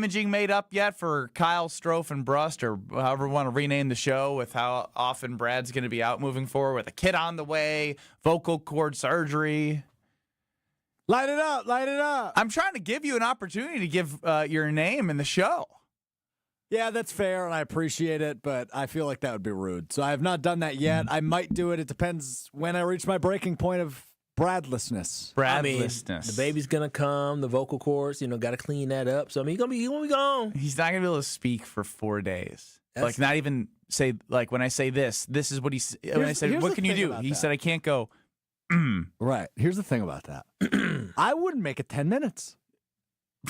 imaging made up yet for Kyle, Strofe, and Brust, or however we want to rename the show, with how often Brad's going to be out moving forward with a kid on the way, vocal cord surgery? Light it up, light it up. I'm trying to give you an opportunity to give your name in the show. Yeah, that's fair, and I appreciate it, but I feel like that would be rude. So I have not done that yet. I might do it. It depends when I reach my breaking point of Bradlessness. Bradlessness. The baby's gonna come. The vocal cords, got to clean that up. So he's gonna be gone. He's not gonna be able to speak for 4 days. Like, not even say, like, when I say this is what he's. When I said, what can you do? He said, I can't go. Right. Here's the thing about that. I wouldn't make it 10 minutes.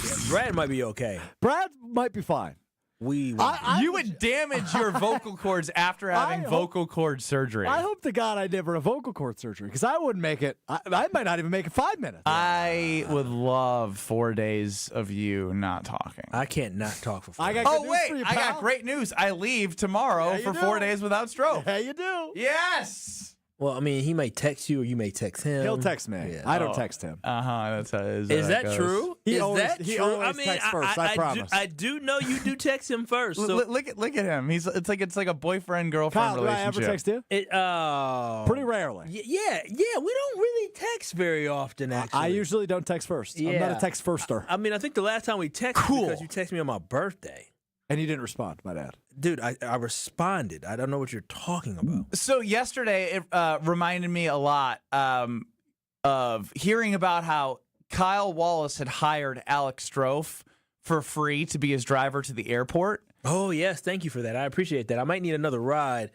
Yeah, Brad might be okay. Brad might be fine. You would damage your vocal cords after having vocal cord surgery. I hope to God I never have vocal cord surgery, because I wouldn't make it. I might not even make it 5 minutes. I would love 4 days of you not talking. I can't not talk for 4 days. I got great news. I leave tomorrow for 4 days without Strofe. Yeah, you do. Yes. Well, I mean, he may text you or you may text him. He'll text me. Yeah. I don't text him. That's how it is. Is that true? He is always, that he true? always texts first, I promise. I do know you do text him first. So. Look at him. It's like a boyfriend girlfriend Kyle, relationship. do I ever text you? Pretty rarely. Yeah. We don't really text very often. Actually, I usually don't text first. I'm not a text firster. I mean, I think the last time we texted because you texted me on my birthday. And you didn't respond, my dad. Dude, I responded. I don't know what you're talking about. So yesterday, it reminded me a lot of hearing about how Kyle Wallace had hired Alex Strofe for free to be his driver to the airport. Oh, yes. Thank you for that. I appreciate that. I might need another ride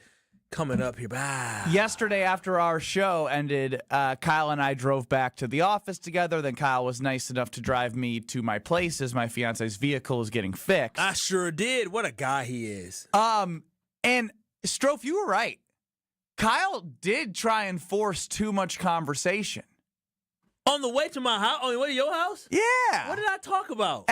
coming up here. Yesterday, after our show ended, Kyle and I drove back to the office together. Then Kyle was nice enough to drive me to my place as my fiance's vehicle is getting fixed. I sure did. What a guy he is. And Strofe, you were right. Kyle did try and force too much conversation. On the way to my house? On the way to your house? Yeah. What did I talk about?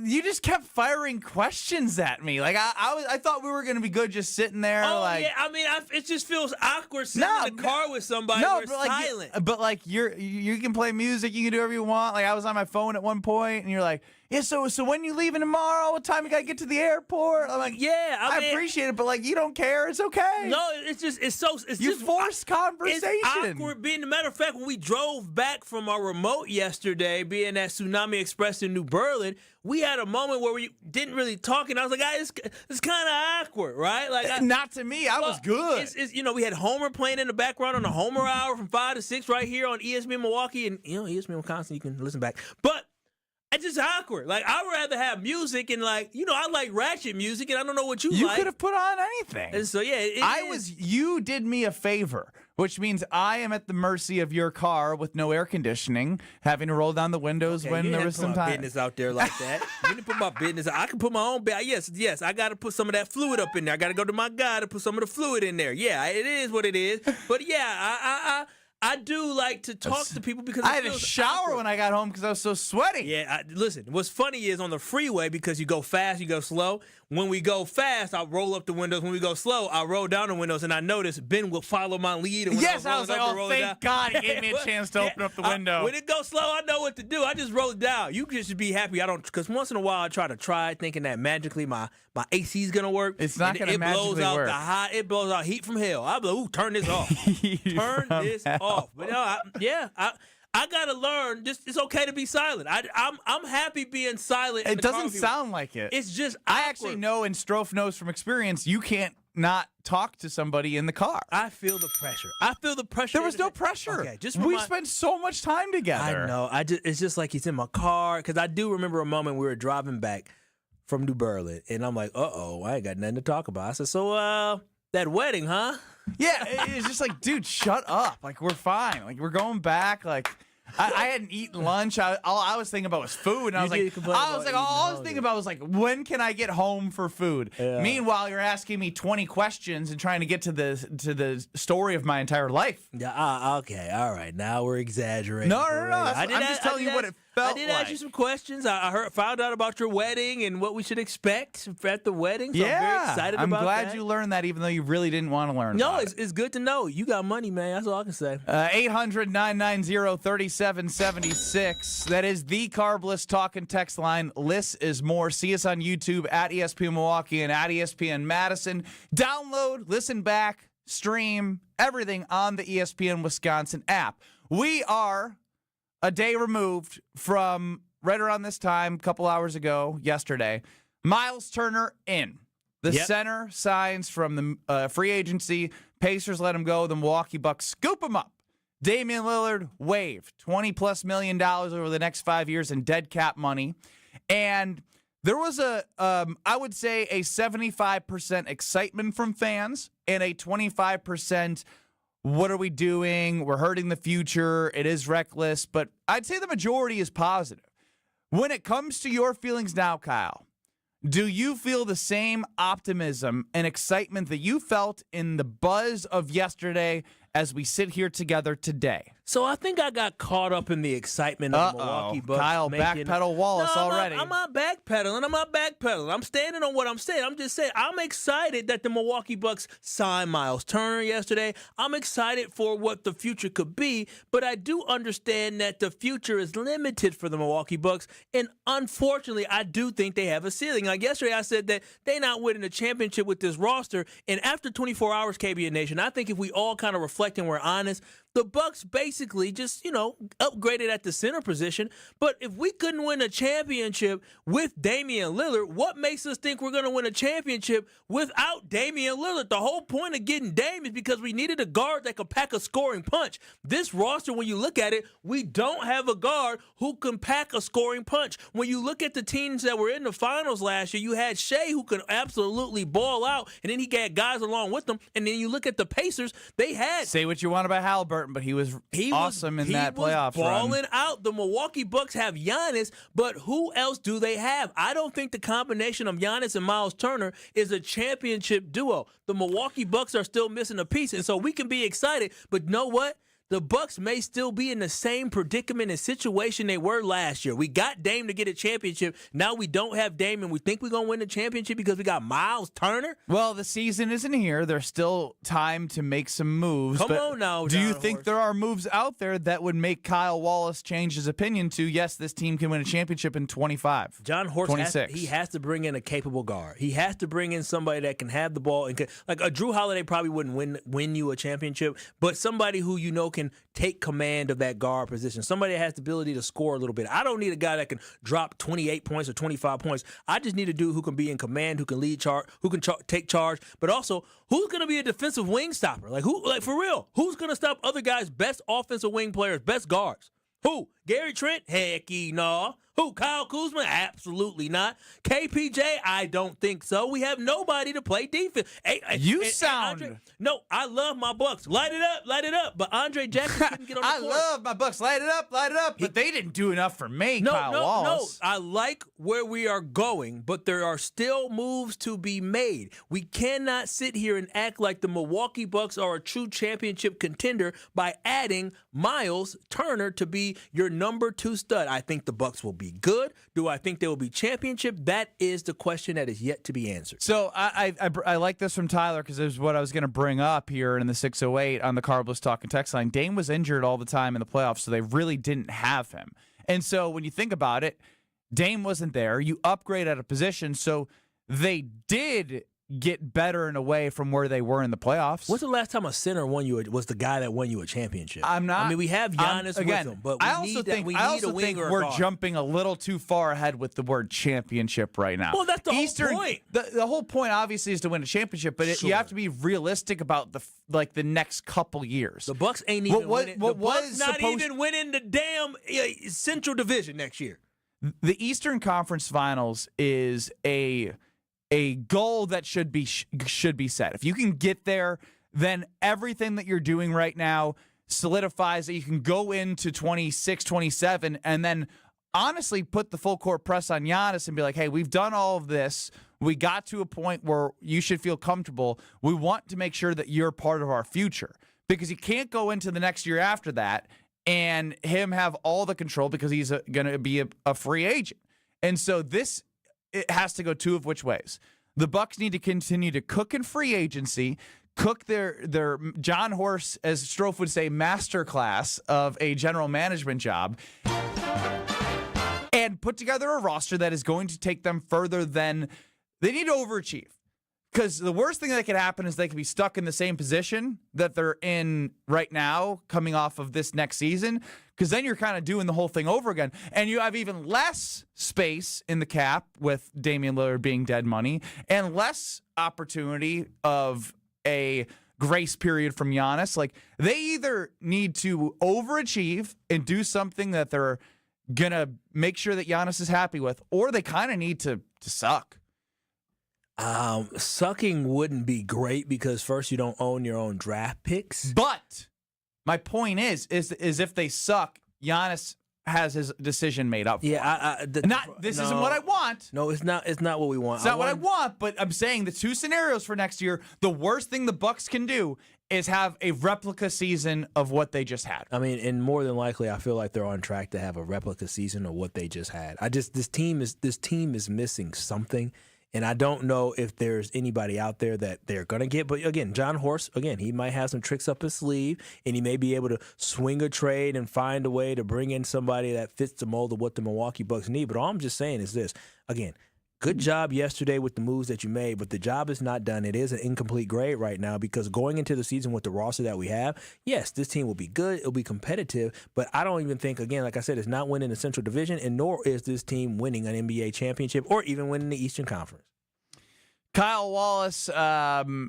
You just kept firing questions at me. Like I thought we were going to be good just sitting there. Oh, like, yeah. I mean, it just feels awkward sitting in the car with somebody. No, we're silent. But like you can play music, you can do whatever you want. Like I was on my phone at one point, and you're like, yeah. So when you leaving tomorrow? What time you got to get to the airport? I'm like, yeah. I mean, appreciate it, but like you don't care. It's okay. No, you forced conversation. It's awkward. Being a matter of fact, when we drove back from our remote yesterday, being at Tsunami Express in New Berlin, we had a moment where we didn't really talk, and I was like, it's kind of awkward, right? Like, not to me. I was good. We had Homer playing in the background on the Homer Hour from 5 to 6 right here on ESPN Milwaukee, and ESPN Wisconsin. You can listen back, but. It's just awkward. Like, I'd rather have music and, like, I like ratchet music, and I don't know what you like. You could have put on anything. And so, yeah. You did me a favor, which means I am at the mercy of your car with no air conditioning, having to roll down the windows when there was some time. Business out there like that. You didn't put my business out. I can put my own Yes, I got to put some of that fluid up in there. I got to go to my guy to put some of the fluid in there. Yeah, it is what it is. But, yeah, I do like to talk to people because I had a shower awkward. when I got home because I was so sweaty. Yeah, listen, what's funny is on the freeway, because you go fast, you go slow. When we go fast, I'll roll up the windows. When we go slow, I'll roll down the windows, and I notice Ben will follow my lead. And yes, I was like, thank God he gave me a chance to open up the window. When it goes slow, I know what to do. I just roll it down. You just be happy I don't, because once in a while I try thinking that magically my AC is going to work. It's not going to magically work. It blows out heat from hell. I be like, ooh, turn this off. Turn this off. But I gotta learn. It's okay to be silent. I'm happy being silent. It doesn't sound like it. It's just I actually know, and Strofe knows from experience, you can't not talk to somebody in the car. I feel the pressure. There was no pressure. Okay, we spent so much time together. I know. It's just like he's in my car, because I do remember a moment we were driving back from New Berlin, and I'm like, I ain't got nothing to talk about. I said, so that wedding, huh? Yeah, it's just like, dude, shut up. Like, we're fine. Like, we're going back. Like, I hadn't eaten lunch. All I was thinking about was food. And all I was thinking about was like, when can I get home for food? Yeah. Meanwhile, you're asking me 20 questions and trying to get to the story of my entire life. Yeah. Okay. All right. Now we're exaggerating. No. I'm just telling you what it I did ask you some questions. I found out about your wedding and what we should expect at the wedding. So I'm very excited about that. I'm glad you learned that, even though you really didn't want to learn. No, it's good to know. You got money, man. That's all I can say. 800-990-3776. That is the Carbless talk and text line. Less is more. See us on YouTube at ESPN Milwaukee and at ESPN Madison. Download, listen back, stream, everything on the ESPN Wisconsin app. We are a day removed from right around this time, a couple hours ago, yesterday, Miles Turner in. The center signs from the free agency. Pacers let him go. The Milwaukee Bucks scoop him up. Damian Lillard waived $20+ million over the next 5 years in dead cap money. And there was I would say a 75% excitement from fans and a 25% what are we doing? We're hurting the future. It is reckless. But I'd say the majority is positive. When it comes to your feelings now, Kyle, do you feel the same optimism and excitement that you felt in the buzz of yesterday as we sit here together today? So I think I got caught up in the excitement of the Milwaukee Bucks. Kyle, backpedal Wallace already. I'm not backpedaling. I'm standing on what I'm saying. I'm just saying I'm excited that the Milwaukee Bucks signed Miles Turner yesterday. I'm excited for what the future could be, but I do understand that the future is limited for the Milwaukee Bucks, and unfortunately, I do think they have a ceiling. Like yesterday, I said that they're not winning a championship with this roster, and after 24 hours, KBN Nation, I think if we all kind of reflect and we're honest, the Bucks basically just, upgraded at the center position. But if we couldn't win a championship with Damian Lillard, what makes us think we're going to win a championship without Damian Lillard? The whole point of getting Dame is because we needed a guard that could pack a scoring punch. This roster, when you look at it, we don't have a guard who can pack a scoring punch. When you look at the teams that were in the finals last year, you had Shea who could absolutely ball out, and then he got guys along with them. And then you look at the Pacers, they had... Say what you want about Halliburton, but he was awesome in that playoff run. He was balling out. The Milwaukee Bucks have Giannis, but who else do they have? I don't think the combination of Giannis and Miles Turner is a championship duo. The Milwaukee Bucks are still missing a piece, and so we can be excited, but know what? The Bucks may still be in the same predicament and situation they were last year. We got Dame to get a championship. Now we don't have Dame, and we think we're going to win the championship because we got Miles Turner? Well, the season isn't here. There's still time to make some moves. Come on now, do you think there are moves out there that would make Kyle Wallace change his opinion to, yes, this team can win a championship in 25, John Horst 26? He has to bring in a capable guard. He has to bring in somebody that can have the ball. And like a Drew Holiday probably wouldn't win you a championship, but somebody who can take command of that guard position. Somebody that has the ability to score a little bit. I don't need a guy that can drop 28 points or 25 points. I just need a dude who can be in command, who can lead charge, who can take charge, but also who's going to be a defensive wing stopper? Like for real, who's going to stop other guys' best offensive wing players, best guards? Who? Gary Trent? Heck no. Who? Kyle Kuzma? Absolutely not. KPJ? I don't think so. We have nobody to play defense. No, I love my Bucks. Light it up. But Andre Jackson couldn't get on the court. I love my Bucks. Light it up. But they didn't do enough for me, Kyle Wallace. No. I like where we are going, but there are still moves to be made. We cannot sit here and act like the Milwaukee Bucks are a true championship contender by adding Miles Turner to be your number 2 stud. I think the Bucks will be good. Do I think they will be championship? That is the question that is yet to be answered. So I like this from Tyler because it was what I was going to bring up here in the 608 on the Carbless Talk and Text line. Dame was injured all the time in the playoffs, so they really didn't have him. And so when you think about it, Dame wasn't there. You upgrade at a position, so they did get better in a way from where they were in the playoffs. When's the last time a center was the guy that won you a championship? I mean, we have Giannis with him, but we need a winger. We're jumping a little too far ahead with the word championship right now. Well, that's the whole point. The whole point, obviously, is to win a championship, but you have to be realistic about the next couple years. The Bucks ain't even winning. The Bucks not even winning the damn Central Division next year. The Eastern Conference Finals is a goal that should be set. If you can get there, then everything that you're doing right now solidifies that you can go into 26, 27, and then honestly put the full court press on Giannis and be like, hey, we've done all of this. We got to a point where you should feel comfortable. We want to make sure that you're part of our future because you can't go into the next year after that and him have all the control because he's going to be a free agent. And so it has to go two of which ways. The Bucks need to continue to cook in free agency, cook their John Horst, as Strofe would say, masterclass of a general management job, and put together a roster that is going to take them further than they need to overachieve. Because the worst thing that could happen is they could be stuck in the same position that they're in right now coming off of this next season, because then you're kind of doing the whole thing over again. And you have even less space in the cap with Damian Lillard being dead money and less opportunity of a grace period from Giannis. Like, they either need to overachieve and do something that they're going to make sure that Giannis is happy with, or they kind of need to suck. Sucking wouldn't be great because first, you don't own your own draft picks. But my point is if they suck, Giannis has his decision made up for. Yeah, this isn't what I want. No, it's not. It's not what we want. It's not what I want. But I'm saying the two scenarios for next year. The worst thing the Bucks can do is have a replica season of what they just had. I mean, and more than likely, I feel like they're on track to have a replica season of what they just had. This team is missing something. And I don't know if there's anybody out there that they're going to get. But, again, John Horst, he might have some tricks up his sleeve, and he may be able to swing a trade and find a way to bring in somebody that fits the mold of what the Milwaukee Bucks need. But all I'm just saying is this. Again, good job yesterday with the moves that you made, but the job is not done. It is an incomplete grade right now because going into the season with the roster that we have, yes, this team will be good. It'll be competitive, but I don't even think, again, like I said, it's not winning the Central Division, and nor is this team winning an NBA championship or even winning the Eastern Conference. Kyle Wallace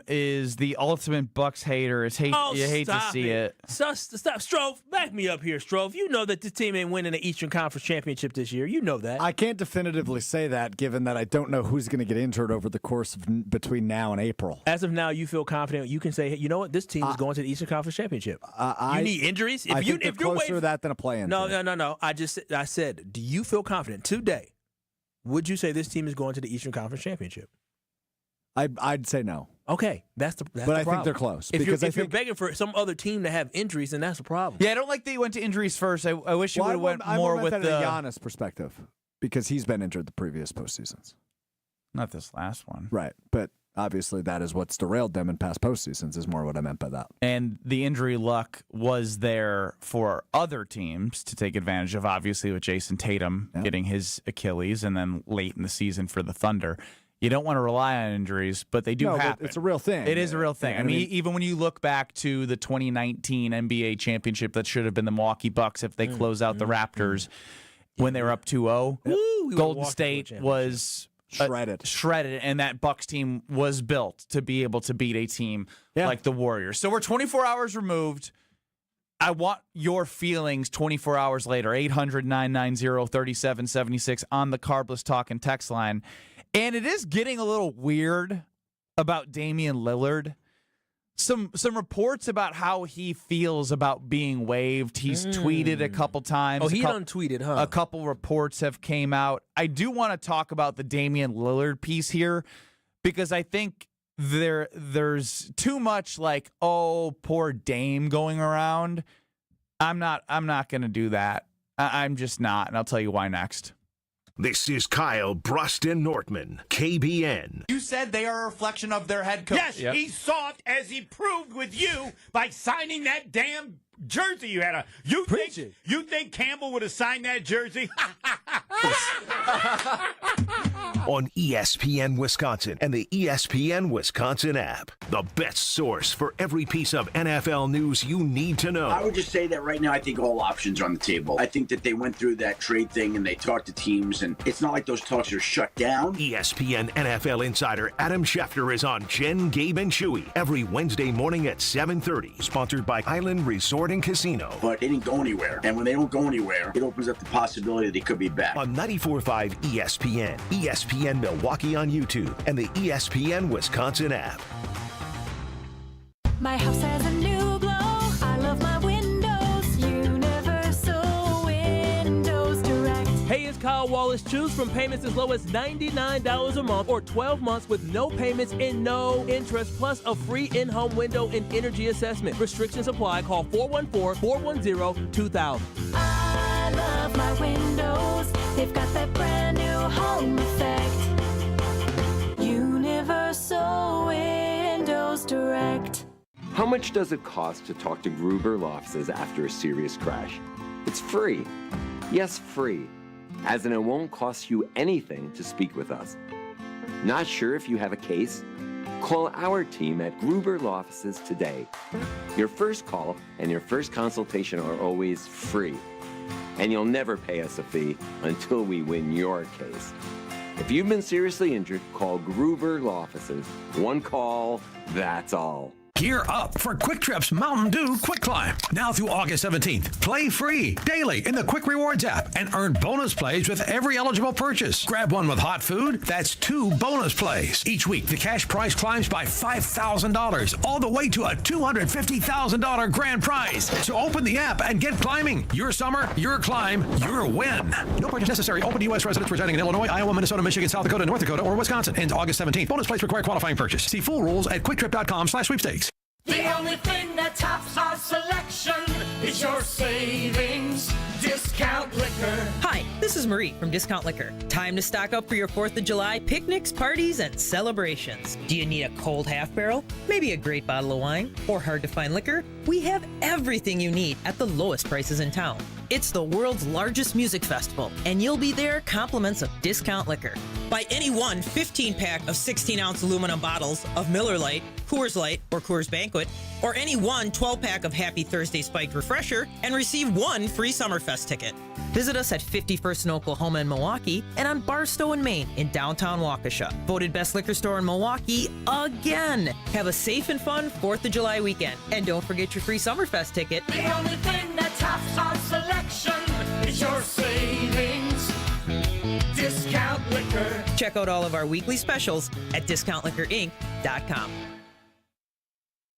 is the ultimate Bucks hater. You hate to see it. Stop, Strofe. Back me up here, Strofe. You know that this team ain't winning the Eastern Conference championship this year. You know that. I can't definitively say that, given that I don't know who's going to get injured over the course of between now and April. As of now, you feel confident. You can say, hey, you know what? This team is going to the Eastern Conference championship. You need injuries. I think they're closer to that than a play-in. No. I said, do you feel confident today? Would you say this team is going to the Eastern Conference championship? I'd say no. Okay, that's the but problem. I think they're close. If you're begging for some other team to have injuries, then that's a problem. Yeah, I don't like that you went to injuries first. I wish you would have went more with the Giannis perspective, because he's been injured the previous postseasons. Not this last one. Right, but obviously that is what's derailed them in past postseasons is more what I meant by that. And the injury luck was there for other teams to take advantage of, obviously with Jason Tatum getting his Achilles and then late in the season for the Thunder. You don't want to rely on injuries, but they do happen. It's a real thing. It is a real thing. Yeah, I mean, even when you look back to the 2019 NBA championship that should have been the Milwaukee Bucks if they close out the Raptors when they were up 2-0, Golden State was shredded, and that Bucks team was built to be able to beat a team like the Warriors. So we're 24 hours removed. I want your feelings 24 hours later. 800-990-3776 on the Carbless Talk and text line. And it is getting a little weird about Damian Lillard. Some reports about how he feels about being waived. He's tweeted a couple times. Oh, he done tweeted, huh? A couple reports have came out. I do want to talk about the Damian Lillard piece here because I think there's too much like, oh, poor Dame going around. I'm not going to do that. I'm just not, and I'll tell you why next. This is Kyle Bruston Nortman, KBN. You said they are a reflection of their head coach. Yes, he's soft, as he proved with you by signing that damn jersey you had on. You think Campbell would have signed that jersey? On ESPN Wisconsin and the ESPN Wisconsin app. The best source for every piece of NFL news you need to know. I would just say that right now I think all options are on the table. I think that they went through that trade thing and they talked to teams, and it's not like those talks are shut down. ESPN NFL insider Adam Schefter is on Jen, Gabe, and Chewy every Wednesday morning at 7:30. Sponsored by Island Resort and Casino. But they didn't go anywhere. And when they don't go anywhere, it opens up the possibility that they could be back. On 94.5 ESPN, ESPN Milwaukee on YouTube, and the ESPN Wisconsin app. My house has a new glow. I love my windows. Universal Windows Direct. Hey, it's Kyle Kyle Wallace. Choose from payments as low as $99 a month or 12 months with no payments and no interest, plus a free in-home window and energy assessment. Restrictions apply. Call 414-410-2000. I love my windows. They've got that brand new home effect. Universal Windows Direct. How much does it cost to talk to Gruber Law Offices after a serious crash? It's free. Yes, free. As in, it won't cost you anything to speak with us. Not sure if you have a case? Call our team at Gruber Law Offices today. Your first call and your first consultation are always free. And you'll never pay us a fee until we win your case. If you've been seriously injured, call Gruber Law Offices. One call, that's all. Gear up for Quick Trip's Mountain Dew Quick Climb. Now through August 17th. Play free daily in the Quick Rewards app and earn bonus plays with every eligible purchase. Grab one with hot food. That's 2 bonus plays. Each week, the cash prize climbs by $5,000, all the way to a $250,000 grand prize. So open the app and get climbing. Your summer, your climb, your win. No purchase necessary. Open to U.S. residents residing in Illinois, Iowa, Minnesota, Michigan, South Dakota, North Dakota, or Wisconsin. Ends August 17th. Bonus plays require qualifying purchase. See full rules at quicktrip.com/sweepstakes. The only thing that tops our selection is your savings discount liquor. Hi, this is Marie from Discount Liquor. Time to stock up for your 4th of July picnics, parties, and celebrations. Do you need a cold half barrel? Maybe a great bottle of wine? Or hard to find liquor? We have everything you need at the lowest prices in town. It's the world's largest music festival, and you'll be there compliments of Discount Liquor. Buy any one 15-pack of 16-ounce aluminum bottles of Miller Lite, Coors Light, or Coors Banquet, or any one 12-pack of Happy Thursday Spiked Refresher, and receive one free Summerfest ticket. Visit us at 51st in Oklahoma and Milwaukee, and on Barstow in Maine in downtown Waukesha. Voted best liquor store in Milwaukee again. Have a safe and fun 4th of July weekend, and don't forget your free Summerfest ticket. The only thing that tops our selection is your savings discount liquor. Check out all of our weekly specials at discountliquorinc.com.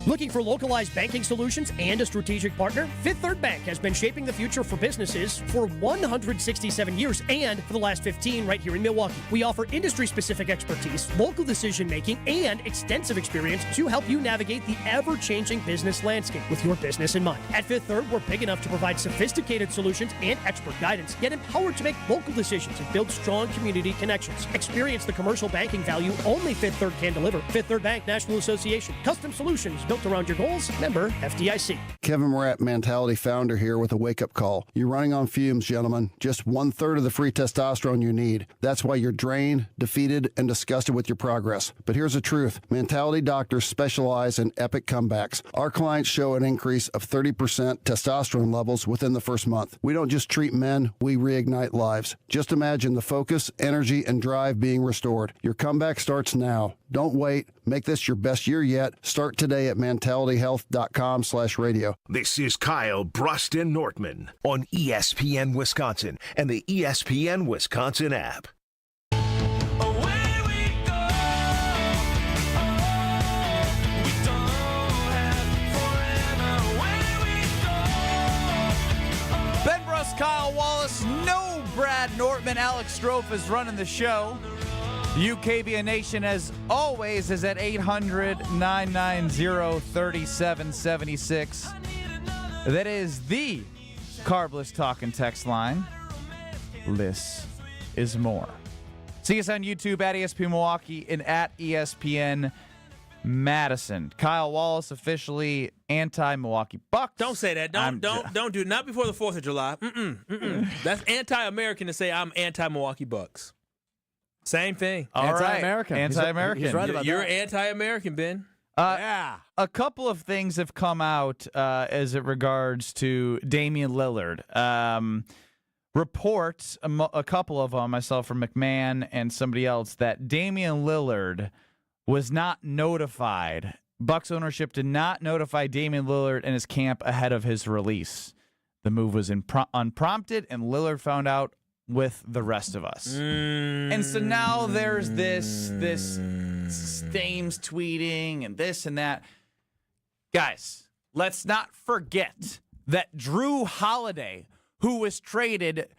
Looking for localized banking solutions and a strategic partner? Fifth Third Bank has been shaping the future for businesses for 167 years and for the last 15 right here in Milwaukee. We offer industry-specific expertise, local decision-making, and extensive experience to help you navigate the ever-changing business landscape with your business in mind. At Fifth Third, we're big enough to provide sophisticated solutions and expert guidance, yet empowered to make local decisions and build strong community connections. Experience the commercial banking value only Fifth Third can deliver. Fifth Third Bank National Association. Custom solutions built around your goals. Member FDIC. Kevin Morat, Mentality founder here with a wake-up call. You're running on fumes, gentlemen. Just 1/3 of the free testosterone you need. That's why you're drained, defeated, and disgusted with your progress. But here's the truth. Mentality doctors specialize in epic comebacks. Our clients show an increase of 30% testosterone levels within the first month. We don't just treat men, we reignite lives. Just imagine the focus, energy, and drive being restored. Your comeback starts now. Don't wait. Make this your best year yet. Start today at mentalityhealth.com/radio. This is Kyle Bruston Nortman on ESPN Wisconsin and the ESPN Wisconsin app. Ben Bruss, Kyle Wallace, no Brad Nortman. Alex Strofe is running the show. UKBN Nation, as always, is at 800-990-3776. That is the Carbless Talk and Text line. Less is more. See us on YouTube at ESPN Milwaukee and at ESPN Madison. Kyle Wallace officially anti-Milwaukee Bucks. Don't say that. Don't do it. Not before the 4th of July. That's anti-American to say I'm anti-Milwaukee Bucks. Same thing. Anti-American. Anti-American. He's right about You're that. anti-American, Ben. Yeah. A couple of things have come out as it regards to Damian Lillard. Reports, a couple of them, myself from McMahon and somebody else, that Damian Lillard was not notified. Bucks ownership did not notify Damian Lillard and his camp ahead of his release. The move was unprompted, and Lillard found out with the rest of us. And so now there's this Stames tweeting and this and that. Guys, let's not forget that Drew Holiday, who was traded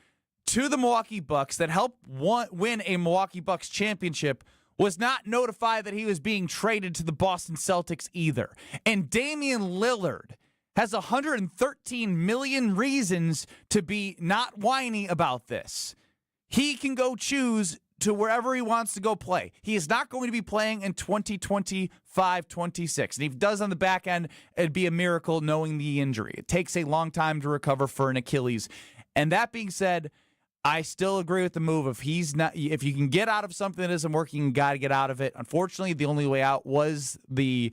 to the Milwaukee Bucks that helped win a Milwaukee Bucks championship was not notified that he was being traded to the Boston Celtics either. And Damian Lillard has 113 million reasons to be not whiny about this. He can go choose to wherever he wants to go play. He is not going to be playing in 2025-26. And if he does on the back end, it'd be a miracle knowing the injury. It takes a long time to recover for an Achilles. And that being said, I still agree with the move. If you can get out of something that isn't working, you got to get out of it. Unfortunately, the only way out was the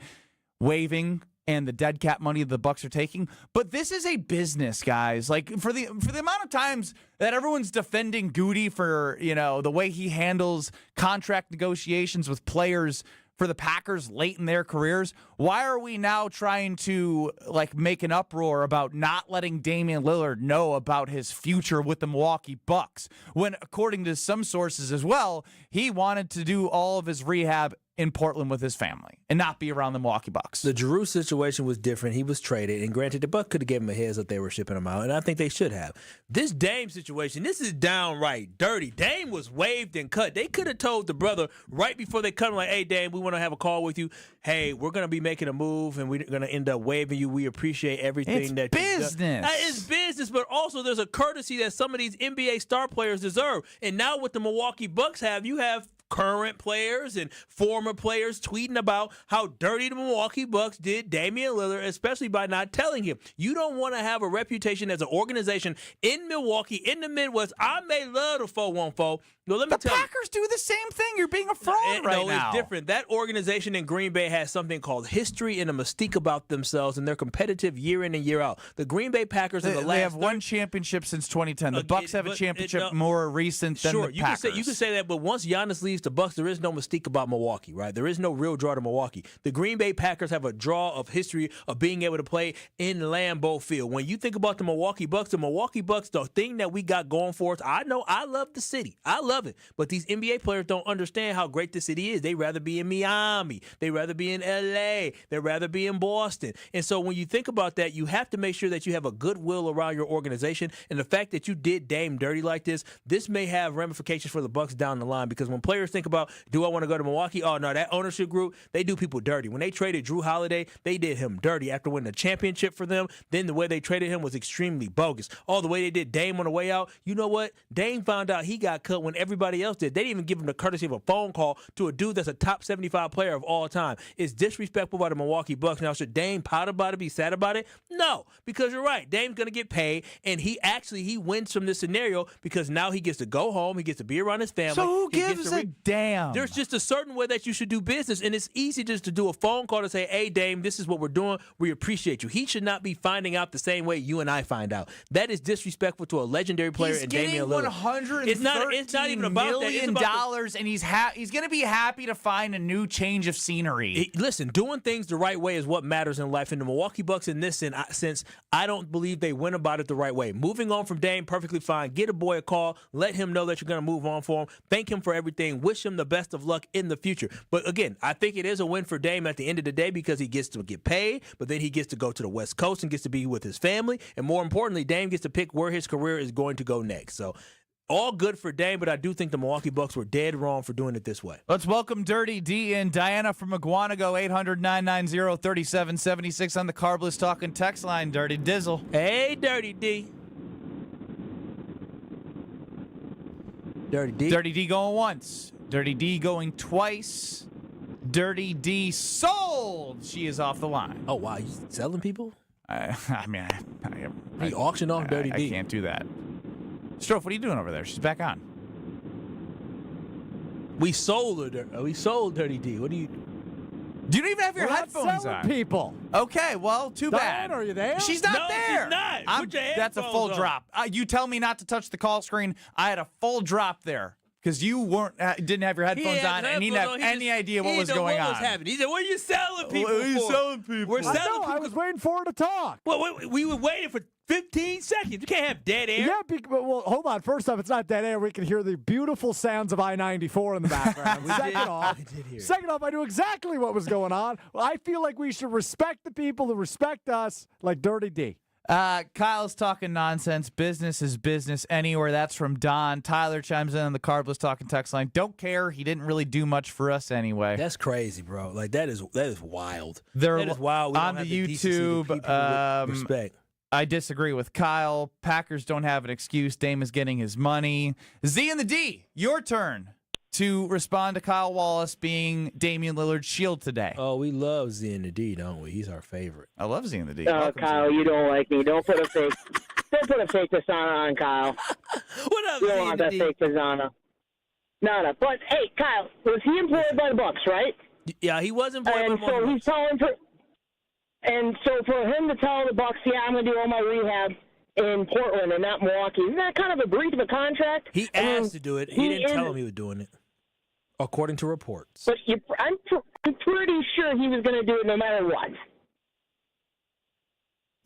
waiving and the dead cap money the Bucks are taking. But this is a business, guys. Like for the amount of times that everyone's defending Goody for, the way he handles contract negotiations with players for the Packers late in their careers, why are we now trying to make an uproar about not letting Damian Lillard know about his future with the Milwaukee Bucks when, according to some sources as well, he wanted to do all of his rehab in Portland with his family and not be around the Milwaukee Bucks? The Giroux situation was different. He was traded, and granted, the Bucks could have given him a heads up they were shipping him out, and I think they should have. This Dame situation, this is downright dirty. Dame was waived and cut. They could have told the brother right before they cut him, hey, Dame, we want to have a call with you. Hey, we're going to be making a move, and we're going to end up waiving you. We appreciate everything that business. It's business, but also there's a courtesy that some of these NBA star players deserve. And now what the Milwaukee Bucks have, you have current players and former players tweeting about how dirty the Milwaukee Bucks did Damian Lillard, especially by not telling him. You don't want to have a reputation as an organization in Milwaukee, in the Midwest. I may love the 414. No, let me tell you. The Packers do the same thing. You're being a fraud right now. No, it's different. That organization in Green Bay has something called history and a mystique about themselves, and they're competitive year in and year out. The Green Bay Packers in the last... They have one championship since 2010. The Bucks have a championship more recent than the Packers. You can say that, but once Giannis leaves the Bucks, there is no mystique about Milwaukee, right? There is no real draw to Milwaukee. The Green Bay Packers have a draw of history of being able to play in Lambeau Field. When you think about the Milwaukee Bucks, the thing that we got going for us, I know I love the city. I love it. But these NBA players don't understand how great the city is. They'd rather be in Miami. They'd rather be in L.A. They'd rather be in Boston. And so when you think about that, you have to make sure that you have a goodwill around your organization. And the fact that you did Dame dirty like this may have ramifications for the Bucks down the line. Because when players think about, do I want to go to Milwaukee? Oh, no, that ownership group, they do people dirty. When they traded Drew Holiday, they did him dirty. After winning the championship for them, then the way they traded him was extremely bogus. All the way they did Dame on the way out, you know what? Dame found out he got cut when everybody else did. They didn't even give him the courtesy of a phone call to a dude that's a top 75 player of all time. It's disrespectful by the Milwaukee Bucks. Now, should Dame pout about it, be sad about it? No, because you're right. Dame's going to get paid, and he wins from this scenario because now he gets to go home. He gets to be around his family. So who gives a damn? There's just a certain way that you should do business, and it's easy just to do a phone call to say, hey, Dame, this is what we're doing. We appreciate you. He should not be finding out the same way you and I find out. That is disrespectful to a legendary player in Damian Lillard. It's not even about that. It's about $1 and he's going to be happy to find a new change of scenery. Listen, doing things the right way is what matters in life. And the Milwaukee Bucks, in this sense, I don't believe they went about it the right way. Moving on from Dame, perfectly fine. Get a boy a call. Let him know that you're going to move on for him. Thank him for everything. Wish him the best of luck in the future. But again, I think it is a win for Dame at the end of the day because he gets to get paid, but then he gets to go to the West Coast and gets to be with his family. And more importantly, Dame gets to pick where his career is going to go next. So all good for Dame, but I do think the Milwaukee Bucks were dead wrong for doing it this way. Let's welcome Dirty D and Diana from Iguanago, 800-990-3776 on the Carbless Talking text line. Dirty Dizzle. Hey, Dirty D. Dirty D. Dirty D going once. Dirty D going twice. Dirty D sold. She is off the line. Oh, wow. You selling people? I you auction off Dirty D. I can't do that. Strofe, what are you doing over there? She's back on. We sold her. We sold Dirty D. What do you... Do you even have your headphones on? People. Okay, well, too bad. Diane, are you there? She's not there. She's not. Put your that's a full headphones on. drop. You tell me not to touch the call screen. I had a full drop there because you didn't have your headphones on and he didn't have any idea what was going on. He said, "What are you selling people What are you for? selling people? We're selling people. I was waiting for her to talk. Well, we were waiting for 15 seconds. You can't have dead air. Yeah, but hold on. First off, it's not dead air. We can hear the beautiful sounds of I-94 in the background. Second off, I knew exactly what was going on. Well, I feel like we should respect the people who respect us like Dirty D. Kyle's talking nonsense. Business is business anywhere. That's from Don. Tyler chimes in on the Carbless talking text line. Don't care. He didn't really do much for us anyway. That's crazy, bro. Like that is wild. That is wild. We on don't the have decency to YouTube. people with respect. I disagree with Kyle. Packers don't have an excuse. Dame is getting his money. Z and the D, your turn to respond to Kyle Wallace being Damian Lillard's shield today. Oh, we love Z and the D, don't we? He's our favorite. I love Z and the D. Kyle, you don't like me. Don't put a fake persona on Kyle. What up, You Z don't want and the that D? fake persona. No. But hey, Kyle, was he employed by the Bucks, right? Yeah, he was employed And by so the he's telling and so for him to tell the Bucks, yeah, I'm gonna do all my rehab in Portland and not Milwaukee, isn't that kind of a breach of a contract? He asked to do it. He didn't tell him he was doing it, according to reports. But I'm pretty sure he was going to do it no matter what.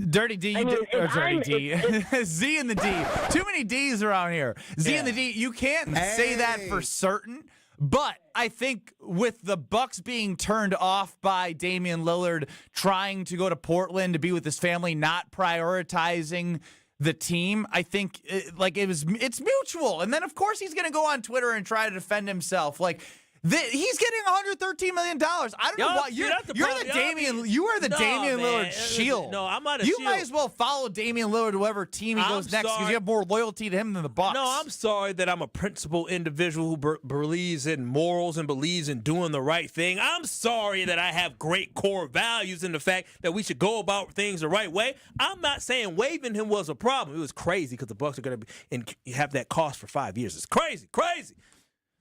Dirty D, Dirty D. Z and the D. Too many D's around here. Z and the D, you can't say that for certain, but I think with the Bucks being turned off by Damian Lillard trying to go to Portland to be with his family, not prioritizing the team, I think it's mutual. And then of course he's going to go on Twitter and try to defend himself. Like he's getting $113 million. I don't know why you are the Damian Lillard shield. No, I'm not a You shield. might as well follow Damian Lillard to whatever team he goes next because you have more loyalty to him than the Bucks. No, I'm sorry that I'm a principled individual who believes in morals and believes in doing the right thing. I'm sorry that I have great core values in the fact that we should go about things the right way. I'm not saying waiving him was a problem. It was crazy because the Bucks are going to have that cost for 5 years. It's crazy.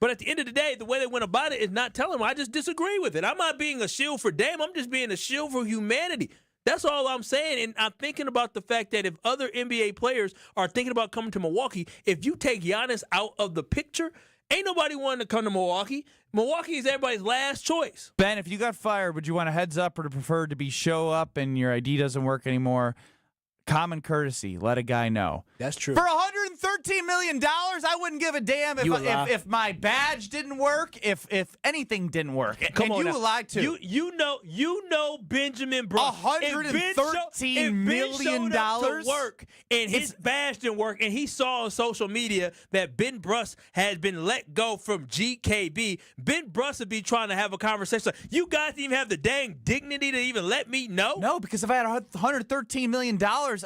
But at the end of the day, the way they went about it is not telling them. I just disagree with it. I'm not being a shield for Dame. I'm just being a shield for humanity. That's all I'm saying. And I'm thinking about the fact that if other NBA players are thinking about coming to Milwaukee, if you take Giannis out of the picture, ain't nobody wanting to come to Milwaukee. Milwaukee is everybody's last choice. Ben, if you got fired, would you want a heads up or to prefer to be show up and your ID doesn't work anymore? Common courtesy, let a guy know. That's true. For $113 million, I wouldn't give a damn if my badge didn't work, if anything didn't work. Come on, you lied to. You know Benjamin Bruss. $113 million to work and his badge didn't work, and he saw on social media that Ben Bruss had been let go from GKB. Ben Bruss would be trying to have a conversation. You guys didn't even have the dang dignity to even let me know? No, because if I had $113 million,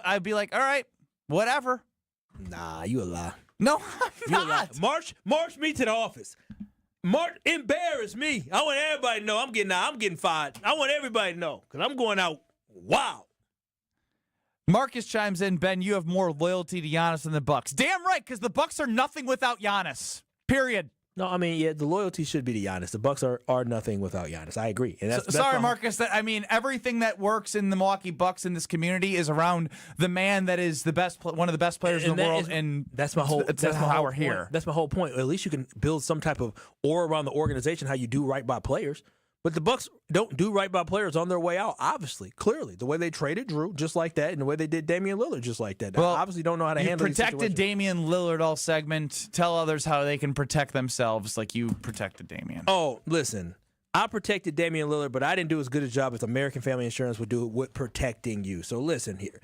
I'd be like, all right, whatever. Nah, you a lie. No, I'm not. March me to the office. Embarrass me. I want everybody to know I'm getting fired. I want everybody to know because I'm going out. Wow. Marcus chimes in, Ben, you have more loyalty to Giannis than the Bucks. Damn right, because the Bucks are nothing without Giannis. Period. No, I mean, yeah, the loyalty should be to Giannis. The Bucks are nothing without Giannis. I agree. And that's sorry, Marcus. Everything that works in the Milwaukee Bucks in this community is around the man that is the best, one of the best players in the world. And that's my whole. That's how we're here. That's my whole point. At least you can build some type of aura around the organization. How you do right by players. But the Bucks don't do right by players on their way out, obviously, clearly. The way they traded Drew, just like that, and the way they did Damian Lillard, just like that. Well, obviously don't know how to handle these situations. You protected Damian Lillard all segment. Tell others how they can protect themselves like you protected Damian. Oh, listen. I protected Damian Lillard, but I didn't do as good a job as American Family Insurance would do with protecting you. So listen here.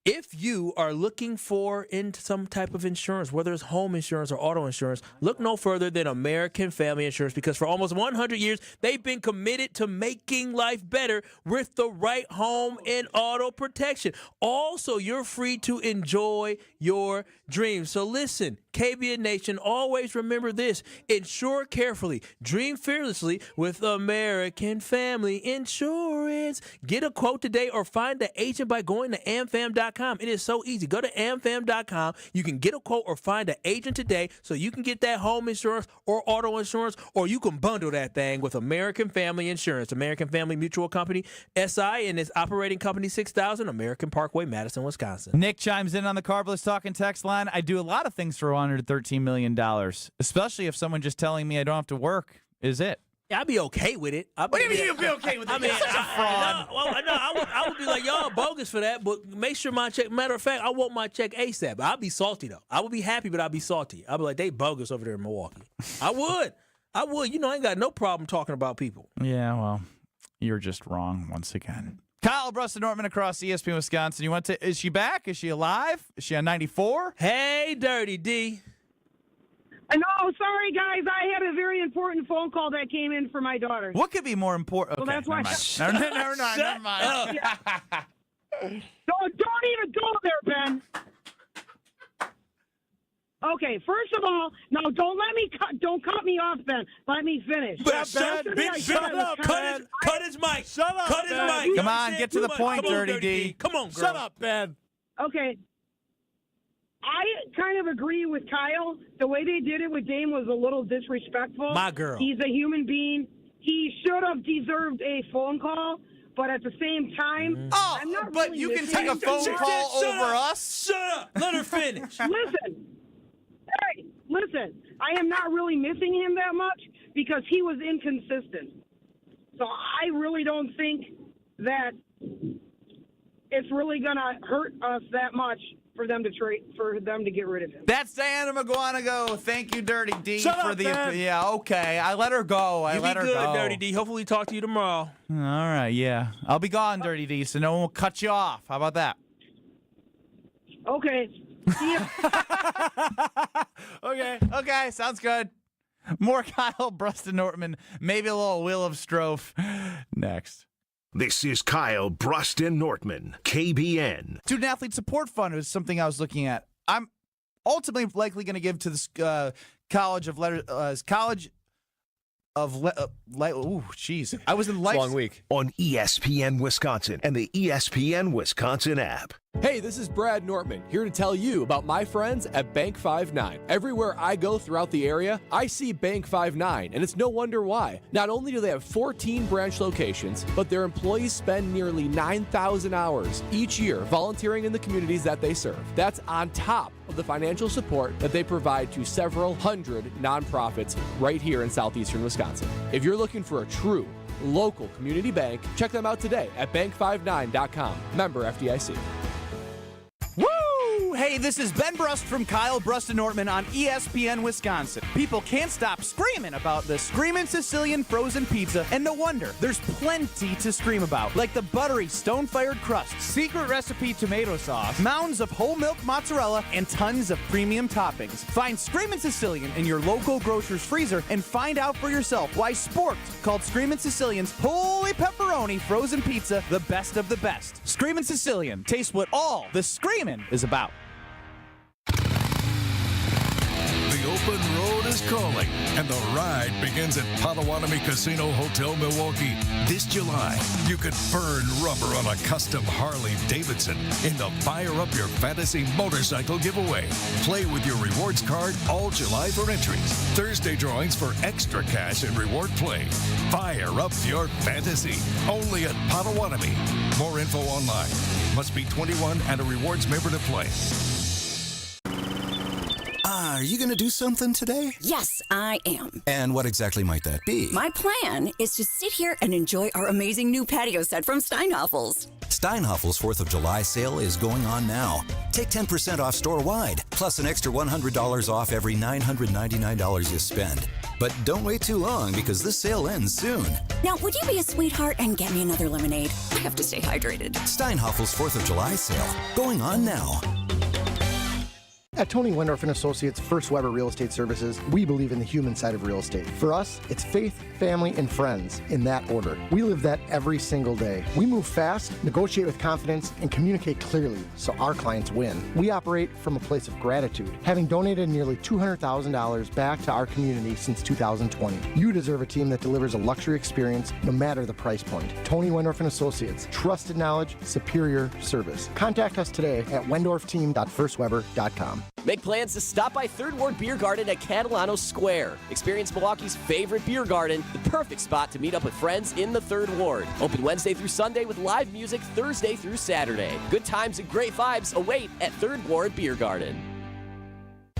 If you are looking for some type of insurance, whether it's home insurance or auto insurance, look no further than American Family Insurance, because for almost 100 years, they've been committed to making life better with the right home and auto protection. Also, you're free to enjoy your dreams. So listen, KBN Nation, always remember this. Insure carefully. Dream fearlessly with American Family Insurance. Get a quote today or find an agent by going to amfam.com. It is so easy. Go to amfam.com. You can get a quote or find an agent today so you can get that home insurance or auto insurance, or you can bundle that thing with American Family Insurance. American Family Mutual Company, SI, and its operating company 6000 American Parkway, Madison, Wisconsin. Nick chimes in on the Carbless Talking text line. I do a lot of things for $113 million, especially if someone just telling me I don't have to work is it. I'd be okay with it. What do you mean you'd be okay with it? I mean, You're such a fraud. I would be like, y'all bogus for that, but make sure my check, matter of fact, I want my check ASAP. I'd be salty, though. I would be happy, but I'd be salty. I'd be like, they bogus over there in Milwaukee. I would. You know, I ain't got no problem talking about people. Yeah, well, you're just wrong once again. Kyle Bruston-Nortman across ESPN Wisconsin. Is she back? Is she alive? Is she on 94? Hey, Dirty D. No, sorry, guys. I had a very important phone call that came in for my daughter. What could be more important? Well, that's why. Never mind. Don't even go there, Ben. Okay, first of all, no, don't cut me off, Ben. Let me finish. Shut up. Cut his mic. Shut up, Cut his Ben. mic. Come on, get to the point, Come on, Dirty D. Come on, girl. Shut up, Ben. Okay. I kind of agree with Kyle. The way they did it with Dame was a little disrespectful. My girl. He's a human being. He should have deserved a phone call, but at the same time, I'm not but really you can missing take a phone him. call Shut over up. us? Shut up. Let her finish. Listen. I am not really missing him that much because he was inconsistent. So I really don't think that it's really going to hurt us that much for them to get rid of him. That's Diana McGuanago. Thank you, Dirty D. Shut for up, the Ben. Yeah, okay. I let her go. You be good, Dirty D. Hopefully talk to you tomorrow. All right, yeah. I'll be gone, Dirty D, so no one will cut you off. How about that? Okay. See ya. Okay, sounds good. More Kyle Bruston-Nortman, maybe a little Will of Strofe next. This is Kyle Bruston-Nortman, KBN. Student Athlete Support Fund is something I was looking at. I'm ultimately likely going to give to this College of I was in life. Long week. On ESPN Wisconsin and the ESPN Wisconsin app. Hey, this is Brad Nortman, here to tell you about my friends at Bank 5-9. Everywhere I go throughout the area, I see Bank 5-9, and it's no wonder why. Not only do they have 14 branch locations, but their employees spend nearly 9,000 hours each year volunteering in the communities that they serve. That's on top of the financial support that they provide to several hundred nonprofits right here in southeastern Wisconsin. If you're looking for a true local community bank, check them out today at bank59.com. Member FDIC. Woo! Hey, this is Ben Brust from Kyle Bruston-Nortman on ESPN Wisconsin. People can't stop screaming about the Screamin' Sicilian frozen pizza, and no wonder. There's plenty to scream about, like the buttery stone-fired crust, secret recipe tomato sauce, mounds of whole milk mozzarella, and tons of premium toppings. Find Screamin' Sicilian in your local grocer's freezer and find out for yourself why Sporked called Screamin' Sicilian's holy pepperoni frozen pizza the best of the best. Screamin' Sicilian. Taste what all the screaming is about. The open road is calling, and the ride begins at Potawatomi Casino Hotel, Milwaukee. This July, you could burn rubber on a custom Harley-Davidson in the Fire Up Your Fantasy motorcycle giveaway. Play with your rewards card all July for entries. Thursday drawings for extra cash and reward play. Fire up your fantasy. Only at Potawatomi. More info online. Must be 21 and a rewards member to play. Are you going to do something today? Yes, I am. And what exactly might that be? My plan is to sit here and enjoy our amazing new patio set from Steinhoffel's. Steinhoffel's 4th of July sale is going on now. Take 10% off store-wide, plus an extra $100 off every $999 you spend. But don't wait too long because this sale ends soon. Now, would you be a sweetheart and get me another lemonade? I have to stay hydrated. Steinhoffel's 4th of July sale, going on now. At Tony Wendorf & Associates First Weber Real Estate Services, we believe in the human side of real estate. For us, it's faith, family, and friends in that order. We live that every single day. We move fast, negotiate with confidence, and communicate clearly so our clients win. We operate from a place of gratitude, having donated nearly $200,000 back to our community since 2020. You deserve a team that delivers a luxury experience no matter the price point. Tony Wendorf & Associates, trusted knowledge, superior service. Contact us today at wendorfteam.firstweber.com. Make plans to stop by Third Ward Beer Garden at Catalano Square. Experience Milwaukee's favorite beer garden, the perfect spot to meet up with friends in the Third Ward. Open Wednesday through Sunday with live music Thursday through Saturday. Good times and great vibes await at Third Ward Beer Garden.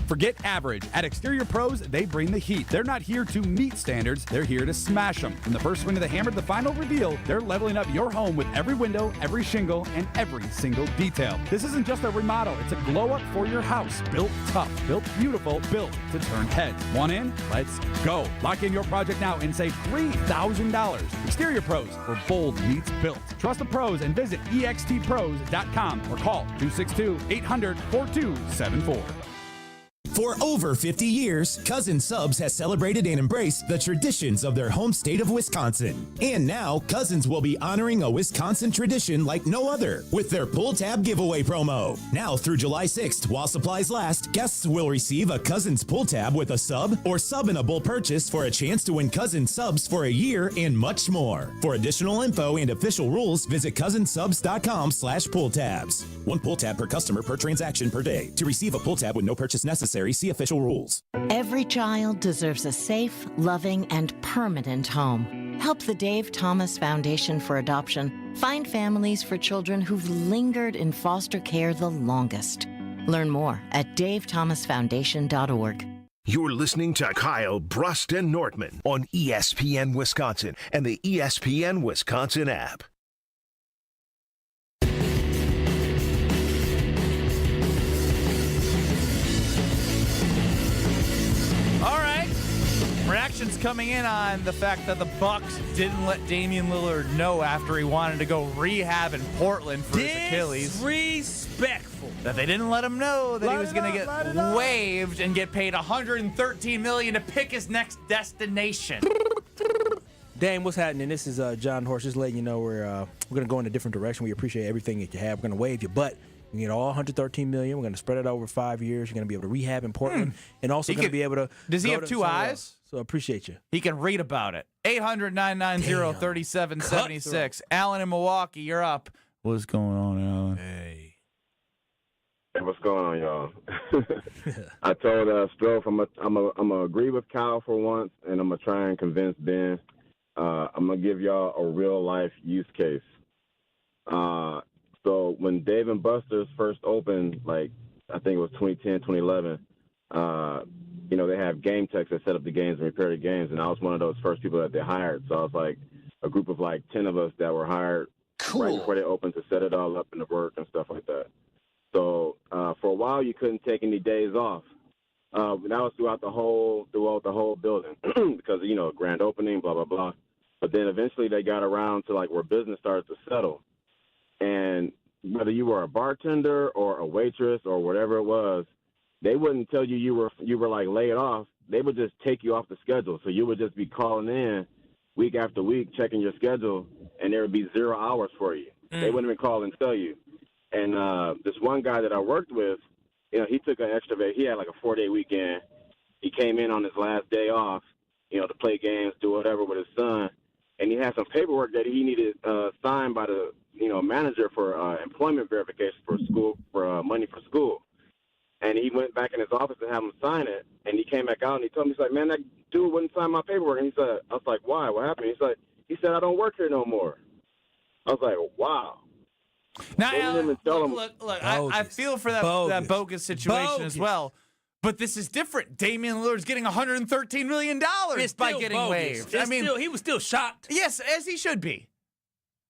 Forget average. At Exterior Pros, they bring the heat. They're not here to meet standards, they're here to smash them. From the first swing of the hammer to the final reveal, they're leveling up your home with every window, every shingle, and every single detail. This isn't just a remodel, it's a glow-up for your house. Built tough, built beautiful, built to turn heads. Want in? Let's go. Lock in your project now and save $3,000. Exterior Pros, where bold meets built. Trust the pros and visit extpros.com or call 262-800-4274. For over 50 years, Cousin Subs has celebrated and embraced the traditions of their home state of Wisconsin. And now, Cousins will be honoring a Wisconsin tradition like no other with their pull tab giveaway promo. Now through July 6th, while supplies last, guests will receive a Cousins pull tab with a sub or sub-able purchase for a chance to win Cousin Subs for a year and much more. For additional info and official rules, visit cousinsubs.com/pull tabs. One pull tab per customer per transaction per day. To receive a pull tab with no purchase necessary, see official rules. Every child deserves a safe, loving, and permanent home. Help the Dave Thomas Foundation for Adoption find families for children who've lingered in foster care the longest. Learn more at davethomasfoundation.org. You're listening to Kyle, Brust, and Nortman on ESPN Wisconsin and the ESPN Wisconsin app. Reactions coming in on the fact that the Bucks didn't let Damian Lillard know after he wanted to go rehab in Portland for his Achilles. Disrespectful. That they didn't let him know that he was going to get waived and get paid $113 million to pick his next destination. Dame, what's happening? This is John Horst. Just letting you know we're going to go in a different direction. We appreciate everything that you have. We're going to waive you, but you get all $113 million. We're going to spread it over 5 years. You're going to be able to rehab in Portland, and also going to be able to. Does he have two eyes? So I appreciate you. He can read about it. 800-990-3776. Alan in Milwaukee, you're up. What's going on, Alan? Hey, what's going on, y'all? I told Strofe I'm gonna agree with Kyle for once, and I'm gonna try and convince Ben. I'm gonna give y'all a real life use case. So when Dave & Buster's first opened, like I think it was 2010, 2011, they have game techs that set up the games and repair the games, and I was one of those first people that they hired. So I was like a group of like 10 of us that were hired right before they opened to set it all up and the work and stuff like that. So for a while you couldn't take any days off. That was throughout the whole building because grand opening, blah blah blah. But then eventually they got around to like where business started to settle, and whether you were a bartender or a waitress or whatever it was, they wouldn't tell you you were like laid off. They would just take you off the schedule. So you would just be calling in week after week, checking your schedule, and there would be 0 hours for you. They wouldn't even call and tell you. And this one guy that I worked with, he took an extra day. He had like a 4-day weekend. He came in on his last day off, to play games, do whatever with his son. And he had some paperwork that he needed signed by the, manager for employment verification for school, for money for school. And he went back in his office to have him sign it. And he came back out and he told me, he's like, man, that dude wouldn't sign my paperwork. And I was like, why? What happened? He said, I don't work here no more. I was like, wow. Now, Alan, look, I feel for that bogus situation as well. But this is different. Damian Lillard's getting $113 million by getting waived. He was still shocked. Yes, as he should be.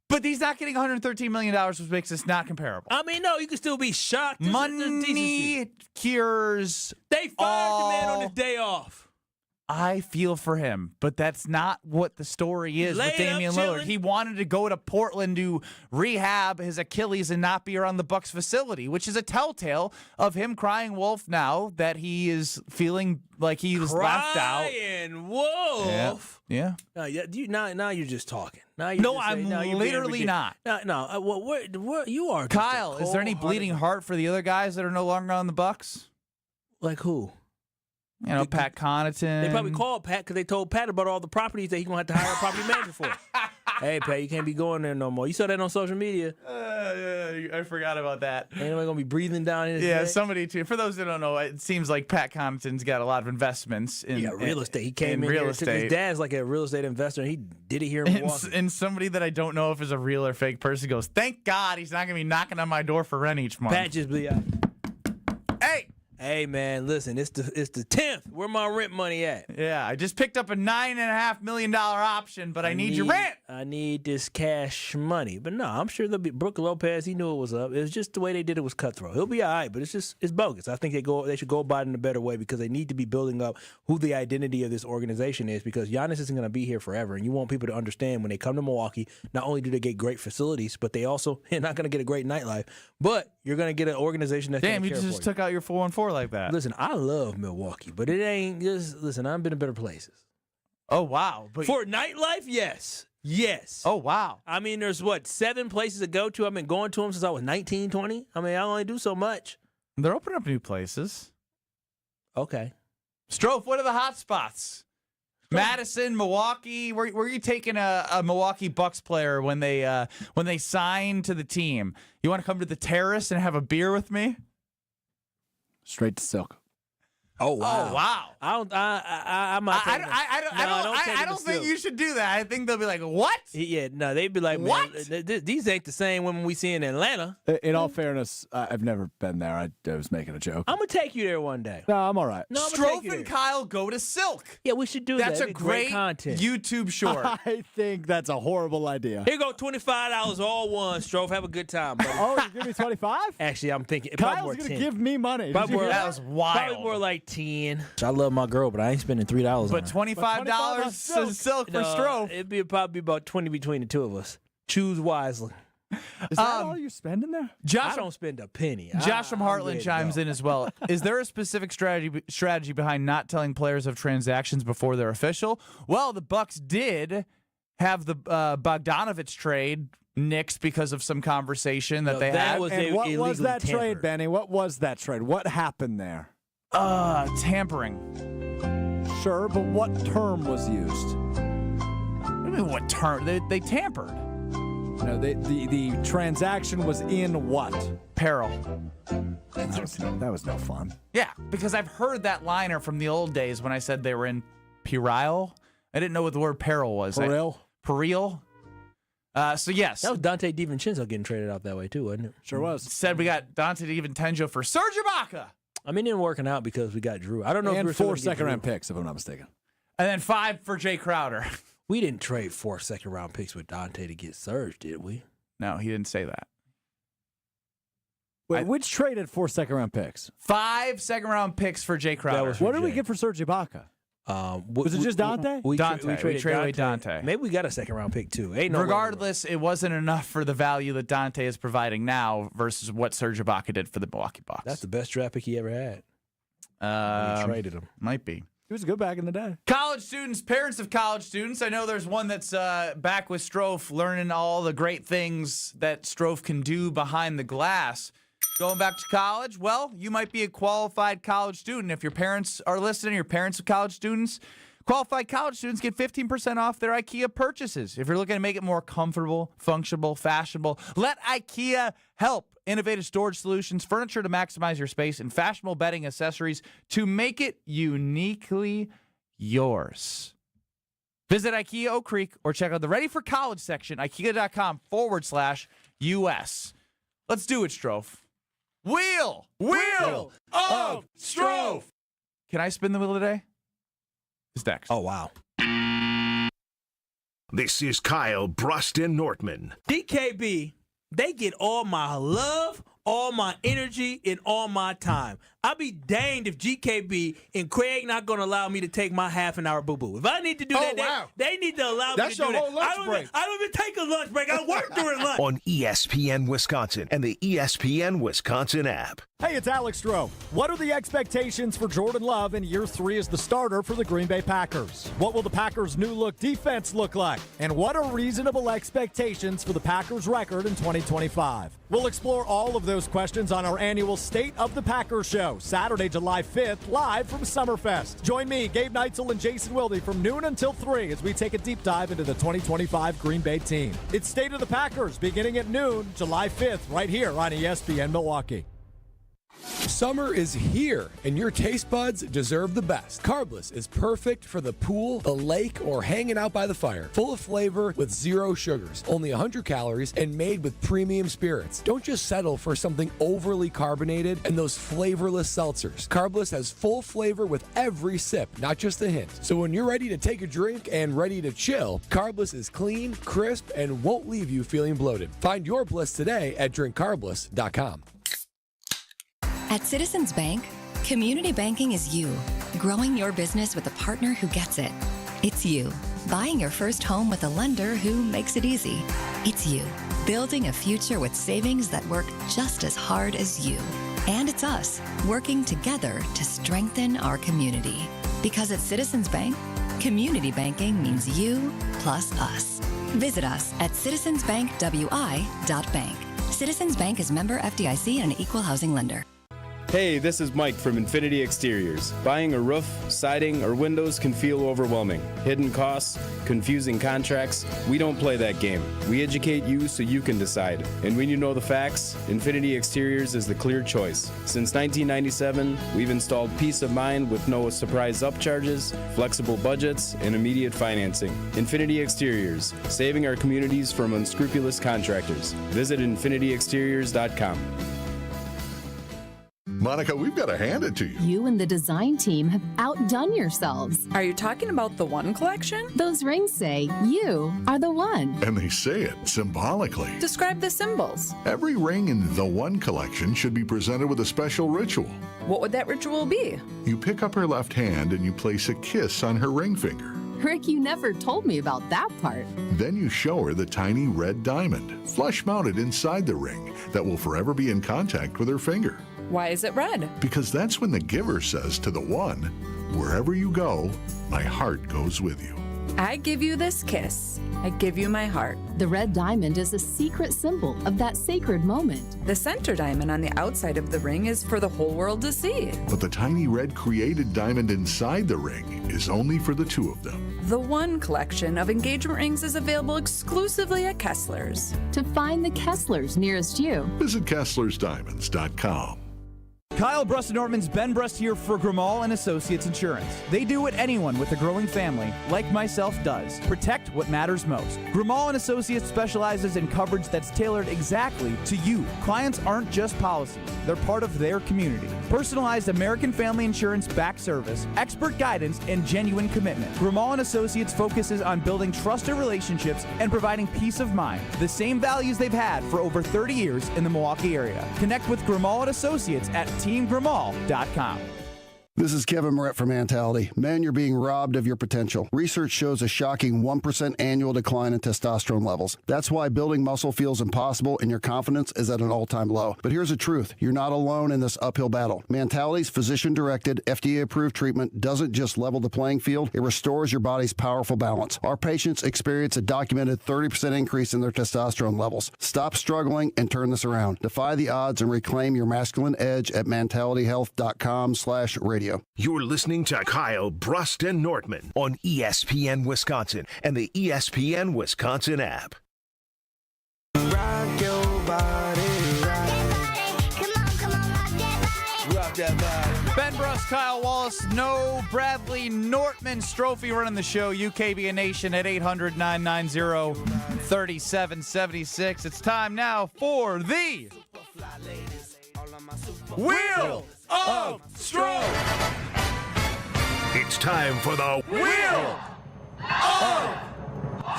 But he's not getting $113 million, which makes this not comparable. No, you can still be shocked. Money cures. They fired the man on his day off. I feel for him, but that's not what the story is with Damian Lillard. He wanted to go to Portland to rehab his Achilles and not be around the Bucks facility, which is a telltale of him crying wolf now that he is feeling like he was left out. Crying wolf. Yeah. Now you're just talking. I'm literally not. What you are? Kyle, is there any bleeding heart for the other guys that are no longer on the Bucks? Like who? Pat Connaughton. They probably called Pat because they told Pat about all the properties that he's going to have to hire a property manager for. Hey, Pat, you can't be going there no more. You saw that on social media. I forgot about that. Ain't nobody going to be breathing down in his neck? Somebody, too. For those that don't know, it seems like Pat Connaughton's got a lot of investments in real estate. He came in real here. estate. His dad's like a real estate investor, and he did it here in Milwaukee. And somebody that I don't know if is a real or fake person goes, thank God he's not going to be knocking on my door for rent each month. Pat just be Hey! Hey, man, listen, it's the 10th. Where my rent money at? Yeah, I just picked up a $9.5 million option, but I need your rent. I need this cash money. But no, I'm sure they'll be. Brooke Lopez, he knew it was up. It was just the way they did it was cutthroat. He'll be all right, but it's bogus. I think they should go about it in a better way because they need to be building up who the identity of this organization is because Giannis isn't going to be here forever. And you want people to understand when they come to Milwaukee, not only do they get great facilities, but they're not going to get a great nightlife, but you're going to get an organization that's Damn, you just took out your 4-on-4 like that. Listen, I love Milwaukee, but it ain't just, listen, I've been in better places. Oh, wow. But for nightlife, yes. Yes. Oh, wow. I mean, there's 7 places to go to. I've been going to them since I was 19, 20. I mean, I only do so much. They're opening up new places. Okay. Strofe, what are the hot spots? Madison, Milwaukee. Where are you taking a Milwaukee Bucks player when they sign to the team? You want to come to the Terrace and have a beer with me? Straight to Silk. Oh wow! Oh wow! I don't think you should do that. I think they'll be like, "What?" Yeah, no, they'd be like, "What? These ain't the same women we see in Atlanta." In all fairness, I've never been there. I was making a joke. I'm gonna take you there one day. No, I'm all right. No, Strofe and Kyle go to Silk. Yeah, we should do that. That's a great content. YouTube short. I think that's a horrible idea. Here you go, $25 all one. Strofe, have a good time, buddy. Oh, you give me 25? Actually, I'm thinking Kyle's gonna give me money. That was wild. Probably more like 10. I love my girl, but I ain't spending $3 But $25 to Silk for Strofe. It'd probably be about 20 between the two of us. Choose wisely. Is that all you're spending there? I don't spend a penny. Josh from Heartland chimes in as well. Is there a specific strategy behind not telling players of transactions before they're official? Well, the Bucks did have the Bogdanovich trade nixed because of some conversation that they had. And what was that trade, Benny? What was that trade? What happened there? Tampering. Sure, but what term was used? What do you mean what term? They tampered. No, the transaction was in what? Peril. That was no fun. Yeah, because I've heard that liner from the old days when I said they were in peril. I didn't know what the word peril was. Peril? Peril. So yes. That was Dante DiVincenzo getting traded out that way too, wasn't it? Sure was. Said we got Dante DiVincenzo for Serge Ibaka. I mean, it didn't working out because we got Drew. I don't know if we were 4 second-round picks, if I'm not mistaken. And then 5 for Jay Crowder. We didn't trade 4 second-round picks with Dante to get Serge, did we? No, he didn't say that. Wait, which traded 4 second-round picks? 5 second-round picks for Jay Crowder. What did we get for Serge Ibaka? Was it just Dante? We traded away Dante. Maybe we got a second-round pick, too. Regardless, it wasn't enough for the value that Dante is providing now versus what Serge Ibaka did for the Milwaukee Bucks. That's the best draft pick he ever had. We traded him. Might be. He was good back in the day. College students, parents of college students. I know there's one that's back with Strofe, learning all the great things that Strofe can do behind the glass. Going back to college, well, you might be a qualified college student. If your parents are listening, your parents are college students, qualified college students get 15% off their IKEA purchases. If you're looking to make it more comfortable, functional, fashionable, let IKEA help. Innovative storage solutions, furniture to maximize your space, and fashionable bedding accessories to make it uniquely yours. Visit IKEA Oak Creek or check out the Ready for College section, IKEA.com/US. Let's do it, Strofe. Wheel of Strofe. Can I spin the wheel today? It's next. Oh, wow. This is Kyle Bruston Nortman. DKB, they get all my love, all my energy, and all my time. I'll be danged if GKB and Craig not going to allow me to take my half-an-hour boo-boo. If I need to do that, they need to allow me to do that. That's your whole lunch break. I don't even take a lunch break. I work during lunch. On ESPN Wisconsin and the ESPN Wisconsin app. Hey, it's Alex Stroh. What are the expectations for Jordan Love in year 3 as the starter for the Green Bay Packers? What will the Packers' new-look defense look like? And what are reasonable expectations for the Packers' record in 2025? We'll explore all of those questions on our annual State of the Packers show, Saturday, July 5th, live from Summerfest. Join me, Gabe Neitzel, and Jason Wilde from noon until 3 as we take a deep dive into the 2025 Green Bay team. It's State of the Packers beginning at noon, July 5th, right here on ESPN Milwaukee. Summer is here, and your taste buds deserve the best. Carbless is perfect for the pool, the lake, or hanging out by the fire. Full of flavor with 0 sugars, only 100 calories, and made with premium spirits. Don't just settle for something overly carbonated and those flavorless seltzers. Carbless has full flavor with every sip, not just a hint. So when you're ready to take a drink and ready to chill, Carbless is clean, crisp, and won't leave you feeling bloated. Find your bliss today at drinkcarbless.com. At Citizens Bank, community banking is you, growing your business with a partner who gets it. It's you, buying your first home with a lender who makes it easy. It's you, building a future with savings that work just as hard as you. And it's us, working together to strengthen our community. Because at Citizens Bank, community banking means you plus us. Visit us at citizensbankwi.bank. Citizens Bank is member FDIC and an equal housing lender. Hey, this is Mike from Infinity Exteriors. Buying a roof, siding, or windows can feel overwhelming. Hidden costs, confusing contracts. We don't play that game. We educate you so you can decide. And when you know the facts, Infinity Exteriors is the clear choice. Since 1997, we've installed peace of mind with no surprise upcharges, flexible budgets, and immediate financing. Infinity Exteriors, saving our communities from unscrupulous contractors. Visit infinityexteriors.com. Monica, we've got to hand it to you. You and the design team have outdone yourselves. Are you talking about the One collection? Those rings say you are the one. And they say it symbolically. Describe the symbols. Every ring in the One collection should be presented with a special ritual. What would that ritual be? You pick up her left hand and you place a kiss on her ring finger. Rick, you never told me about that part. Then you show her the tiny red diamond, flush mounted inside the ring, that will forever be in contact with her finger. Why is it red? Because that's when the giver says to the one, wherever you go, my heart goes with you. I give you this kiss. I give you my heart. The red diamond is a secret symbol of that sacred moment. The center diamond on the outside of the ring is for the whole world to see. But the tiny red created diamond inside the ring is only for the two of them. The One collection of engagement rings is available exclusively at Kessler's. To find the Kessler's nearest you, visit KesslersDiamonds.com. Kyle Brust-Nortman's Ben Brust here for Grimal and Associates Insurance. They do what anyone with a growing family, like myself, does. Protect what matters most. Grimal and Associates specializes in coverage that's tailored exactly to you. Clients aren't just policies. They're part of their community. Personalized American Family Insurance back service, expert guidance, and genuine commitment. Grimal and Associates focuses on building trusted relationships and providing peace of mind. The same values they've had for over 30 years in the Milwaukee area. Connect with Grimal and Associates at teamgrimal.com. This is Kevin Moret from Mentality. Men, you're being robbed of your potential. Research shows a shocking 1% annual decline in testosterone levels. That's why building muscle feels impossible and your confidence is at an all-time low. But here's the truth. You're not alone in this uphill battle. Mentality's physician-directed, FDA-approved treatment doesn't just level the playing field, it restores your body's powerful balance. Our patients experience a documented 30% increase in their testosterone levels. Stop struggling and turn this around. Defy the odds and reclaim your masculine edge at mentalityhealth.com/radio. You're listening to Kyle Brust and Nortman on ESPN Wisconsin and the ESPN Wisconsin app. Rock your body, Rock that body. Ben Brust, Kyle Wallace, no Bradley Nortman. Strophy running the show. UKBN Nation at 800-990-3776. It's time now for the Wheel of Stroke. It's time for the Wheel of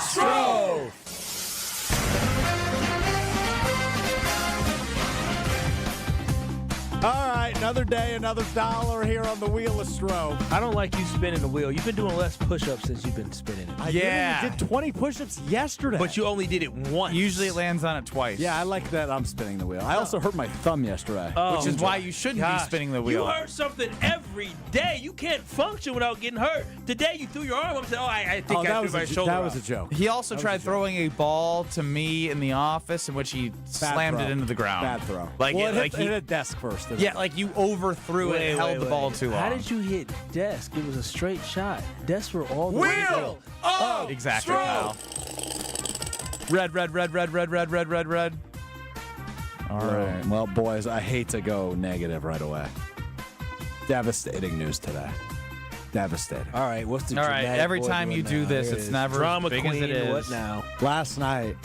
Stroke. All right, another day, another dollar here on the Wheel of Stroke. I don't like you spinning the wheel. You've been doing less push-ups since you've been spinning it. I literally did 20 push-ups yesterday. But you only did it once. Usually it lands on it twice. Yeah, I like that I'm spinning the wheel. I also hurt my thumb yesterday. Which is why you shouldn't be spinning the wheel. You hurt something every day. You can't function without getting hurt. Today you threw your arm up and said, I think I threw my shoulder That was off. a joke. He also tried throwing a ball to me in the office in which he slammed it into the ground. Bad throw. Like, well, it hit a desk first. Yeah, like you overthrew it and held the ball too long. How did you hit desk? It was a straight shot. Desks were all the way to Wheel go. of Exactly, Stroke. Kyle. Red. Oh, All right. Well, boys, I hate to go negative right away. Devastating news today. Devastating. All right, what's the All right, dramatic every boy time doing you do now? this, Here it it's is. never Drama as big queen, as it is. What now? Last night,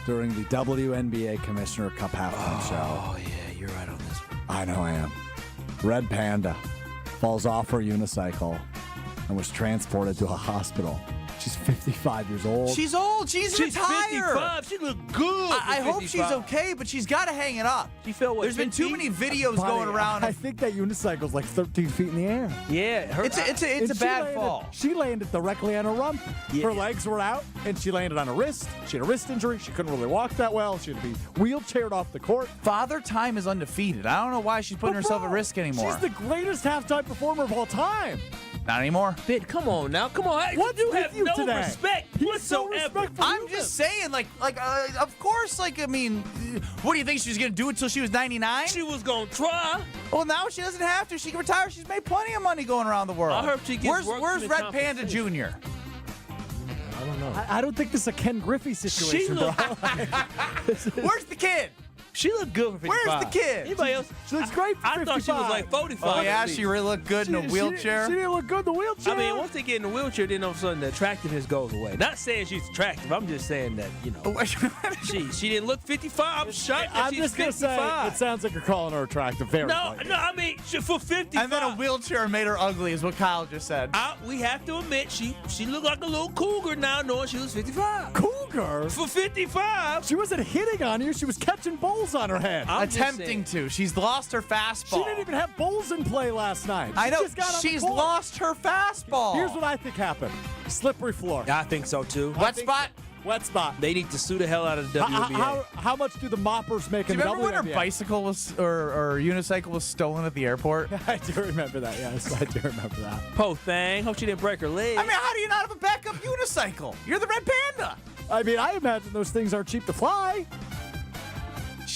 during the WNBA Commissioner Cup halftime show. Oh, yeah, you're right on this one. I know I am. Red Panda falls off her unicycle and was transported to a hospital. She's 55 years old. She's old. She's retired. 55. She look good. I hope she's okay, but she's got to hang it up. She felt what? There's been too many videos Buddy, going around. I think that unicycle's like 13 feet in the air. Yeah, it's a bad fall. She landed directly on her rump. Yeah. Her legs were out, and she landed on her wrist. She had a wrist injury. She couldn't really walk that well. She had to be wheelchaired off the court. Father Time is undefeated. I don't know why she's putting herself at risk anymore. She's the greatest halftime performer of all time. Not anymore. Bit, come on now. Come on. What's you with have you no today? respect He's so whatsoever. respectful. I'm just saying, of course, I mean, what do you think she was going to do until she was 99? She was going to try. Well, now she doesn't have to. She can retire. She's made plenty of money going around the world. I hope she gets work Where's to Red Panda compensation. Jr.? I don't know. I don't think this is a Ken Griffey situation, bro. Where's the kid? She looked good for 55. Where's the kid? Anybody else? She looks great for I thought she was 55. like 45. Oh, yeah, she really looked good in a wheelchair. She didn't look good in the wheelchair. I mean, once they get in the wheelchair, then all of a sudden the attractiveness goes away. Not saying she's attractive. I'm just saying that, she didn't look 55. I'm shocked that I'm she's just going to 55. say, it sounds like you're calling her attractive. Very No, slightly. I mean, for 55. And then a wheelchair made her ugly, is what Kyle just said. We have to admit, she looked like a little cougar now, knowing she was 55. Cougar? For 55. She wasn't hitting on you. She was catching bowls on her head. I'm just Attempting to. She's lost her fastball. She didn't even have bowls in play last night. I know. Just got on the She's court. lost her fastball. Here's what I think happened. Slippery floor. Yeah, I think so too. Wet spot? Wet spot. They need to sue the hell out of the WNBA. How much do the moppers make Do in you the remember when her WNBA? bicycle was or unicycle was stolen at the airport? I do remember that, yes. I do remember that. Po thing. Hope she didn't break her leg. I mean, how do you not have a backup unicycle? You're the Red Panda. I mean, I imagine those things are cheap to fly.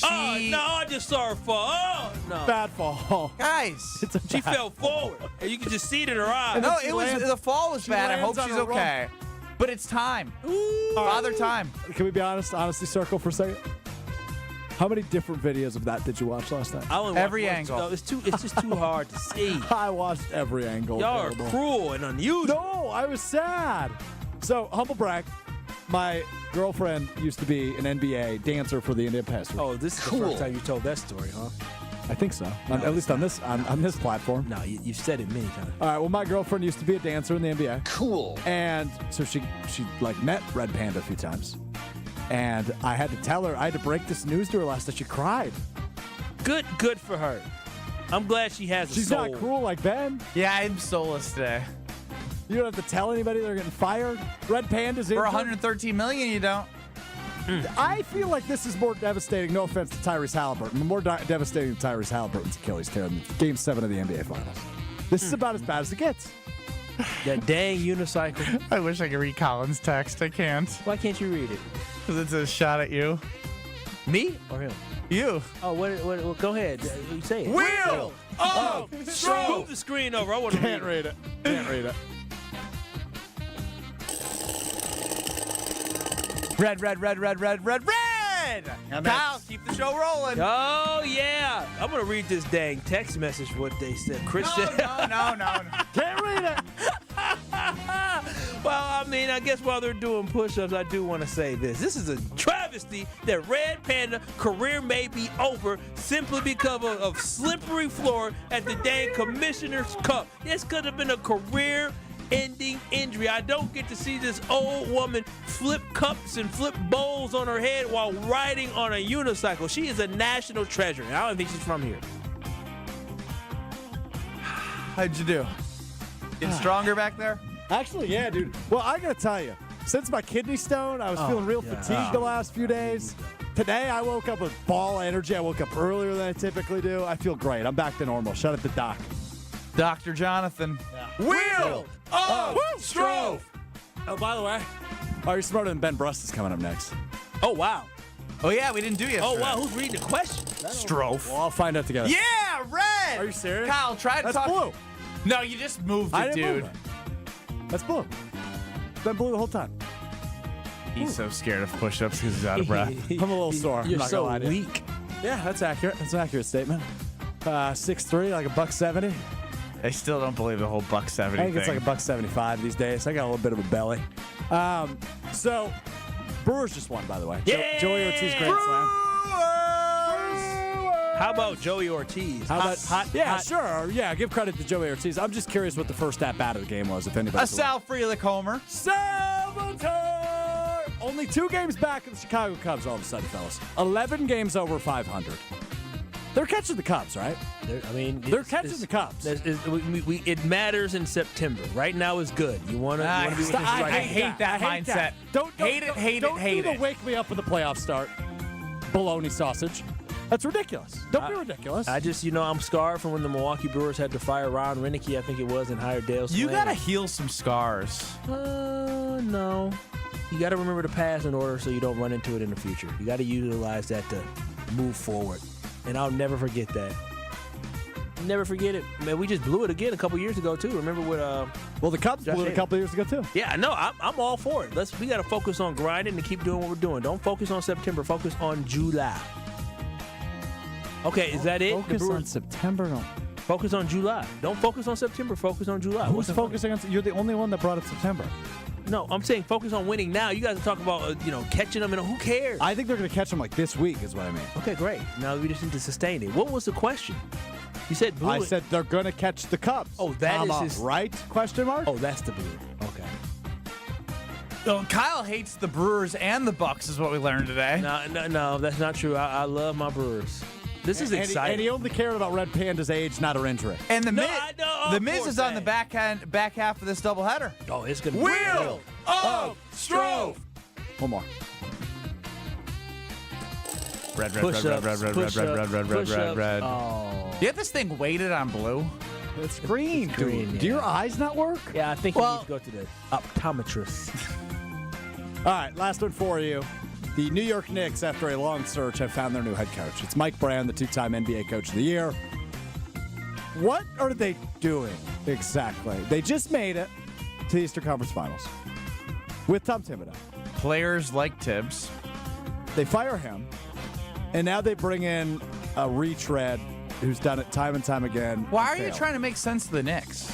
Oh, no, I just saw her fall. Oh, no. Bad fall. Guys. It's a She bad fell forward. And you can just see it in her eyes. No, she it was lands- the fall was she bad. I lands hope on she's her rump. okay. But it's time. Father time. Can we be honest? Honestly, circle for a second. How many different videos of that did you watch last night? I only watched Every one. angle. No, it's just too hard to see. I watched every angle. Y'all are available. cruel and unusual. No, I was sad. So, humble brag. My girlfriend used to be an NBA dancer for the Indian Pacers. Oh, this is the first time you told that story, huh? I think so. At least on this platform. No, you've said it many times. All right. Well, my girlfriend used to be a dancer in the NBA. Cool. And so she met Red Panda a few times. And I had to tell her, I had to break this news to her last night. She cried. Good for her. I'm glad she has a She's soul. not cruel like Ben. Yeah, I'm soulless today. You don't have to tell anybody they're getting fired. Red Panda's in. For $113 million, you don't. I feel like this is more devastating. No offense to Tyrese Halliburton, but more devastating than Tyrese Halliburton's Achilles tear in Game 7 of the NBA Finals. This is about as bad as it gets. That dang unicycle. I wish I could read Colin's text. I can't. Why can't you read it? Because it's a shot at you. Me or him? You. Oh, what go ahead. You say it. Wheel of Stroke. Move the screen over. I want to Can't read it. Can't read it. Red. Kyle, keep the show rolling. Oh, yeah. I'm going to read this dang text message, what they said. Chris said. No. Can't read it. Well, I mean, I guess while they're doing push-ups, I do want to say this. This is a travesty that Red Panda career may be over simply because of slippery floor at the dang Commissioner's Cup. This could have been a career-ending injury. I don't get to see this old woman flip cups and flip bowls on her head while riding on a unicycle. She is a national treasure, and I don't think she's from here. How'd you do? Getting stronger back there? Actually, yeah, dude. Well, I got to tell you, since my kidney stone, I was feeling real fatigued the last few days. Today, I woke up with ball energy. I woke up earlier than I typically do. I feel great. I'm back to normal. Shout out to Doc. Dr. Jonathan. Wheel of Stroke. Oh, by the way, Are You Smarter Than Ben Brust is coming up next. Oh, wow. Oh, yeah, we didn't do yesterday. Oh, wow. Who's reading the question? Strofe. Well, I'll find out together. Yeah, red. Are you serious? Kyle, try to That's talk. blue. No, you just moved I it, didn't dude. move it. That's blue. It's been blue the whole time. He's so scared of push-ups because he's out of breath. I'm a little sore. You're I'm not so gonna lie to you. weak. Yeah, that's accurate. That's an accurate statement. 6'3", like $170. I still don't believe the whole $170 I think it's thing. like $175 these days. I got a little bit of a belly. So, Brewers just won, by the way. Yeah! Joey Ortiz Grand Slam. How about Joey Ortiz? Sure. Yeah, give credit to Joey Ortiz. I'm just curious what the first at-bat of the game was, if anybody. A Sal Frelick homer. Salvatore! Only 2 games back of the Chicago Cubs all of a sudden, fellas. 11 games over 500. They're catching the Cubs, right? They're catching the Cubs. It matters in September. Right now is good. You want to be with I hate that mindset. Don't hate it. Don't wake me up when the playoffs start. Bologna sausage. That's ridiculous. Don't be ridiculous. I just, I'm scarred from when the Milwaukee Brewers had to fire Ron Renicky, I think it was, and hire Dale Swain. You got to heal some scars. No. You got to remember the past in order so you don't run into it in the future. You got to utilize that to move forward. And I'll never forget that. Never forget it. Man, we just blew it again a couple years ago, too. Remember with the Cubs blew it a couple years ago, too. Yeah, no, I'm all for it. We got to focus on grinding and keep doing what we're doing. Don't focus on September. Focus on July. Okay, is that it? Focus on September? No. Focus on July. Don't focus on September. Focus on July. Who's focusing on? You're the only one that brought up September. No, I'm saying focus on winning now. You guys are talking about, catching them, and who cares? I think they're going to catch them like this week is what I mean. Okay, great. Now we just need to sustain it. What was the question? You said blue. I said they're going to catch the Cubs. Oh, that is his... right? Question mark? Oh, that's the blue. Okay. So Kyle hates the Brewers and the Bucks is what we learned today. No, that's not true. I love my Brewers. This is exciting. And he only cared about Red Panda's age, not her injury. And the Miz is on the back half of this doubleheader. Oh, it's going to be Wheel of Strove. One more. Red. Oh. You have this thing weighted on blue? It's green. It's green. Do your eyes not work? Yeah, I think you need to go to the optometrist. All right, last one for you. The New York Knicks, after a long search, have found their new head coach. It's Mike Brown, the 2-time NBA Coach of the Year. What are they doing exactly? They just made it to the Eastern Conference Finals with Tom Thibodeau. Players like Tibbs. They fire him, and now they bring in a retread who's done it time and time again. Why are you trying to make sense of the Knicks?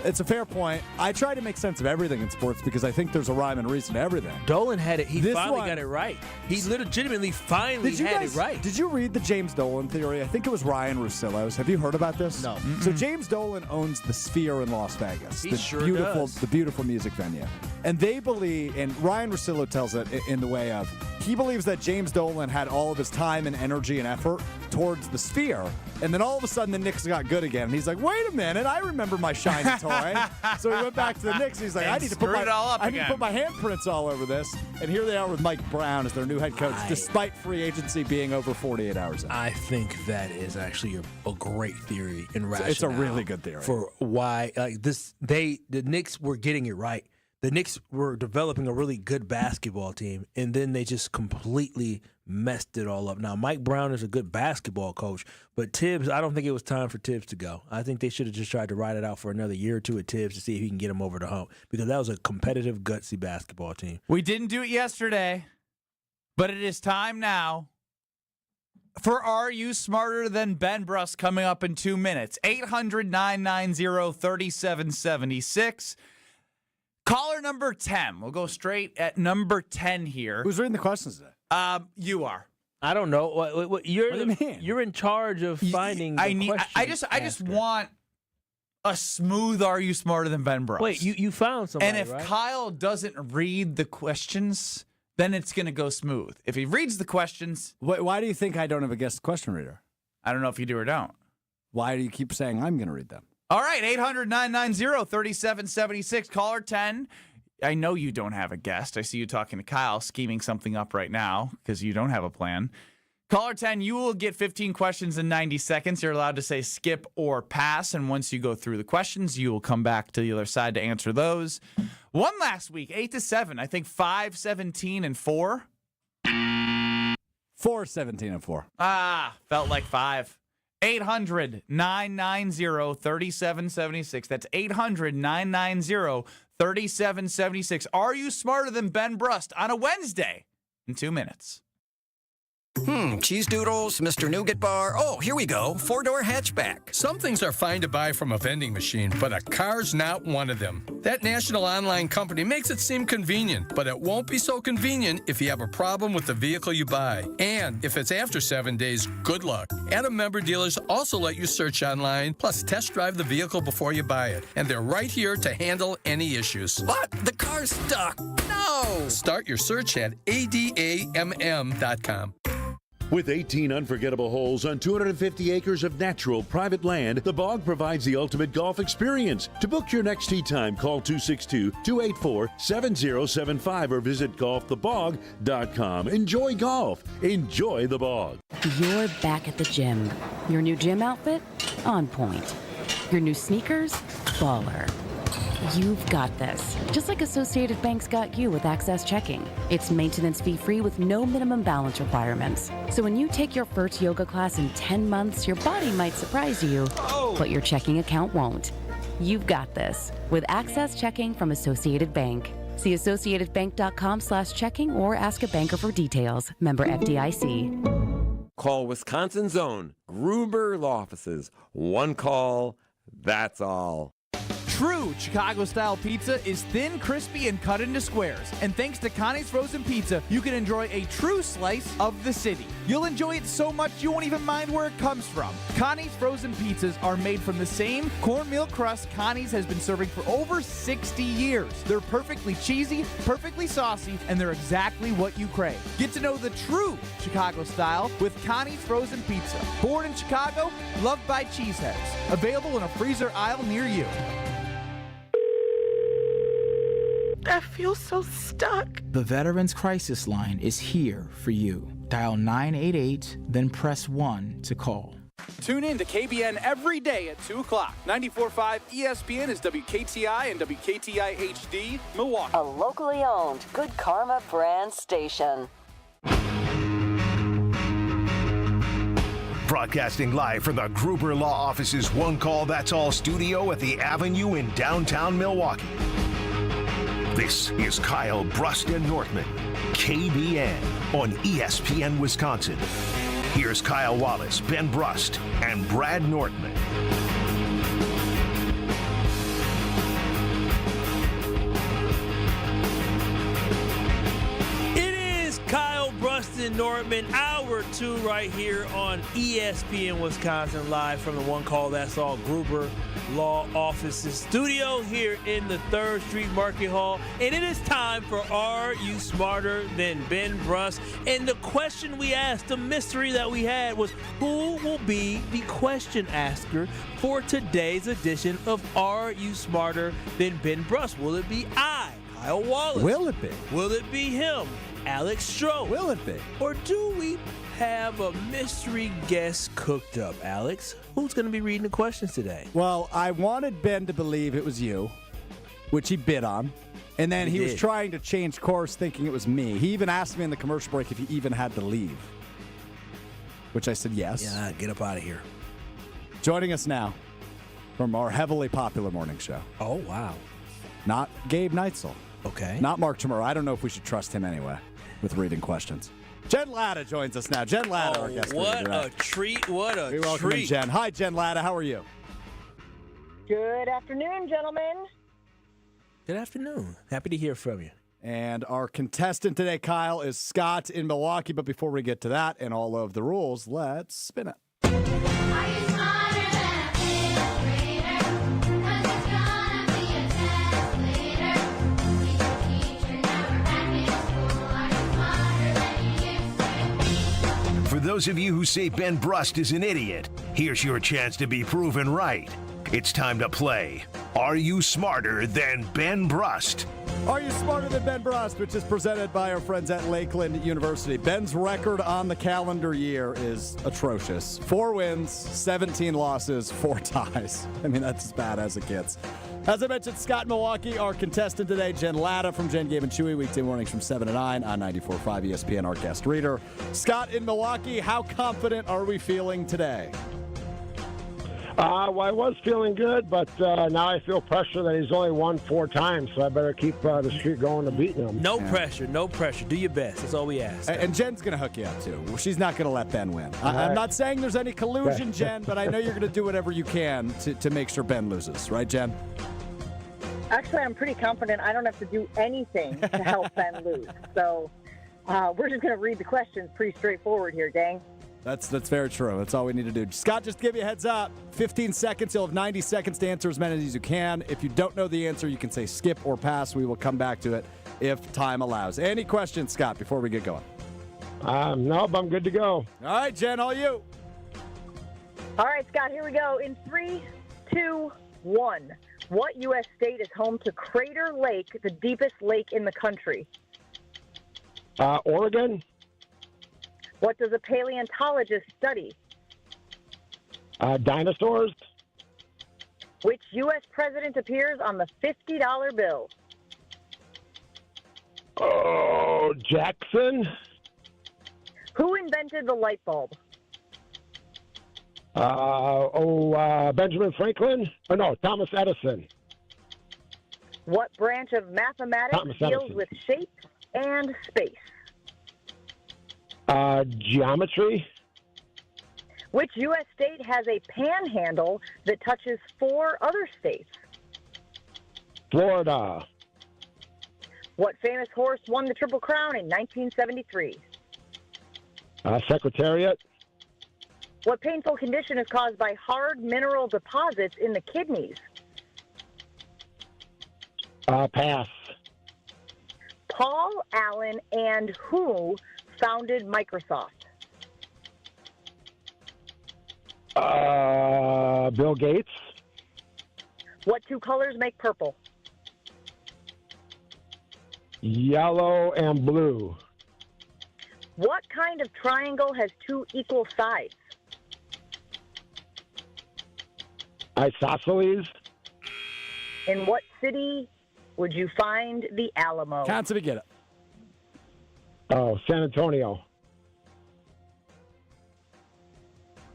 It's a fair point. I try to make sense of everything in sports because I think there's a rhyme and reason to everything. Dolan had it. He finally got it right. He legitimately finally had it right. Did you read the James Dolan theory? I think it was Ryan Russillo's. Have you heard about this? No. Mm-mm. So James Dolan owns the Sphere in Las Vegas. He the sure beautiful, does. The beautiful music venue. And they believe, and Ryan Russillo tells it in the way of, he believes that James Dolan had all of his time and energy and effort towards the Sphere. And then all of a sudden the Knicks got good again. And he's like, wait a minute, I remember my shiny toy. So he went back to the Knicks. And he's like, I need to put my handprints all over this. And here they are with Mike Brown as their new head coach, despite free agency being over 48 hours out. I think that is actually a great theory and rationale. It's a really good theory for why the Knicks were getting it right. The Knicks were developing a really good basketball team, and then they just completely messed it all up. Now, Mike Brown is a good basketball coach, but Tibbs, I don't think it was time for Tibbs to go. I think they should have just tried to ride it out for another year or two with Tibbs to see if he can get him over the hump, because that was a competitive, gutsy basketball team. We didn't do it yesterday, but it is time now for Are You Smarter Than Ben Bruss coming up in 2 minutes. 800-990-3776. Caller number 10. We'll go straight at number 10 here. Who's reading the questions today? You are. I don't know. What do you mean? You're in charge of finding the questions. I just want a smooth Are You Smarter Than Ben Bruss. Wait, you found somebody, And if right? Kyle doesn't read the questions, then it's going to go smooth. If he reads the questions... Why do you think I don't have a guest question reader? I don't know if you do or don't. Why do you keep saying I'm going to read them? All right, 800-990-3776. Caller 10. I know you don't have a guest. I see you talking to Kyle, scheming something up right now because you don't have a plan. Caller 10, you will get 15 questions in 90 seconds. You're allowed to say skip or pass, and once you go through the questions, you will come back to the other side to answer those. One last week, 8-7. I think 5, 17, and 4. 4, 17, and 4. Felt like 5. 800-990-3776. That's 800-990-3776. Are you smarter than Ben Brust on a Wednesday in 2 minutes? Cheese doodles, Mr. Nougat Bar. Oh, here we go. 4-door hatchback. Some things are fine to buy from a vending machine, but a car's not one of them. That national online company makes it seem convenient, but it won't be so convenient if you have a problem with the vehicle you buy. And if it's after 7 days, good luck. Adam member dealers also let you search online, plus test drive the vehicle before you buy it. And they're right here to handle any issues. But the car's stuck. No! Start your search at adamm.com. With 18 unforgettable holes on 250 acres of natural private land, the Bog provides the ultimate golf experience. To book your next tee time, call 262-284-7075 or visit golfthebog.com. Enjoy golf. Enjoy the Bog. You're back at the gym. Your new gym outfit? On point. Your new sneakers? Baller. You've got this. Just like Associated Bank's got you with Access Checking. It's maintenance fee-free with no minimum balance requirements. So when you take your first yoga class in 10 months, your body might surprise you, but your checking account won't. You've got this with Access Checking from Associated Bank. See associatedbank.com/checking or ask a banker for details. Member FDIC. Call Wisconsin's own Gruber Law Offices. One call, that's all. True Chicago-style pizza is thin, crispy, and cut into squares. And thanks to Connie's Frozen Pizza, you can enjoy a true slice of the city. You'll enjoy it so much you won't even mind where it comes from. Connie's Frozen Pizzas are made from the same cornmeal crust Connie's has been serving for over 60 years. They're perfectly cheesy, perfectly saucy, and they're exactly what you crave. Get to know the true Chicago style with Connie's Frozen Pizza. Born in Chicago, loved by cheeseheads. Available in a freezer aisle near you. I feel so stuck. The Veterans Crisis Line is here for you. Dial 988, then press 1 to call. Tune in to KBN every day at 2 o'clock. 94.5 ESPN is WKTI and WKTI HD, Milwaukee. A locally owned Good Karma brand station. Broadcasting live from the Gruber Law Office's One Call That's All studio at the Avenue in downtown Milwaukee. This is Kyle Brust and Nortman, KBN on ESPN Wisconsin. Here's Kyle Wallace, Ben Brust, and Brad Nortman. It is Kyle Brust and Nortman, hour 2 right here on ESPN Wisconsin, live from the One Call That's All Gruber Law Offices studio here in the 3rd Street Market Hall. And it is time for Are You Smarter Than Ben Brust? And the question we asked, the mystery that we had was, who will be the question asker for today's edition of Are You Smarter Than Ben Brust? Will it be I, Kyle Wallace? Will it be? Will it be him, Alex Stroh? Will it be? Or do we have a mystery guest cooked up, Alex? Who's going to be reading the questions today? Well, I wanted Ben to believe it was you, which he bid on. And then he was trying to change course thinking it was me. He even asked me in the commercial break if he even had to leave, which I said yes. Yeah, get up out of here. Joining us now from our heavily popular morning show. Oh, wow. Not Gabe Neitzel. Okay. Not Mark Chamorro. I don't know if we should trust him anyway with reading questions. Jen Latta joins us now. Jen Latta, our guest. What a treat. What a we welcome treat. in Jen. Hi, Jen Latta. How are you? Good afternoon, gentlemen. Good afternoon. Happy to hear from you. And our contestant today, Kyle, is Scott in Milwaukee. But before we get to that and all of the rules, let's spin it. For those of you who say Ben Brust is an idiot, here's your chance to be proven right. It's time to play Are You Smarter Than Ben Brust? Are You Smarter Than Ben Brust, which is presented by our friends at Lakeland University. Ben's record on the calendar year is atrocious. 4 wins, 17 losses, 4 ties. I mean, that's as bad as it gets. As I mentioned, Scott in Milwaukee, our contestant today, Jen Latta from Jen, Gabe, and Chewy, weekday mornings from 7 to 9 on 94.5 ESPN, our guest reader. Scott in Milwaukee, how confident are we feeling today? Well, I was feeling good, but now I feel pressure that he's only won 4 times, so I better keep the streak going to beating him. No pressure, no pressure. Do your best. That's all we ask. And Jen's going to hook you up, too. She's not going to let Ben win. I'm not saying there's any collusion, Jen, but I know you're going to do whatever you can to make sure Ben loses. Right, Jen? Actually, I'm pretty confident I don't have to do anything to help Ben lose. So we're just going to read the questions pretty straightforward here, gang. That's very true. That's all we need to do. Scott, just to give you a heads up, 15 seconds. You'll have 90 seconds to answer as many as you can. If you don't know the answer, you can say skip or pass. We will come back to it if time allows. Any questions, Scott, before we get going? Nope, I'm good to go. All right, Jen, all you. All right, Scott, here we go. In 3, 2, 1. What U.S. state is home to Crater Lake, the deepest lake in the country? Oregon. What does a paleontologist study? Dinosaurs. Which U.S. president appears on the $50 bill? Oh, Jackson. Who invented the light bulb? Benjamin Franklin. Oh, no, Thomas Edison. What branch of mathematics deals with shapes and space? Geometry. Which U.S. state has a panhandle that touches 4 other states? Florida. What famous horse won the Triple Crown in 1973? Secretariat. What painful condition is caused by hard mineral deposits in the kidneys? Pass. Paul Allen and who founded Microsoft? Bill Gates. What 2 colors make purple? Yellow and blue. What kind of triangle has 2 equal sides? Isosceles. In what city would you find the Alamo? Counts if you get it. Oh, San Antonio.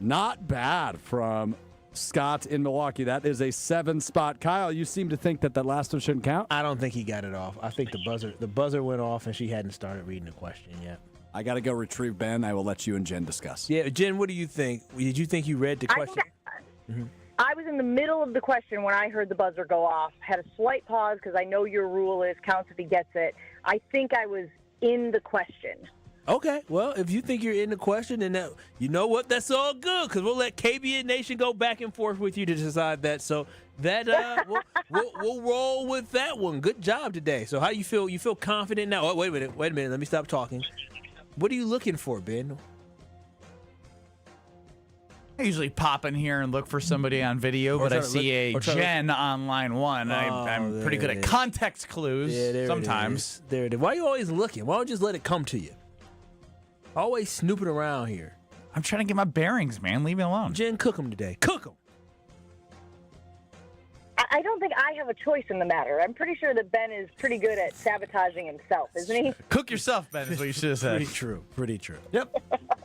Not bad from Scott in Milwaukee. That is a 7 spot. Kyle, you seem to think that last one shouldn't count? I don't think he got it off. I think the buzzer went off and she hadn't started reading the question yet. I got to go retrieve Ben. I will let you and Jen discuss. Yeah, Jen, what do you think? Did you think you read the question? I was in the middle of the question when I heard the buzzer go off. Had a slight pause because I know your rule is counts if he gets it. I think I was in the question. Okay, well, if you think you're in the question, then that, you know what? That's all good because we'll let KBN Nation go back and forth with you to decide that. So that we'll roll with that one. Good job today. So how do you feel? You feel confident now? Oh, wait a minute. Let me stop talking. What are you looking for, Ben? I usually pop in here and look for somebody on video, but I see a Jen on line 1. I'm pretty good at context clues sometimes. There it is. Why are you always looking? Why don't you just let it come to you? Always snooping around here. I'm trying to get my bearings, man. Leave me alone. Jen, cook them today. Cook them. I don't think I have a choice in the matter. I'm pretty sure that Ben is pretty good at sabotaging himself, isn't he? Cook yourself, Ben, is what you should have said. Pretty true. Yep.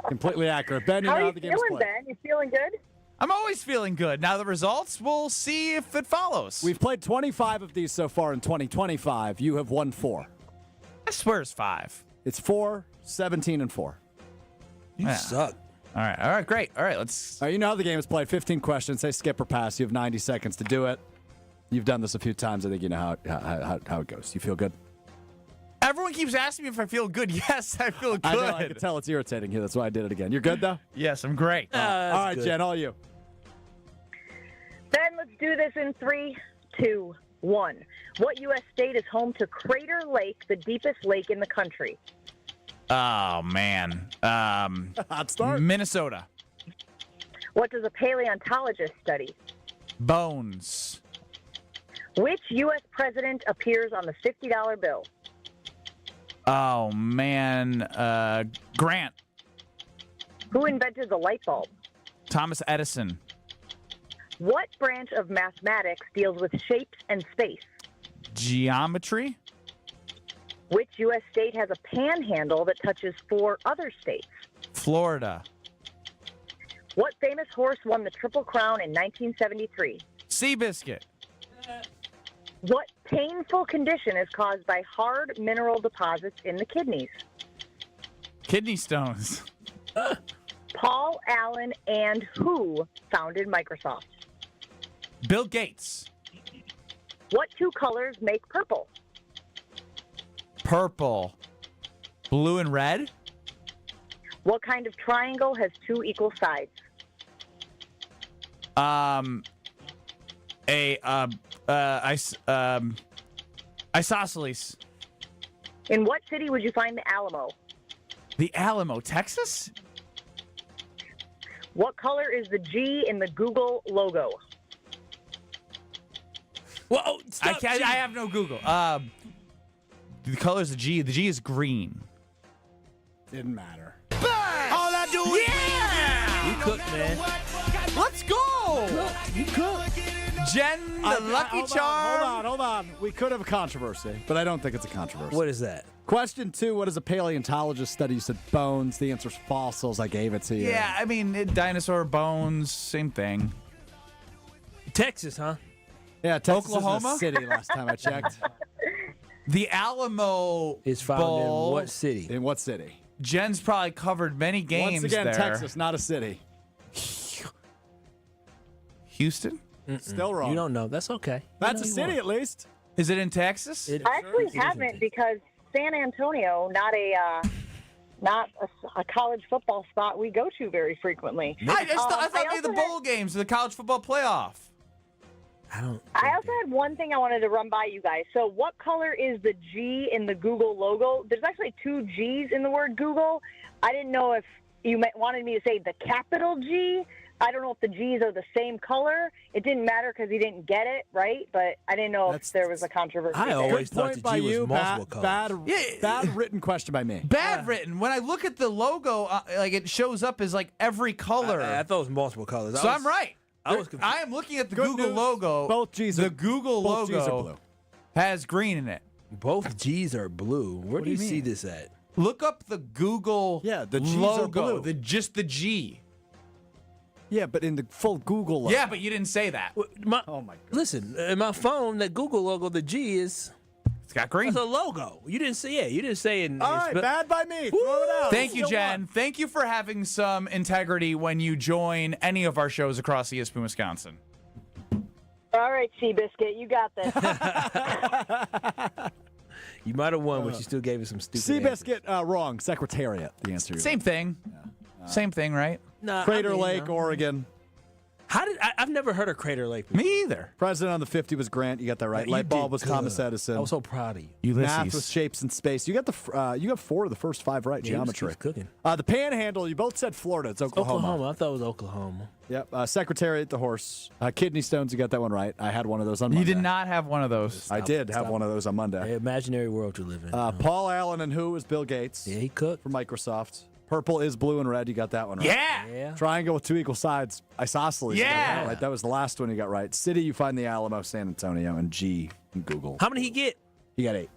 Completely accurate. Ben, you How know are how you the game is feeling, played. Ben? You feeling good? I'm always feeling good. Now the results, we'll see if it follows. We've played 25 of these so far in 2025. You have won 4. I swear it's 5. It's 4, 17, and 4. You suck. All right, great. All right, let's. All right, you know how the game is played. 15 questions. Say skip or pass. You have 90 seconds to do it. You've done this a few times. I think you know how it goes. You feel good? Everyone keeps asking me if I feel good. Yes, I feel good. I know. I can tell it's irritating you. That's why I did it again. You're good, though? Yes, I'm great. All right, good. Jen, all you. Ben, let's do this in 3, 2, 1. What U.S. state is home to Crater Lake, the deepest lake in the country? Oh, man. Hot start. Minnesota. What does a paleontologist study? Bones. Which U.S. president appears on the $50 bill? Oh, man. Grant. Who invented the light bulb? Thomas Edison. What branch of mathematics deals with shapes and space? Geometry. Which U.S. state has a panhandle that touches 4 other states? Florida. What famous horse won the Triple Crown in 1973? Seabiscuit. What painful condition is caused by hard mineral deposits in the kidneys? Kidney stones. Paul Allen and who founded Microsoft? Bill Gates. What two colors make purple? Purple. Blue and red. What kind of triangle has two equal sides? Isosceles. In what city would you find the Alamo? The Alamo, Texas? What color is the G in the Google logo? Whoa, I have no Google. The color's the G. The G is green. Didn't matter. All I do is You cooked, man. Let's go. You cooked. Jen, the Lucky Charm. Hold on. We could have a controversy, but I don't think it's a controversy. What is that? Question 2, what does a paleontologist study? You said bones. The answer's fossils. I gave it to you. Yeah, I mean, dinosaur bones, same thing. Texas, huh? Yeah, Texas Oklahoma? is a city last time I checked. The Alamo Is found Bowl. in what city? In what city? Jen's probably covered many games Once again, there. Texas, not a city. Houston? Still wrong. You don't know. That's okay. That's a city at least. Is it in Texas? I actually haven't because San Antonio, not a college football spot we go to very frequently. I thought they had the bowl games, the college football playoff. I also had one thing I wanted to run by you guys. So what color is the G in the Google logo? There's actually two G's in the word Google. I didn't know if you wanted me to say the capital G. I don't know if the G's are the same color. It didn't matter because he didn't get it, right? But I didn't know if there was a controversy. I always thought the G was multiple colors. Bad written question by me. Bad written. When I look at the logo, like it shows up as like every color. I thought it was multiple colors. So I'm right. I was confused. I am looking at the Good Google news. logo. Both G's the are- Google both G's are logo blue. has green in it. Both G's are blue. Where do you see mean? this at? Look up the Google Yeah, the G's logo. are blue. Just the G. Yeah, but in the full Google logo. Yeah, but you didn't say that. Oh my God. Listen, in my phone, that Google logo, the G is. It's got green. It's a logo. You didn't say it. You didn't say it. All right, bad by me. Throw it out. Thank you, Still Jen. won. Thank you for having some integrity when you join any of our shows across ESPN Wisconsin. All right, Seabiscuit, you got this. You might have won, but you still gave us some stupid answers. Seabiscuit, wrong. Secretariat, the answer. Same thing. Same thing, right? Nah, Crater I mean, Lake, no. Oregon. How did I've never heard of Crater Lake before. Me either. President on the 50 was Grant. You got that right. You Light bulb did was good. Thomas Edison. I was so proud of you. Math was shapes and space. You got you got 4 of the first 5 right. Yeah, he was Geometry. cooking. The Panhandle. You both said Florida. It's Oklahoma. I thought it was Oklahoma. Yep. Secretariat, the horse. Kidney stones. You got that one right. I had one of those on Monday. You did not have one of those. I did have one of those on Monday. The imaginary world you live in. Paul Allen and who is Bill Gates? Yeah, he cooked. For Microsoft. Purple is blue and red. You got that one right. Yeah. Triangle with 2 equal sides. Isosceles. Yeah. Right. That was the last one you got right. City, you find the Alamo, San Antonio, and G in Google. How many he get? He got 8.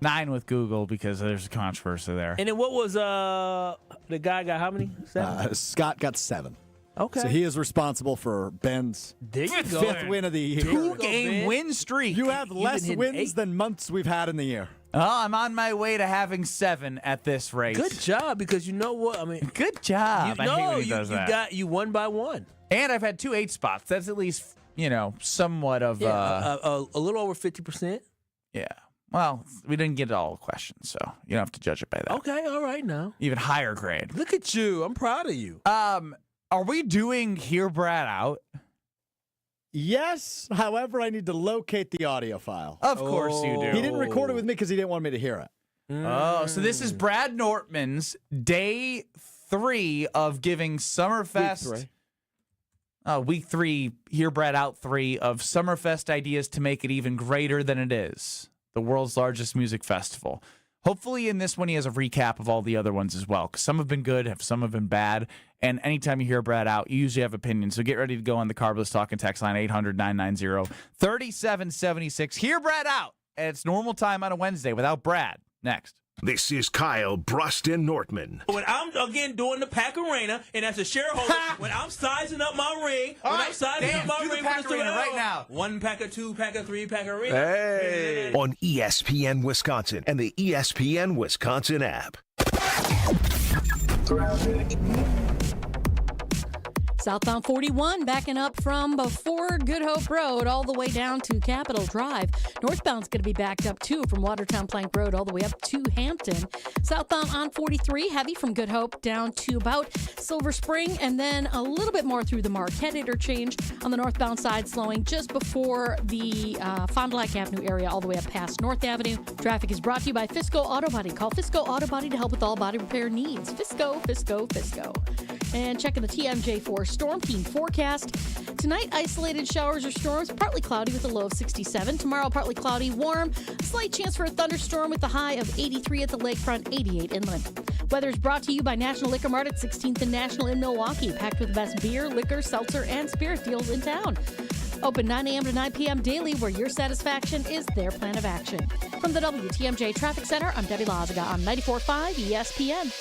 9 with Google because there's a controversy there. And then what was the guy got how many? 7? Scott got 7. Okay. So he is responsible for Ben's There you go. 5th win of the year. 2-game win streak. You have less hitting wins 8. than months we've had in the year. Oh, I'm on my way to having 7 at this rate. Good job, because you know what? I mean, Good job. I hate when he does that. You won by 1. And I've had 2 8 spots. That's at least, somewhat of a little over 50%. yeah. Well, we didn't get all the questions, so you don't have to judge it by that. Okay, all right now. Even higher grade. Look at you. I'm proud of you. Are we doing Hear Brad Out? Yes. However, I need to locate the audio file. Of course you do. He didn't record it with me because he didn't want me to hear it. Oh, so this is Brad Nortman's day 3 of giving Summerfest. Week 3. Week 3, Hear Brad Out 3 of Summerfest ideas to make it even greater than it is. The world's largest music festival. Hopefully in this one he has a recap of all the other ones as well, because some have been good, some have been bad. And anytime you hear Brad Out, you usually have opinions. So get ready to go on the Carbless Talk and text line 800-990-3776. Hear Brad Out at its normal time on a Wednesday without Brad. Next. This is Kyle Bruston Nortman. When I'm, again, doing the Pack Arena, and as a shareholder, when I'm sizing up my ring, right now. 1 packer, 2 packer, 3 packer arena. Hey. On ESPN Wisconsin and the ESPN Wisconsin app. Southbound 41 backing up from before Good Hope Road all the way down to Capitol Drive. Northbound's going to be backed up too from Watertown Plank Road all the way up to Hampton. Southbound on 43 heavy from Good Hope down to about Silver Spring, and then a little bit more through the Marquette interchange on the northbound side, slowing just before the Fond du Lac Avenue area all the way up past North Avenue. Traffic is brought to you by Fisco Auto Body. Call Fisco Auto Body to help with all body repair needs. Fisco. And checking the TMJ4 Storm Team forecast. Tonight, isolated showers or storms, partly cloudy with a low of 67. Tomorrow, partly cloudy, warm. A slight chance for a thunderstorm with a high of 83 at the lakefront, 88 inland. Weather is brought to you by National Liquor Mart at 16th and National in Milwaukee, packed with the best beer, liquor, seltzer, and spirit deals in town. Open 9 a.m. to 9 p.m. daily, where your satisfaction is their plan of action. From the WTMJ Traffic Center, I'm Debbie Lazaga on 94.5 ESPN.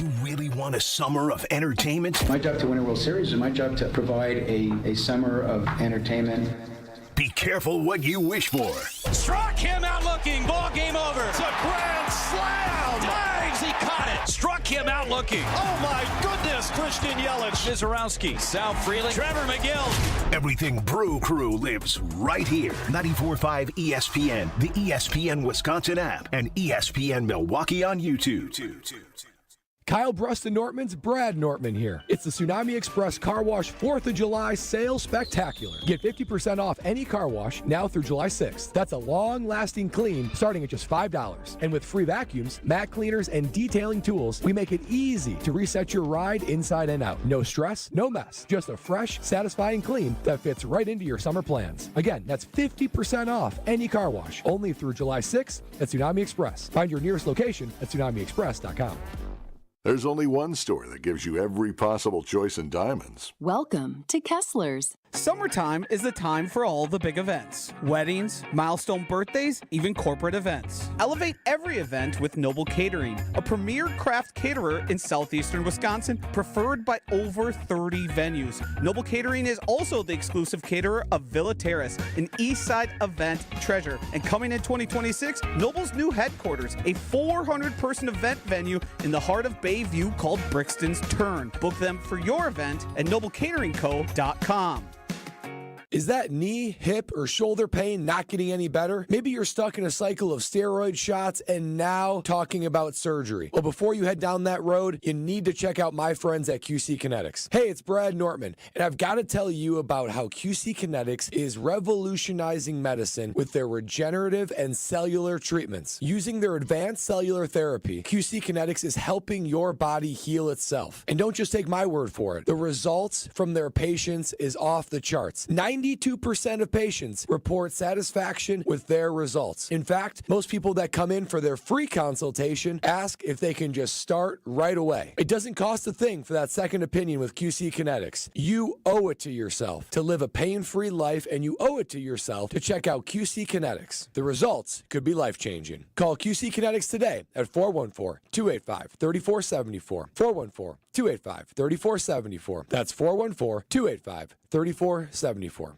You really want a summer of entertainment? My job to win a World Series is my job to provide a summer of entertainment. Be careful what you wish for. Struck him out looking. Ball game over. It's a grand slam. Dives. He caught it. Struck him out looking. Oh, my goodness. Christian Yelich. Zizorowski. Sal Freeling. Trevor McGill. Everything Brew Crew lives right here. 94.5 ESPN, the ESPN Wisconsin app, and ESPN Milwaukee on YouTube. Kyle Bruston Nortman's Brad Nortman here. It's the Tsunami Express Car Wash 4th of July Sales Spectacular. Get 50% off any car wash now through July 6th. That's a long-lasting clean starting at just $5. And with free vacuums, mat cleaners, and detailing tools, we make it easy to reset your ride inside and out. No stress, no mess. Just a fresh, satisfying clean that fits right into your summer plans. Again, that's 50% off any car wash only through July 6th at Tsunami Express. Find your nearest location at tsunamiexpress.com. There's only one store that gives you every possible choice in diamonds. Welcome to Kessler's. Summertime is the time for all the big events. Weddings, milestone birthdays, even corporate events. Elevate every event with Noble Catering, a premier craft caterer in southeastern Wisconsin, preferred by over 30 venues. Noble Catering is also the exclusive caterer of Villa Terrace, an east side event treasure. And coming in 2026, Noble's new headquarters, a 400-person event venue in the heart of Bayview called Brixton's Turn. Book them for your event at noblecateringco.com. Is that knee, hip, or shoulder pain not getting any better? Maybe you're stuck in a cycle of steroid shots and now talking about surgery. Well, before you head down that road, you need to check out my friends at QC Kinetics. Hey, it's Brad Nortman, and I've got to tell you about how QC Kinetics is revolutionizing medicine with their regenerative and cellular treatments. Using their advanced cellular therapy, QC Kinetics is helping your body heal itself. And don't just take my word for it. The results from their patients is off the charts. 92% of patients report satisfaction with their results. In fact, most people that come in for their free consultation ask if they can just start right away. It doesn't cost a thing for that second opinion with QC Kinetics. You owe it to yourself to live a pain-free life, and you owe it to yourself to check out QC Kinetics. The results could be life-changing. Call QC Kinetics today at 414-285-3474. 414-285-3474. That's 414-285-3474.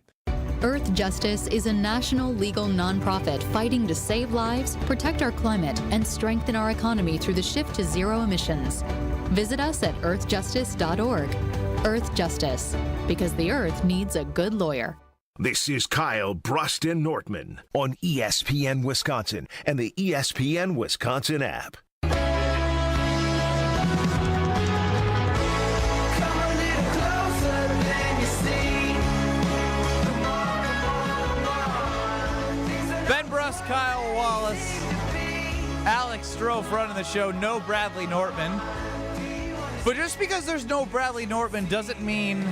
Earth Justice is a national legal nonprofit fighting to save lives, protect our climate, and strengthen our economy through the shift to zero emissions. Visit us at earthjustice.org. Earth Justice, because the earth needs a good lawyer. This is Kyle Bruston Nortman on ESPN Wisconsin and the ESPN Wisconsin app. Ben Brust, Kyle Wallace, Alex Strofe running the show. No Bradley Nortman. But just because there's no Bradley Nortman doesn't mean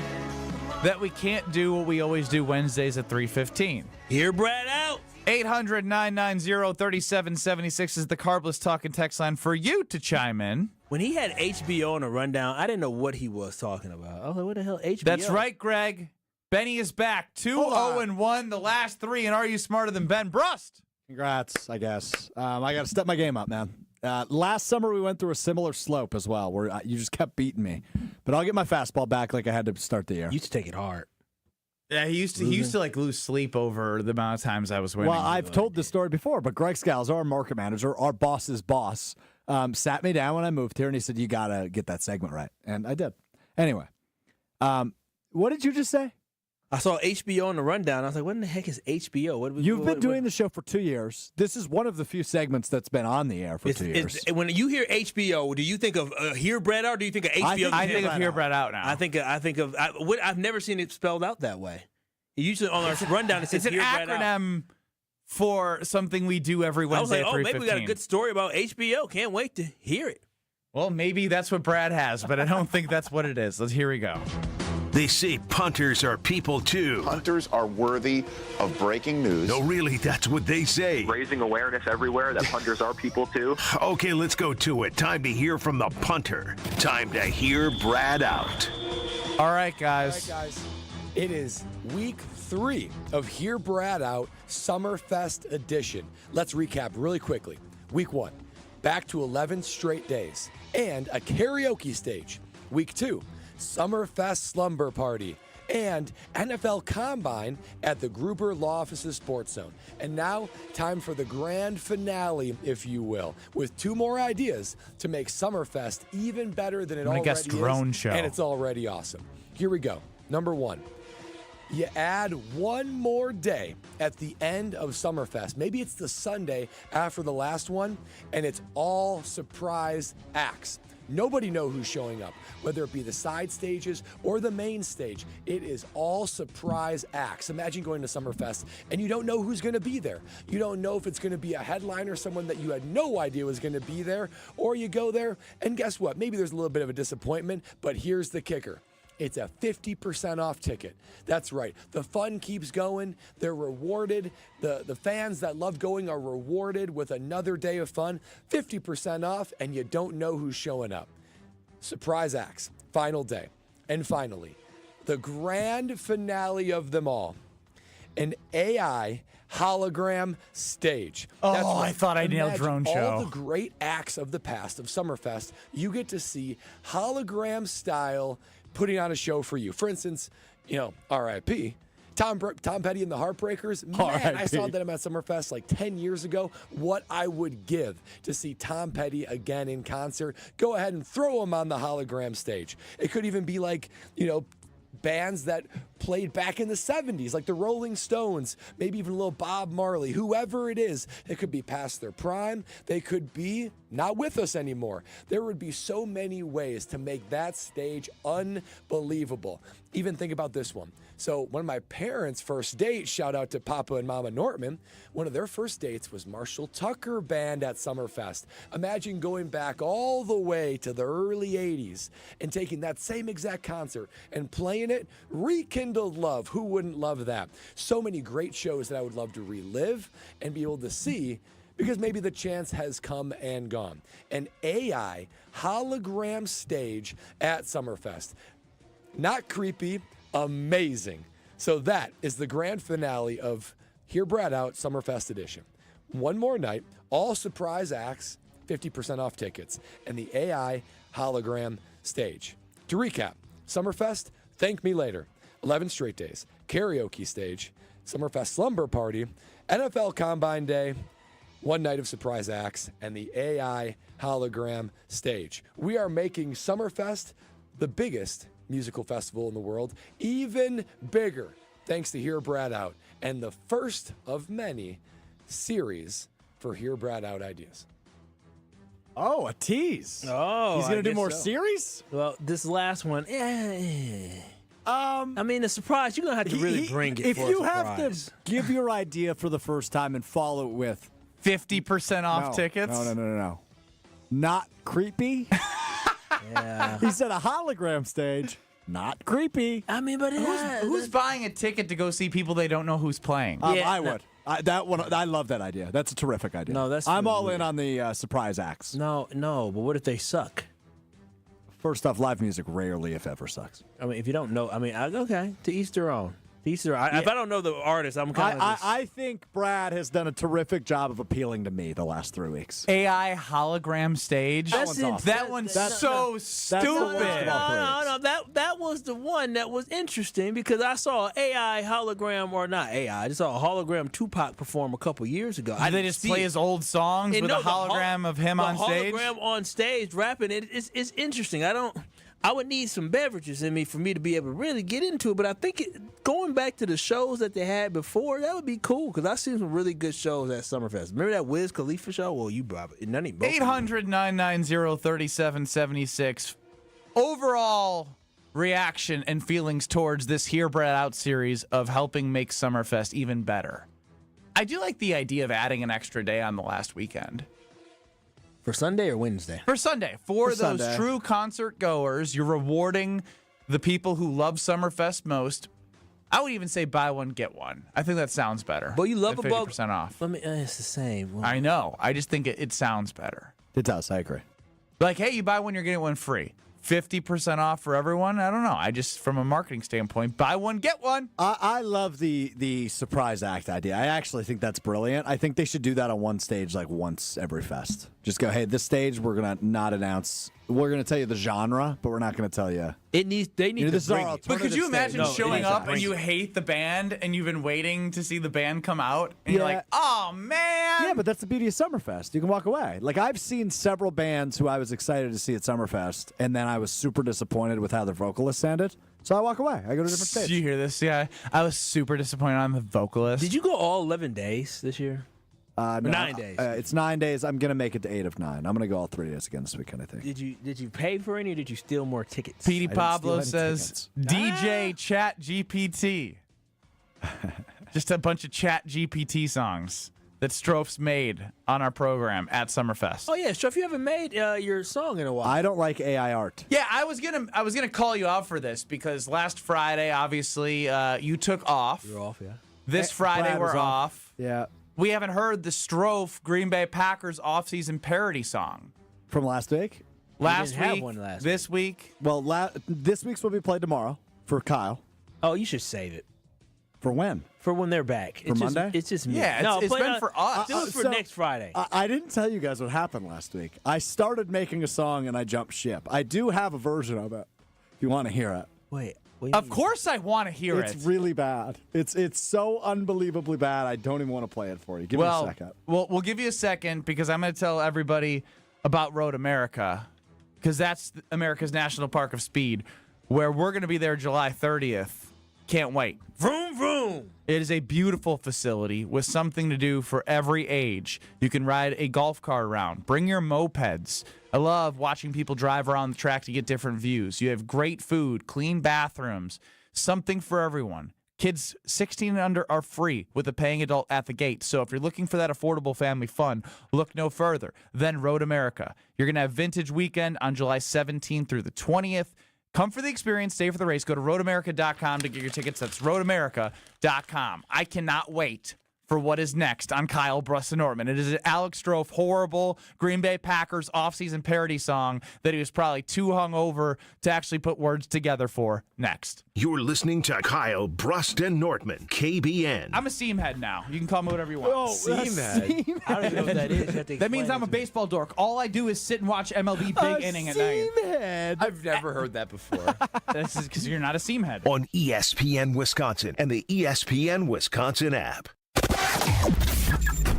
that we can't do what we always do Wednesdays at 3:15. Hear Brad out. 800-990-3776 is the Carbless Talk and text line for you to chime in. When he had HBO on the rundown, I didn't know what he was talking about. I was like, what the hell, HBO? That's right, Greg. Benny is back. 2-0-1, the last three, and are you smarter than Ben Brust? Congrats, I guess. I got to step my game up, man. Last summer, we went through a similar slope as well, where you just kept beating me. But I'll get my fastball back like I had to start the year. You used to take it hard. Yeah, he used to like lose sleep over the amount of times I was winning. Well, I've told this story before, but Greg Scalzo, our market manager, our boss's boss, sat me down when I moved here, and he said, "You got to get that segment right," and I did. Anyway, what did you just say? I saw HBO on the rundown. I was like, what in the heck is HBO? You've been doing the show for 2 years. This is one of the few segments that's been on the air for 2 years. When you hear HBO, do you think of Here Bread Out, or do you think of HBO? I think of Here Bread Out now. I've never seen it spelled out that way. Usually on our rundown, it says it's an Here Bread Out. acronym for something we do every Wednesday I was like, at 3:15. maybe we got a good story about HBO. Can't wait to hear it. Well, maybe that's what Brad has, but I don't think that's what it is. Here we go. They say punters are people too. Punters are worthy of breaking news. No, really, that's what they say. Raising awareness everywhere that punters are people too. Okay, let's go to it. Time to hear from the punter. Time to hear Brad out. All right, guys. It is week 3 of Hear Brad Out Summerfest edition. Let's recap really quickly. Week 1, back to 11 straight days and a karaoke stage. Week 2, Summerfest Slumber Party, and NFL Combine at the Gruber Law Offices Sports Zone. And now, time for the grand finale, if you will, with 2 more ideas to make Summerfest even better than it already is. Drone show. And it's already awesome. Here we go. Number 1. You add one more day at the end of Summerfest. Maybe it's the Sunday after the last one, and it's all surprise acts. Nobody knows who's showing up, whether it be the side stages or the main stage. It is all surprise acts. Imagine going to Summerfest and you don't know who's going to be there. You don't know if it's going to be a headliner, someone that you had no idea was going to be there, or you go there and guess what? Maybe there's a little bit of a disappointment, but here's the kicker. It's a 50% off ticket. That's right. The fun keeps going. They're rewarded. The fans that love going are rewarded with another day of fun. 50% off, and you don't know who's showing up. Surprise acts. Final day. And finally, the grand finale of them all. An AI hologram stage. That's right. I thought I nailed Imagine drone show. all the great acts of the past of Summerfest, you get to see hologram style putting on a show for you. For instance, R.I.P. Tom Petty and the Heartbreakers. Man, I saw them at Summerfest like 10 years ago. What I would give to see Tom Petty again in concert. Go ahead and throw him on the hologram stage. It could even be like, bands that played back in the 70s, like the Rolling Stones, maybe even a little Bob Marley, whoever it is. It could be past their prime. They could be not with us anymore. There would be so many ways to make that stage unbelievable. Even think about this one. So one of my parents' first dates, shout out to Papa and Mama Nortman, one of their first dates was Marshall Tucker Band at Summerfest. Imagine going back all the way to the early 80s and taking that same exact concert and playing it. Rekindled love. Who wouldn't love that? So many great shows that I would love to relive and be able to see, because maybe the chance has come and gone. An AI hologram stage at Summerfest. Not creepy, amazing. So that is the grand finale of Hear Brad Out Summerfest edition. One more night, all surprise acts, 50% off tickets, and the AI hologram stage. To recap, Summerfest, thank me later. 11 straight days, karaoke stage, Summerfest Slumber Party, NFL Combine Day, one night of surprise acts, and the AI hologram stage. We are making Summerfest the biggest musical festival in the world, even bigger, thanks to Hear Brad Out, and the first of many series for Hear Brad Out ideas. Oh, a tease. Oh, he's going to do more series? Well, this last one, I mean, a surprise, you're going to have to really bring it if for you a surprise. have to give your idea for the first time and follow it with 50% off tickets? No. Not creepy? Yeah. He said a hologram stage. Not creepy. I mean, but who's buying a ticket to go see people they don't know who's playing? I would. I love that idea. That's a terrific idea. No, I'm all in on the surprise acts. No, but what if they suck? First off, live music rarely, if ever, sucks. I mean, if you don't know, okay, to each their own. If I don't know the artist, I'm kind of. I think Brad has done a terrific job of appealing to me the last 3 weeks. AI hologram stage. That one's so stupid. No. That was the one that was interesting because I saw AI hologram, or not AI. I just saw a hologram Tupac perform a couple years ago. Did they just play his old songs with a hologram of him on stage? Hologram on stage rapping. It's interesting. I would need some beverages in me for me to be able to really get into it. But I think going back to the shows that they had before, that would be cool because I've seen some really good shows at Summerfest. Remember that Wiz Khalifa show? Well, you probably 800-990-3776. Overall reaction and feelings towards this Here Brad Out series of helping make Summerfest even better. I do like the idea of adding an extra day on the last weekend. For Sunday or Wednesday? For Sunday. For those Sunday. true concert goers, you're rewarding the people who love Summerfest most. I would even say buy one, get one. I think that sounds better. But you love 50% off. It's the same. I know. I just think it sounds better. It does. I agree. Like, hey, you buy one, you're getting one free. 50% off for everyone? I don't know. I just, from a marketing standpoint, buy one, get one. I love the surprise act idea. I actually think that's brilliant. I think they should do that on one stage like once every fest. Just go, hey, this stage we're going to not announce. We're going to tell you the genre, but we're not going to tell you. They need to this bring is it. But could you imagine stage. showing up and you hate the band and you've been waiting to see the band come out and you're Yeah. like, oh, man. Yeah, but that's the beauty of Summerfest. You can walk away. Like, I've seen several bands who I was excited to see at Summerfest, and then I was super disappointed with how their vocalist sounded. So I walk away. I go to a different stage. Did you hear this? Yeah. I was super disappointed on the vocalist. Did you go all 11 days this year? No, 9 days. It's 9 days. I'm going to make it to 8 of 9. I'm going to go all 3 days again this weekend, I think. Did you pay for any or did you steal more tickets? Petey Pablo says, DJ Chat GPT. Just a bunch of Chat GPT songs that Stroph's made on our program at Summerfest. Oh, yeah. Strofe, you haven't made your song in a while. I don't like AI art. Yeah, I was gonna call you out for this because last Friday, obviously, you took off. You're off, yeah. This Friday, Brad we're was off. Yeah. We haven't heard the Strophe Green Bay Packers offseason parody song. From last week? Last didn't have week, one last this week. Well, this week's will be played tomorrow for Kyle. Oh, you should save it. For when? For when they're back. For Monday? It's just me. Yeah, no, it's been for us. Do it for So, next Friday. I didn't tell you guys what happened last week. I started making a song and I jumped ship. I do have a version of it if you want to hear it. Wait. Of course I want to hear it. It's really bad. It's so unbelievably bad. I don't even want to play it for you. Give me a second. Well, we'll give you a second because I'm going to tell everybody about Road America because that's America's National Park of Speed where we're going to be there July 30th. Can't wait. Vroom, vroom. It is a beautiful facility with something to do for every age. You can ride a golf cart around. Bring your mopeds. I love watching people drive around the track to get different views. You have great food, clean bathrooms, something for everyone. Kids 16 and under are free with a paying adult at the gate. So if you're looking for that affordable family fun, look no further than Road America. You're going to have Vintage Weekend on July 17th through the 20th. Come for the experience, stay for the race. Go to roadamerica.com to get your tickets. That's roadamerica.com. I cannot wait for what is next on Kyle Bruss and Nortman. It is an Alex Strofe horrible Green Bay Packers offseason parody song that he was probably too hungover to actually put words together for next. You're listening to Kyle Bruss and Nortman, KBN. I'm a seam head now. You can call me whatever you want. Oh, Seam head. I don't even know what that is. You have to That means explain I'm a it to me. baseball dork. All I do is sit and watch MLB big inning at night. Head. I've never heard that before. This is because you're not a seam head. On ESPN Wisconsin and the ESPN Wisconsin app.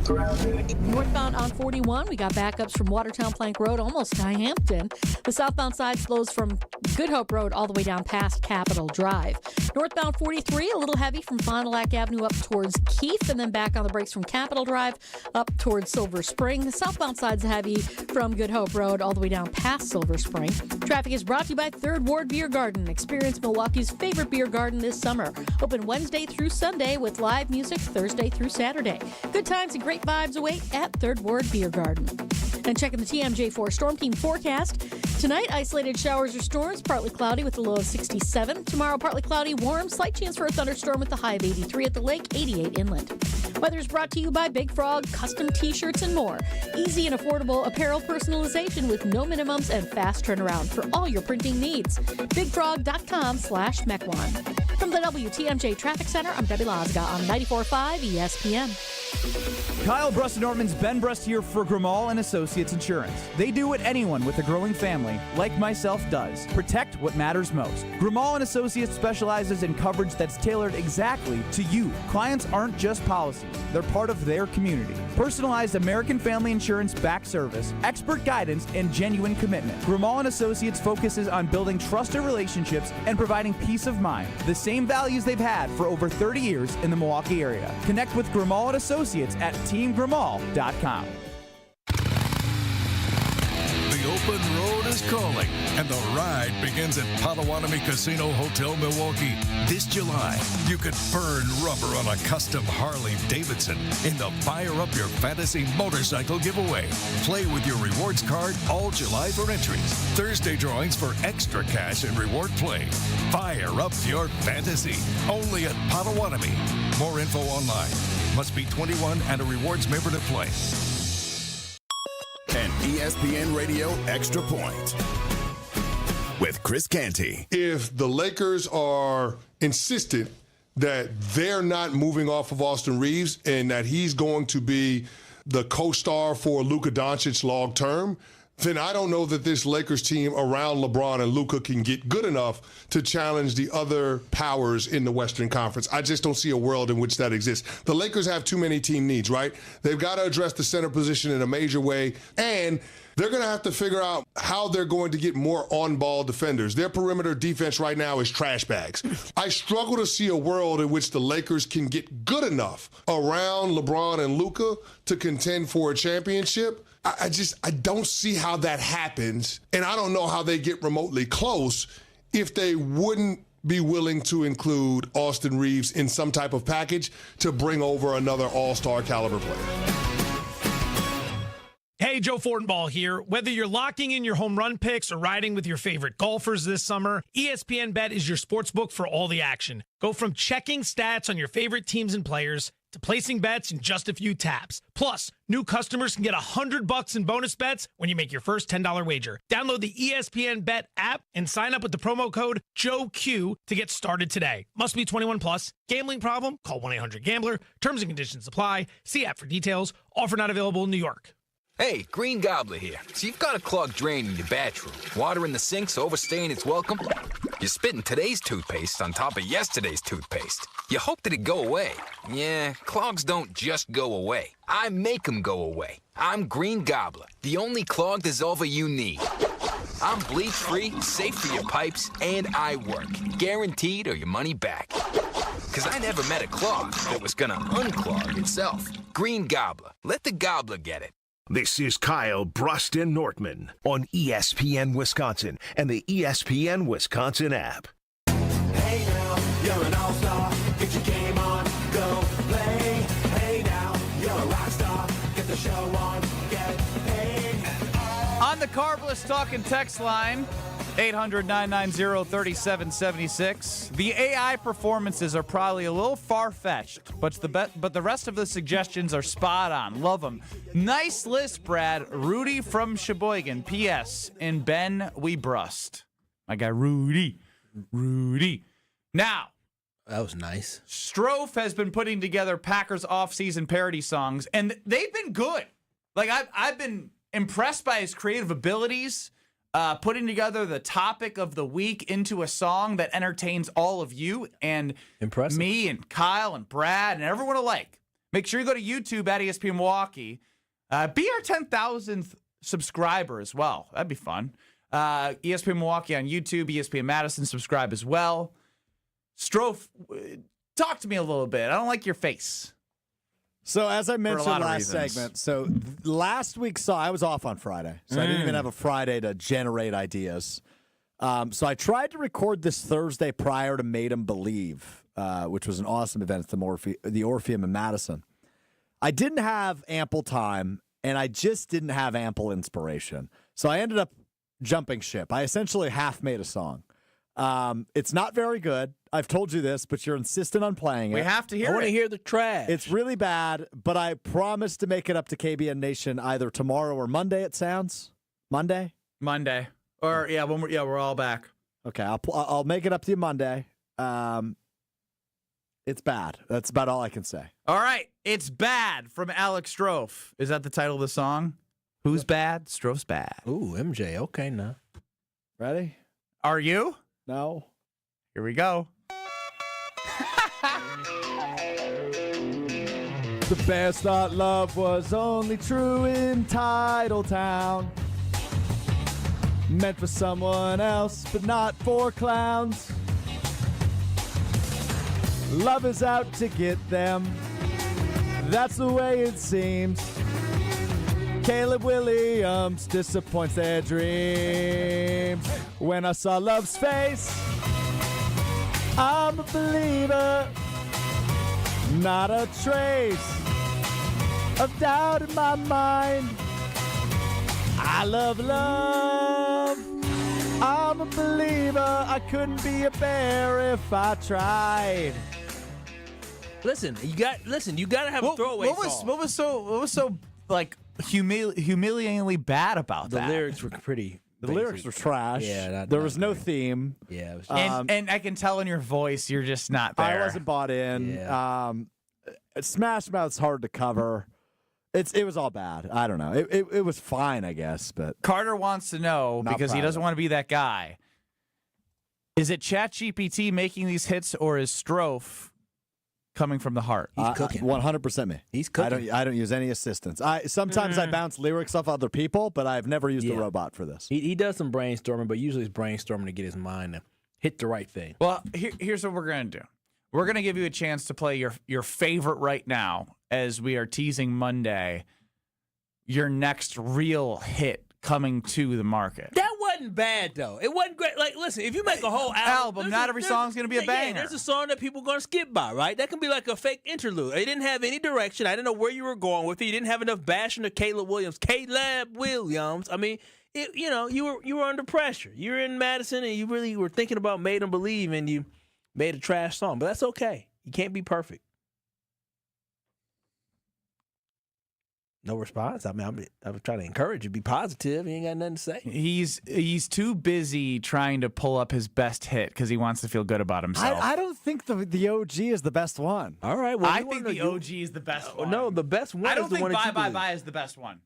Northbound on 41, we got backups from Watertown Plank Road almost to Hampton. The southbound side slows from Good Hope Road all the way down past Capitol Drive. Northbound 43, a little heavy from Fond du Lac Avenue up towards Keefe, and then back on the brakes from Capitol Drive up towards Silver Spring. The southbound side's heavy from Good Hope Road all the way down past Silver Spring. Traffic is brought to you by Third Ward Beer Garden. Experience Milwaukee's favorite beer garden this summer. Open Wednesday through Sunday with live music Thursday through Saturday. Good times and great vibes await at Third Ward Beer Garden. And checking the TMJ4 Storm Team forecast. Tonight, isolated showers or storms, partly cloudy with a low of 67. Tomorrow, partly cloudy, warm, slight chance for a thunderstorm with the high of 83 at the lake, 88 inland. Weather is brought to you by Big Frog, custom t-shirts and more. Easy and affordable apparel personalization with no minimums and fast turnaround for all your printing needs. BigFrog.com/Mequon. From from the WTMJ Traffic Center, I'm Debbie Lozga on 94.5 ESPN. Kyle Brust and Nortman's Ben Brust here for Grimal and Associates Insurance. They do what anyone with a growing family, like myself, does. Protect what matters most. Grimal and Associates specializes in coverage that's tailored exactly to you. Clients aren't just policies. They're part of their community. Personalized American family insurance back service, expert guidance, and genuine commitment. Grimal and Associates focuses on building trusted relationships and providing peace of mind. The same values they've had for over 30 years in the Milwaukee area. Connect with Grimal and Associates at teamgrimal.com. The open road is calling, and the ride begins at Potawatomi Casino Hotel Milwaukee. This July, you could burn rubber on a custom Harley-Davidson in the Fire Up Your Fantasy motorcycle giveaway. Play with your rewards card all July for entries. Thursday drawings for extra cash and reward play. Fire up your fantasy. Only at Potawatomi. More info online. Must be 21 and a rewards member to play. An ESPN Radio Extra Point with Chris Canty. If the Lakers are insistent that they're not moving off of Austin Reeves and that he's going to be the co-star for Luka Doncic long term, then I don't know that this Lakers team around LeBron and Luka can get good enough to challenge the other powers in the Western Conference. I just don't see a world in which that exists. The Lakers have too many team needs, right? They've got to address the center position in a major way, and they're going to have to figure out how they're going to get more on-ball defenders. Their perimeter defense right now is trash bags. I struggle to see a world in which the Lakers can get good enough around LeBron and Luka to contend for a championship. I don't see how that happens, and I don't know how they get remotely close if they wouldn't be willing to include Austin Reeves in some type of package to bring over another all-star caliber player. Hey, Joe Fortenbaugh here. Whether you're locking in your home run picks or riding with your favorite golfers this summer, ESPN Bet is your sportsbook for all the action. Go from checking stats on your favorite teams and players to placing bets in just a few taps. Plus, new customers can get $100 in bonus bets when you make your first $10 wager. Download the ESPN Bet app and sign up with the promo code JOEQ to get started today. Must be 21 plus. Gambling problem? Call 1-800-GAMBLER. Terms and conditions apply. See app for details. Offer not available in New York. Hey, Green Gobbler here. So you've got a clogged drain in your bathroom. Water in the sink's overstaying its welcome. You're spitting today's toothpaste on top of yesterday's toothpaste. You hope that it go away. Yeah, clogs don't just go away. I make them go away. I'm Green Gobbler, the only clog dissolver you need. I'm bleach-free, safe for your pipes, and I work. Guaranteed or your money back. Because I never met a clog that was gonna unclog itself. Green Gobbler. Let the gobbler get it. This is Kyle Brust and Nortman on ESPN Wisconsin and the ESPN Wisconsin app. Hey now, you're an all-star. Get your game on, go play. Hey now, you're a rock star. Get the show on, get paid. On the Carbless Talk and Text line, 800-990-3776. The AI performances are probably a little far-fetched, but the rest of the suggestions are spot on. Love them. Nice list, Brad. Rudy from Sheboygan. P.S. In Ben, we brust. My guy, Rudy. Now, that was nice. Strofe has been putting together Packers off-season parody songs, and they've been good. Like, I've been impressed by his creative abilities. Putting together the topic of the week into a song that entertains all of you and me and Kyle and Brad and everyone alike. Make sure you go to YouTube at ESPN Milwaukee. Be our 10,000th subscriber as well. That'd be fun. ESPN Milwaukee on YouTube, ESPN Madison, subscribe as well. Strofe, talk to me a little bit. I don't like your face. So as I mentioned last segment, last week I was off on Friday, so I didn't even have a Friday to generate ideas. So I tried to record this Thursday prior to Made 'Em Believe, which was an awesome event at the Orpheum in Madison. I didn't have ample time, and I just didn't have ample inspiration. So I ended up jumping ship. I essentially half made a song. It's not very good. I've told you this, but you're insistent on playing it. We have to hear it. I want to hear the trash. It's really bad, but I promise to make it up to KBN Nation either tomorrow or Monday, it sounds. Monday? Or, we're all back. Okay, I'll make it up to you Monday. It's bad. That's about all I can say. All right. It's Bad from Alex Strofe. Is that the title of the song? Who's bad? Strofe's bad. Ooh, MJ. Okay, now. Ready? Are you? No. Here we go. The best thought love was only true in Titletown. Meant for someone else, but not for clowns. Love is out to get them. That's the way it seems. Caleb Williams disappoints their dreams. When I saw love's face, I'm a believer. Not a trace of doubt in my mind. I love love. I'm a believer. I couldn't be a bear if I tried. Listen, you got to have a throwaway song. What was so like humiliatingly bad about The that? lyrics were pretty. The lyrics were trash. Yeah, there was no theme. Yeah, it was and I can tell in your voice you're just not there. I wasn't bought in. Yeah. Smash Mouth's hard to cover. It was all bad. I don't know. It was fine, I guess, but Carter wants to know, Not because he proud doesn't of it. want to be that guy. Is it ChatGPT making these hits, or is Strofe coming from the heart? He's cooking. 100% me. He's cooking. I don't use any assistance. Sometimes I bounce lyrics off other people, but I've never used a robot for this. He does some brainstorming, but usually it's brainstorming to get his mind to hit the right thing. Well, here's what we're going to do. We're going to give you a chance to play your favorite right now, as we are teasing Monday, your next real hit coming to the market. That wasn't bad, though. It wasn't great. Like, listen, if you make a whole album, not every song's going to be a banger. There's a song that people are going to skip by, right? That can be like a fake interlude. It didn't have any direction. I didn't know where you were going with it. You didn't have enough bashing to Caleb Williams. I mean, you were under pressure. You were in Madison, and you really were thinking about Made 'Em Believe, and you made a trash song. But that's okay. You can't be perfect. No response. I mean, I was trying to encourage you. Be positive. He ain't got nothing to say. He's too busy trying to pull up his best hit because he wants to feel good about himself. I don't think the OG is the best one. All right. Well, I think the OG is the best one. No, the best one. I don't is the think one that Bye you Bye Bye is the best one.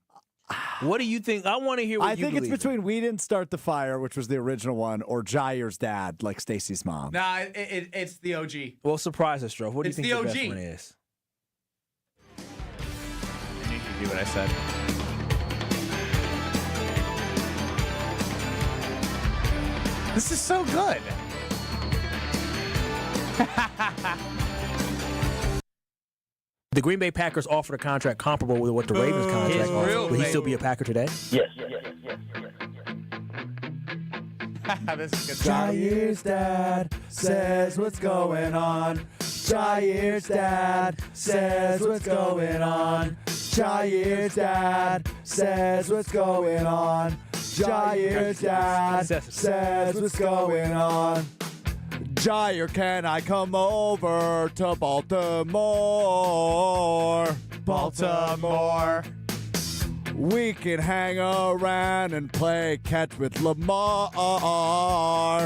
What do you think? I want to hear what I you think it's believe. between We Didn't Start the Fire, which was the original one, or Jair's Dad, like Stacy's mom. Nah, it's the OG. Well, surprise us, Strofe. What do you It's think the the OG. best one is? You can do what I said. This is so good. The Green Bay Packers offered a contract comparable with what the Ravens contract offered. Will he still be a Packer today? Yes. This is good. Jair's dad says what's going on. Jair's dad says what's going on. Jair's dad says what's going on. Jair's dad says what's going on. Jair, can I come over to Baltimore? Baltimore. We can hang around and play catch with Lamar.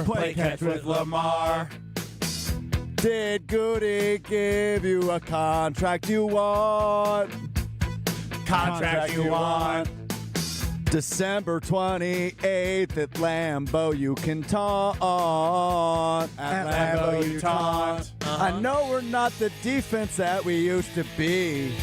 Play catch with Lamar. Did Goody give you a contract you want? Contract you want. December 28th at Lambeau you can taunt. At Lambeau you taunt. I know we're not the defense that we used to be.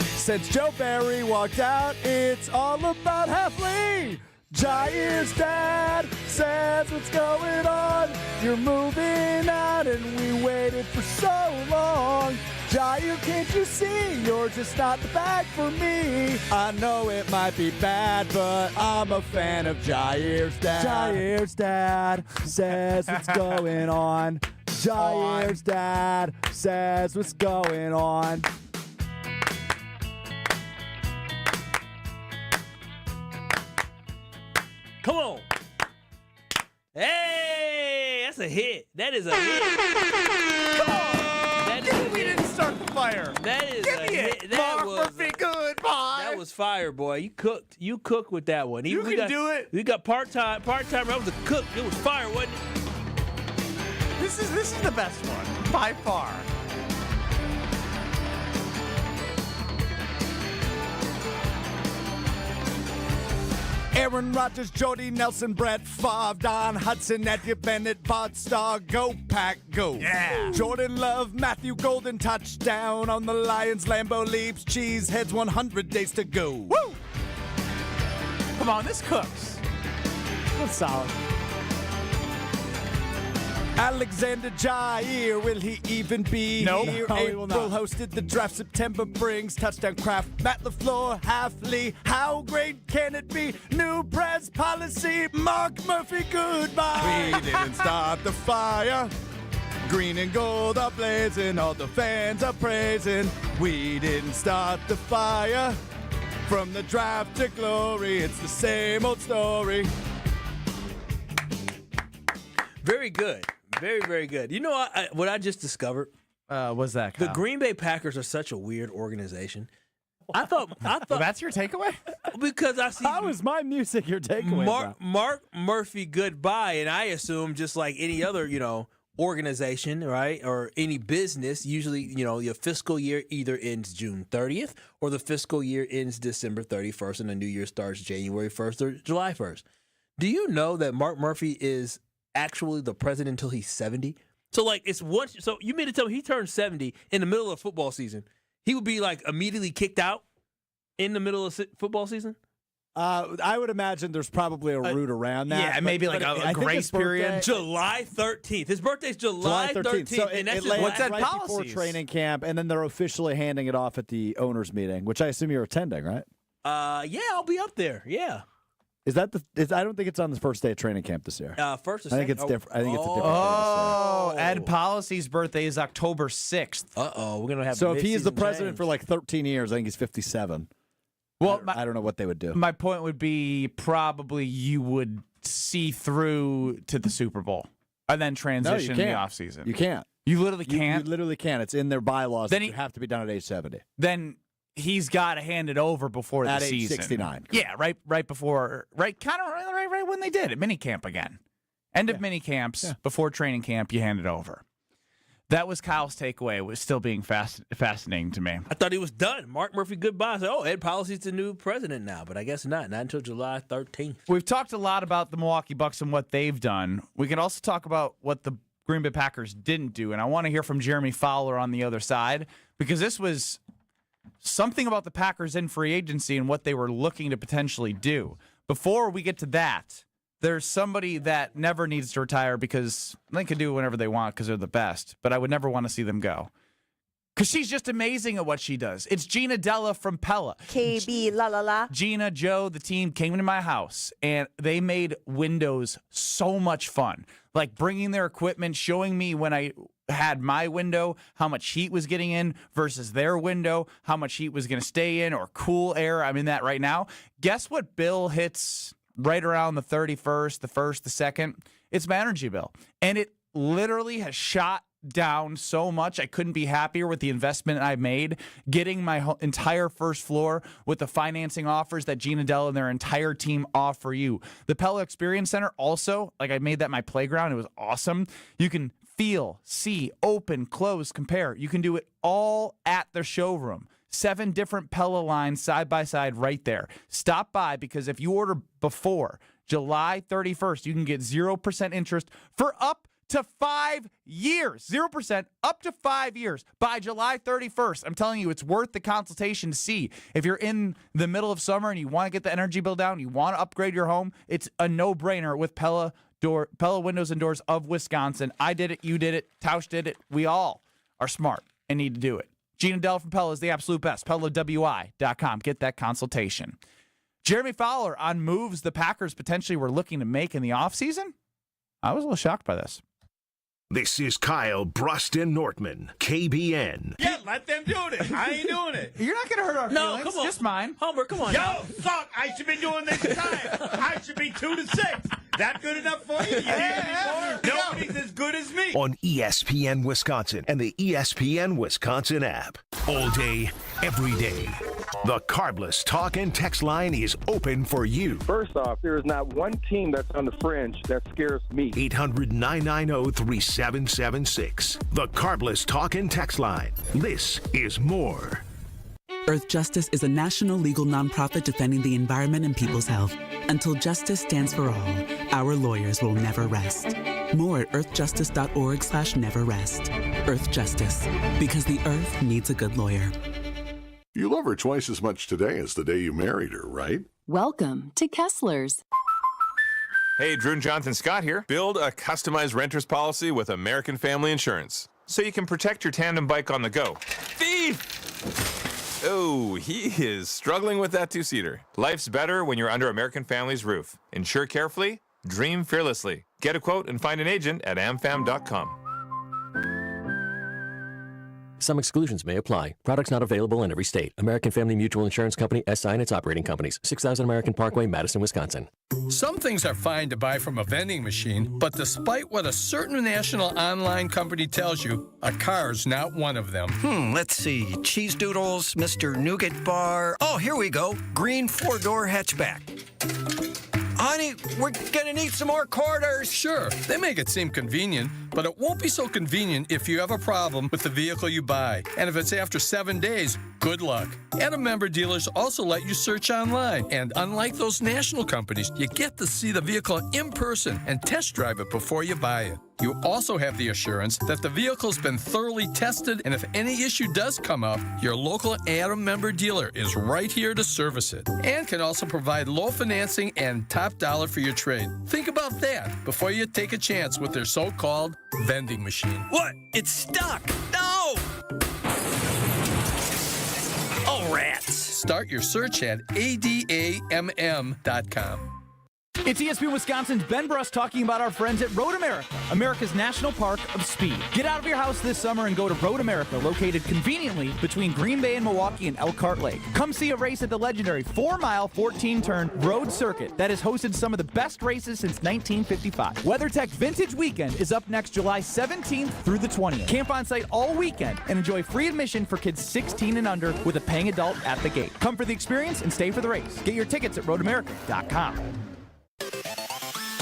Since Joe Barry walked out, it's all about Halfley. Jair's dad says what's going on. You're moving out and we waited for so long. Jair, can't you see you're just not the bag for me? I know it might be bad, but I'm a fan of Jair's dad. Jair's dad says what's going on. Jair's dad says what's going on. Come on. Hey, that's a hit. That is a hit. Come on. We didn't start the fire. That is Give a me hit. it. That was goodbye. That was fire, boy. You cooked. You cooked with that one. You can do it. We got part-time. That was a cook. It was fire, wasn't it? This is the best one by far. Aaron Rodgers, Jordy Nelson, Brett Favre, Don Hudson, Eddie Bennett, Bart Starr, go Pack, go. Yeah. Jordan Love, Matthew Golden, touchdown on the Lions, Lambeau leaps, Cheeseheads, 100 days to go. Woo! Come on, this cooks. That's solid. Alexander Jair, will he even be Nope. here? No, he April will not. hosted the draft. September brings touchdown craft. Matt LaFleur, Halfley, how great can it be? New press policy, Mark Murphy, goodbye. We didn't start the fire. Green and gold are blazing, all the fans are praising. We didn't start the fire. From the draft to glory, it's the same old story. Very good. Very, very good. You know what I just discovered? What's that, Kyle? The Green Bay Packers are such a weird organization. I thought Well, that's your takeaway? because I see How is my music your takeaway? Mark Murphy goodbye, and I assume just like any other, organization, right, or any business, usually, your fiscal year either ends June 30th or the fiscal year ends December 31st and the new year starts January 1st or July 1st. Do you know that Mark Murphy is actually the president until he's 70? So like it's once. So you mean to tell me he turned 70 in the middle of football season? He would be like immediately kicked out in the middle of football season? I would imagine there's probably a route around that. Yeah, maybe like a grace period. July 13th. His birthday's July 13th. So and that's what's that right before training camp, and then they're officially handing it off at the owners' meeting, which I assume you're attending, right? Yeah, I'll be up there. Yeah. Is that I don't think it's on the first day of training camp this year. First or I think second? it's different. I think it's a different Oh, day Ed Policy's birthday is October 6th. Uh-oh, we're going to have this year. So if he is the mid-season president change. for like 13 years, I think he's 57. Well, I don't know what they would do. My point would be probably you would see through to the Super Bowl and then transition in the offseason. You can't. You literally can't? You literally can't. It's in their bylaws Then that you have to be done at age 70. Then he's got to hand it over before At the age season. 69. Yeah, right before, right when they did it, minicamp again. End of minicamps, before training camp, you hand it over. That was Kyle's takeaway. It was still being fascinating to me. I thought he was done. Mark Murphy, goodbye. I said, Ed Policy's the new president now, but I guess not. Not until July 13th. We've talked a lot about the Milwaukee Bucks and what they've done. We can also talk about what the Green Bay Packers didn't do, and I want to hear from Jeremy Fowler on the other side, because this was something about the Packers in free agency and what they were looking to potentially do. Before we get to that, there's somebody that never needs to retire because they can do whenever they want because they're the best, but I would never want to see them go. Because she's just amazing at what she does. It's Gina Della from Pella. KB, la la la. Gina, Joe, the team came into my house, and they made windows so much fun. Like bringing their equipment, showing me when I had my window, how much heat was getting in versus their window, how much heat was going to stay in or cool air. I'm in that right now. Guess what bill hits right around the 31st, the 1st, the 2nd? It's my energy bill. And it literally has shot down so much. I couldn't be happier with the investment I made, getting my entire first floor with the financing offers that Gina Dell and their entire team offer you. The Pella Experience Center also, like I made that my playground. It was awesome. You can feel, see, open, close, compare. You can do it all at the showroom. 7 different Pella lines side by side right there. Stop by, because if you order before July 31st, you can get 0% interest for up to 5 years. 0% up to 5 years by July 31st. I'm telling you, it's worth the consultation to see. If you're in the middle of summer and you want to get the energy bill down, you want to upgrade your home, it's a no-brainer with Pella Windows and Doors of Wisconsin. I did it. You did it. Tausch did it. We all are smart and need to do it. Gina Dell from Pella is the absolute best. PellaWI.com. Get that consultation. Jeremy Fowler on moves the Packers potentially were looking to make in the offseason. I was a little shocked by this. This is Kyle Bruston Nortman, KBN. Yeah, let them do it. I ain't doing it. You're not going to hurt our feelings. Come on. Just mine. Homer, come on. Yo, fuck, I should be doing this time. I should be 2-6. That good enough for you? You need any more? Nobody's as good as me. On ESPN Wisconsin and the ESPN Wisconsin app. All day, every day. The Carbless Talk and Text line is open for you. First off, there is not one team that's on the fringe that scares me. 800-990-3776. The Carbless Talk and Text line. This is more. Earth Justice is a national legal nonprofit defending the environment and people's health. Until justice stands for all, our lawyers will never rest. More at earthjustice.org/neverrest. Earth Justice, because the earth needs a good lawyer. You love her twice as much today as the day you married her, right? Welcome to Kessler's. Hey, Drew and Jonathan Scott here. Build a customized renter's policy with American Family Insurance so you can protect your tandem bike on the go. Thief! Oh, he is struggling with that two-seater. Life's better when you're under American Family's roof. Insure carefully, dream fearlessly. Get a quote and find an agent at amfam.com. Some exclusions may apply. Products not available in every state. American Family Mutual Insurance Company, SI and its operating companies. 6000 American Parkway, Madison, Wisconsin. Some things are fine to buy from a vending machine, but despite what a certain national online company tells you, a car's not one of them. Let's see. Cheese Doodles, Mr. Nougat Bar. Oh, here we go. Green 4-door hatchback. Honey, we're gonna need some more quarters. Sure, they make it seem convenient, but it won't be so convenient if you have a problem with the vehicle you buy. And if it's after 7 days, good luck. Adam member dealers also let you search online. And unlike those national companies, you get to see the vehicle in person and test drive it before you buy it. You also have the assurance that the vehicle's been thoroughly tested, and if any issue does come up, your local Adam member dealer is right here to service it, and can also provide low financing and top dollar for your trade. Think about that before you take a chance with their so-called vending machine. What? It's stuck. No! Oh, rats. Start your search at ADAMM.com. It's ESPN Wisconsin's Ben Bruss talking about our friends at Road America, America's National Park of Speed. Get out of your house this summer and go to Road America, located conveniently between Green Bay and Milwaukee and Elkhart Lake. Come see a race at the legendary 4-mile, 14-turn road circuit that has hosted some of the best races since 1955. WeatherTech Vintage Weekend is up next July 17th through the 20th. Camp on site all weekend and enjoy free admission for kids 16 and under with a paying adult at the gate. Come for the experience and stay for the race. Get your tickets at roadamerica.com.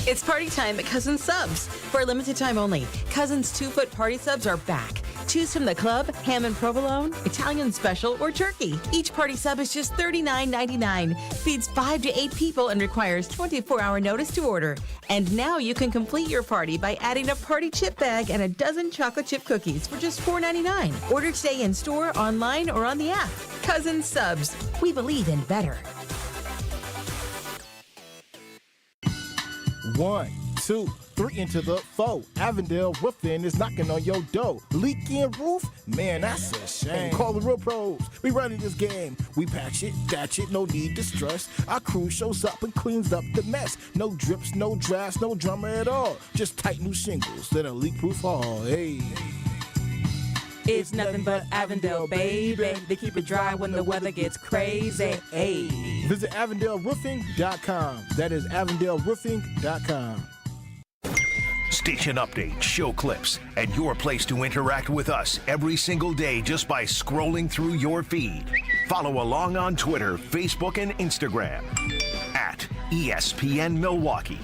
It's party time at Cousins Subs. For a limited time only, Cousins 2-foot party subs are back. Choose from the club, ham and provolone, Italian special, or turkey. Each party sub is just $39.99. Feeds 5 to 8 people and requires 24-hour notice to order. And now you can complete your party by adding a party chip bag and a dozen chocolate chip cookies for just $4.99. Order today in store, online, or on the app. Cousins Subs. We believe in better. 1, 2, 3 into the 4. Avondale Roofing is knocking on your door. Leaking roof? Man, that's a shame. Call the real pros. We running this game. We patch it, thatch it, no need to stress. Our crew shows up and cleans up the mess. No drips, no drafts, no drama at all. Just tight new shingles, then a leak-proof hall. Hey. It's nothing but Avondale, baby. They keep it dry when the weather gets crazy. Hey. Visit AvondaleRoofing.com. That is AvondaleRoofing.com. Station updates, show clips, and your place to interact with us every single day just by scrolling through your feed. Follow along on Twitter, Facebook, and Instagram at ESPN Milwaukee.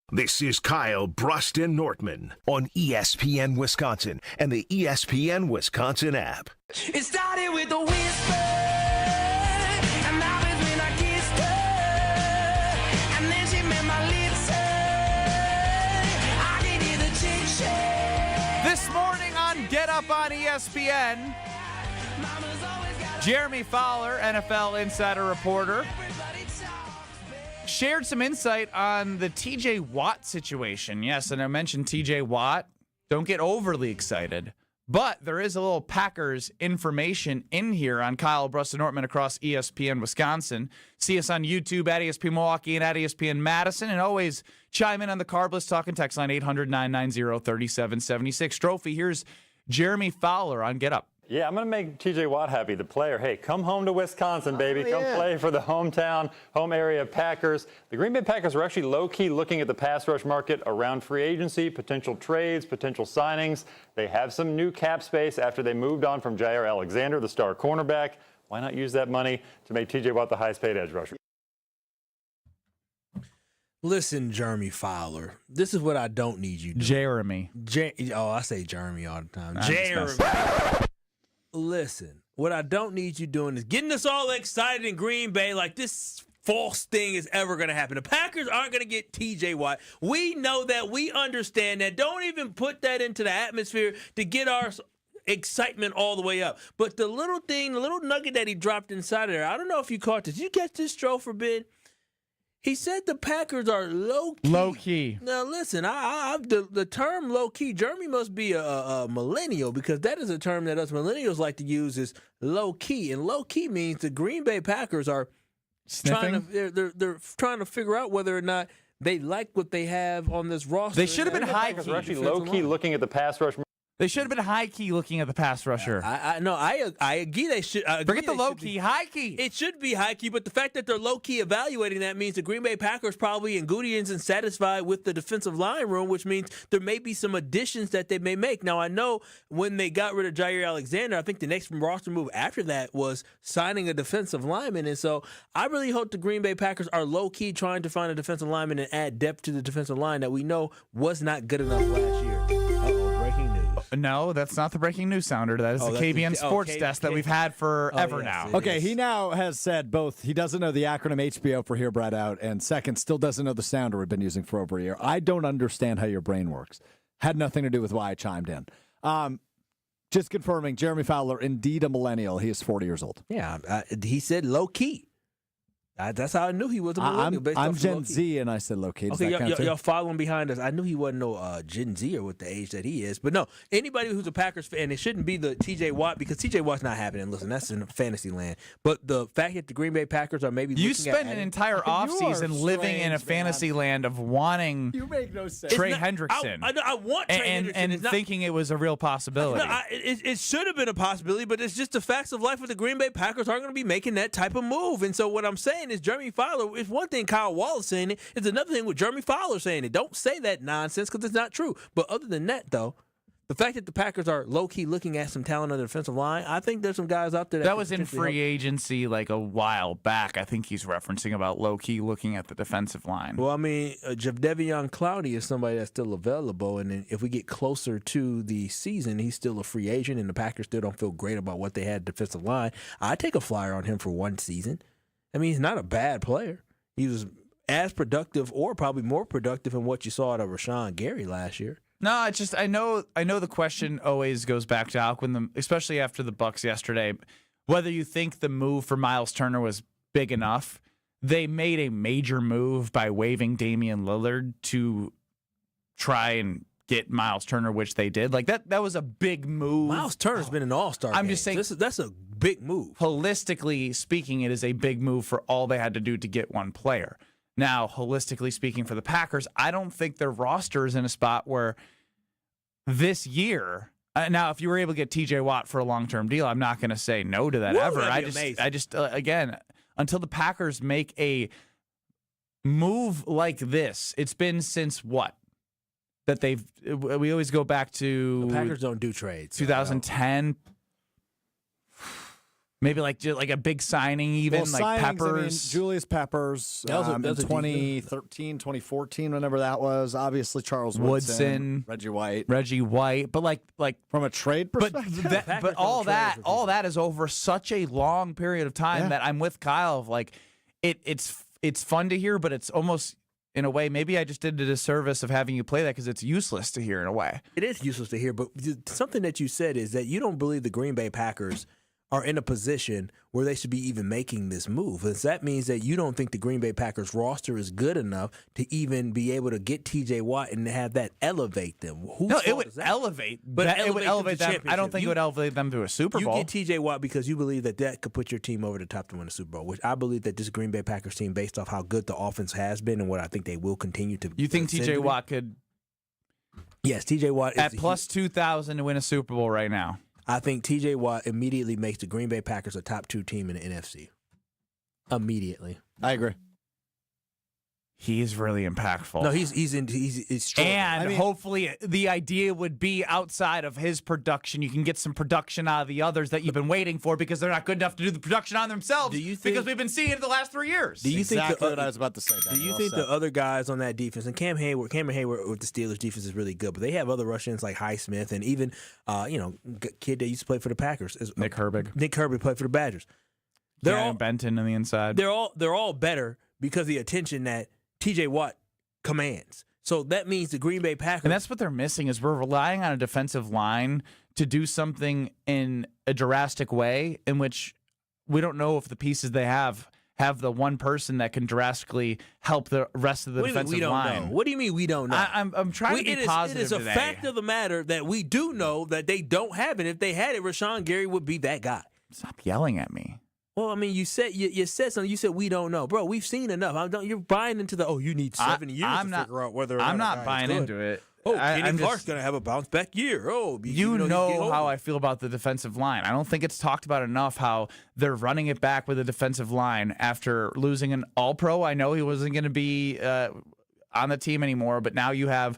This is Kyle Bruston Nortman on ESPN Wisconsin and the ESPN Wisconsin app. It started with a whisper, and now it's when I kissed her, and then she met my lips, I can hear the chit-chat. This morning on Get Up on ESPN, Jeremy Fowler, NFL insider reporter, shared some insight on the TJ Watt situation. Yes, and I mentioned TJ Watt. Don't get overly excited. But there is a little Packers information in here on Kyle Bruston Nortman across ESPN Wisconsin. See us on YouTube at ESPN Milwaukee and at ESPN Madison. And always chime in on the Carbless Talk and Text line 800-990-3776. Trophy, here's Jeremy Fowler on Get Up. Yeah, I'm going to make TJ Watt happy, the player. Hey, come home to Wisconsin, baby. Come play for the home area Packers. The Green Bay Packers are actually low-key looking at the pass rush market around free agency, potential trades, potential signings. They have some new cap space after they moved on from Jair Alexander, the star cornerback. Why not use that money to make TJ Watt the highest-paid edge rusher? Listen, Jeremy Fowler, this is what I don't need you doing. Jeremy. I say Jeremy all the time. Jeremy. Listen, what I don't need you doing is getting us all excited in Green Bay like this false thing is ever going to happen. The Packers aren't going to get TJ Watt. We know that. We understand that. Don't even put that into the atmosphere to get our excitement all the way up. But the little thing, the little nugget that he dropped inside of there, I don't know if you caught this. Did you catch this, Strofer, Ben? He said the Packers are low-key. Low-key. Now, listen, the term low-key, Jeremy must be a millennial because that is a term that us millennials like to use is low-key. And low-key means the Green Bay Packers are they're trying to figure out whether or not they like what they have on this roster. They should have been high-key. Actually low-key looking at the pass rush. They should have been high-key looking at the pass rusher. I agree they should. Forget the low-key, high-key. It should be high-key, but the fact that they're low-key evaluating that means the Green Bay Packers probably and Goody isn't satisfied with the defensive line room, which means there may be some additions that they may make. Now, I know when they got rid of Jair Alexander, I think the next roster move after that was signing a defensive lineman, and so I really hope the Green Bay Packers are low-key trying to find a defensive lineman and add depth to the defensive line that we know was not good enough last year. Breaking news. No, that's not the breaking news sounder. That is the KBN sports desk that we've had forever now. Okay, he now has said both. He doesn't know the acronym HBO for Hear Brett Out, and second, still doesn't know the sounder we've been using for over a year. I don't understand how your brain works. Had nothing to do with why I chimed in. Just confirming, Jeremy Fowler, indeed a millennial. He is 40 years old. Yeah, he said low key. That's how I knew he was a millennial. I'm Gen Z, and I said low key. Okay, y'all following behind us. I knew he wasn't no Gen Z or with the age that he is. But no, anybody who's a Packers fan, it shouldn't be the TJ Watt because TJ Watt's not happening. Listen, that's in fantasy land. But the fact that the Green Bay Packers are maybe you spent an entire offseason living in a fantasy land of wanting Trey Hendrickson. I want Trey Hendrickson. And thinking it was a real possibility. It should have been a possibility, but it's just the facts of life with the Green Bay Packers aren't going to be making that type of move. And so what I'm saying is Jeremy Fowler, it's one thing Kyle Wallace saying it, it's another thing with Jeremy Fowler saying it. Don't say that nonsense because it's not true. But other than that, though, the fact that the Packers are low-key looking at some talent on the defensive line, I think there's some guys out there that was in free agency like a while back. I think he's referencing about low-key looking at the defensive line. Well, I mean, Jadeveon Clowney is somebody that's still available, and then if we get closer to the season, he's still a free agent, and the Packers still don't feel great about what they had defensive line. I'd take a flyer on him for one season. I mean, he's not a bad player. He was as productive or probably more productive than what you saw out of Rashawn Gary last year. No, it's just I know the question always goes back to Alcuin, especially after the Bucs yesterday, whether you think the move for Miles Turner was big enough. They made a major move by waiving Damian Lillard to try and get Miles Turner, which they did. Like that was a big move. Miles Turner's been an all-star. I'm just saying that's a big move. Holistically speaking, it is a big move for all they had to do to get one player. Now, holistically speaking for the Packers, I don't think their roster is in a spot where this year. Now, if you were able to get TJ Watt for a long-term deal, I'm not going to say no to that ever. I just again, until the Packers make a move like this, it's been since what? That we always go back to the Packers don't do trades. 2010. Maybe like a big signing, even like Peppers. I mean, Julius Peppers in 2013, 2014, whenever that was. Obviously, Charles Woodson, Reggie White. But like from a trade perspective, but all that is over such a long period of time that I'm with Kyle. Of like, it's fun to hear, but it's almost in a way, maybe I just did a disservice of having you play that because it's useless to hear in a way. It is useless to hear, but something that you said is that you don't believe the Green Bay Packers are in a position where they should be even making this move. And that means that you don't think the Green Bay Packers roster is good enough to even be able to get TJ Watt and have that elevate them. No, it would elevate. But it would elevate them. I don't think it would elevate them to a Super Bowl. You get TJ Watt because you believe that could put your team over the top to win a Super Bowl, which I believe that this Green Bay Packers team, based off how good the offense has been and what I think they will continue to. You think TJ Watt could? Yes, TJ Watt is at plus 2,000 to win a Super Bowl right now. I think TJ Watt immediately makes the Green Bay Packers a top 2 team in the NFC. Immediately. I agree. He's really impactful. No, he's strong. And hopefully the idea would be outside of his production, you can get some production out of the others that you've been waiting for because they're not good enough to do the production on themselves. Because we've been seeing it the last 3 years. Do you exactly think what I was about to say? Do you think the other guys on that defense, and Cameron Hayward with the Steelers defense is really good, but they have other Russians like Highsmith and even kid that used to play for the Packers, Nick Herbig. Nick Herbig played for the Badgers. They're all Benton on the inside. They're all better because of the attention that TJ Watt commands. So that means the Green Bay Packers. And that's what they're missing is we're relying on a defensive line to do something in a drastic way in which we don't know if the pieces they have the one person that can drastically help the rest of the defensive line. What do you mean we don't know? I'm trying to be positive It is a today. fact of the matter that we do know that they don't have it. If they had it, Rashawn Gary would be that guy. Stop yelling at me. Well, I mean, you said something. You said we don't know, bro. We've seen enough. You're buying into the you need 7 years to figure out whether or not I'm not a guy buying is good. into it. Kenny Clark's gonna have a bounce back year. You know how I feel about the defensive line. I don't think it's talked about enough how they're running it back with a defensive line after losing an All-Pro. I know he wasn't going to be on the team anymore, but now you have.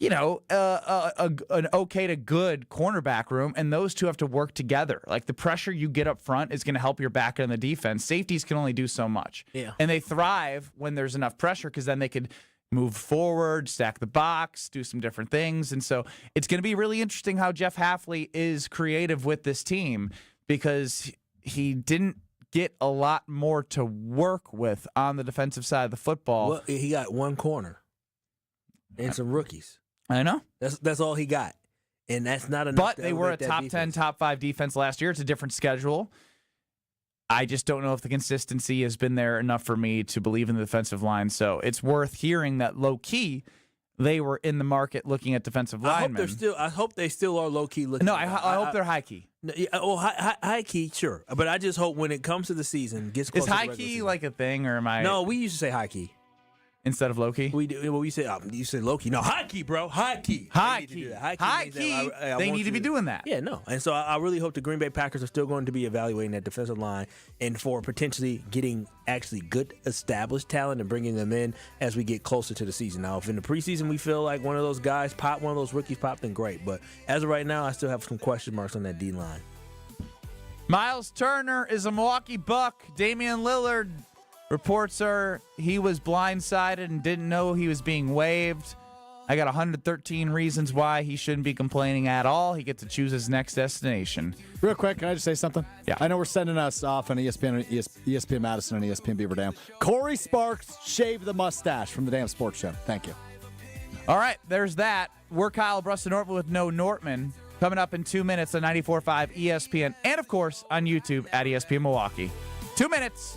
An okay to good cornerback room, and those two have to work together. Like the pressure you get up front is going to help your back end of the defense. Safeties can only do so much. Yeah. And they thrive when there's enough pressure because then they could move forward, stack the box, do some different things. And so it's going to be really interesting how Jeff Hafley is creative with this team because he didn't get a lot more to work with on the defensive side of the football. Well, he got one corner and some rookies. I know. That's all he got. And that's not enough. But they were a top 10, top 5 defense last year. It's a different schedule. I just don't know if the consistency has been there enough for me to believe in the defensive line. So it's worth hearing that low-key they were in the market looking at defensive linemen. I hope they still are low-key looking. No, I hope they're high-key. High-key, sure. But I just hope when it comes to the season, gets closer is high-key like a thing, or am I? No, we used to say high-key. Instead of low-key? We say you said low-key. No, high-key, bro. High-key. High-key. High-key. They need to be doing that. Yeah, no. And so I really hope the Green Bay Packers are still going to be evaluating that defensive line and for potentially getting actually good established talent and bringing them in as we get closer to the season. Now, if in the preseason we feel like one of those guys pop, one of those rookies pop, then great. But as of right now, I still have some question marks on that D-line. Miles Turner is a Milwaukee Buck. Damian Lillard, reports are he was blindsided and didn't know he was being waived. I got 113 reasons why he shouldn't be complaining at all. He gets to choose his next destination. Real quick, can I just say something? Yeah. I know we're sending us off on ESPN Madison and ESPN Beaver Dam. Corey Sparks shaved the mustache from the damn sports show. Thank you. All right, there's that. We're Kyle Bruston Nortman with No Nortman. Coming up in 2 minutes on 94.5 ESPN and, of course, on YouTube at ESPN Milwaukee. 2 minutes.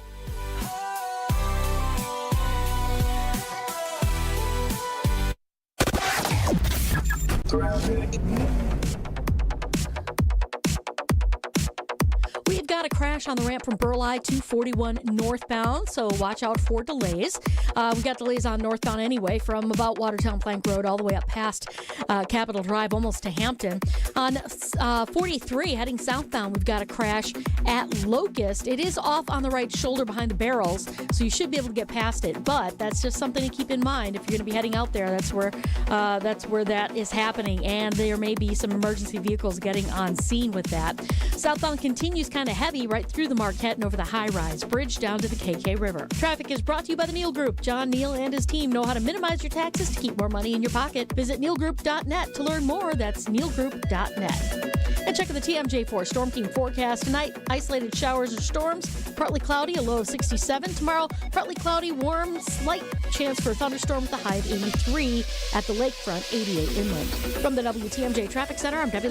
We've got a crash on the ramp from Burleigh 241 northbound, so watch out for delays. We've got delays on northbound anyway from about Watertown Plank Road all the way up past Capitol Drive, almost to Hampton. On 43, heading southbound, we've got a crash at Locust. It is off on the right shoulder behind the barrels, so you should be able to get past it, but that's just something to keep in mind. If you're going to be heading out there, that's where that is happening, and there may be some emergency vehicles getting on scene with that. Southbound continues kind of heavy right through the Marquette and over the high-rise bridge down to the KK River. Traffic is brought to you by the Neal Group. John Neal and his team know how to minimize your taxes to keep more money in your pocket. Visit nealgroup.net to learn more. That's nealgroup.net. And check the TMJ4 Storm King forecast tonight. Isolated showers or storms, partly cloudy, a low of 67. Tomorrow, partly cloudy, warm, slight chance for a thunderstorm with a high of 83 at the lakefront, 88 inland. From the WTMJ Traffic Center, I'm Debbie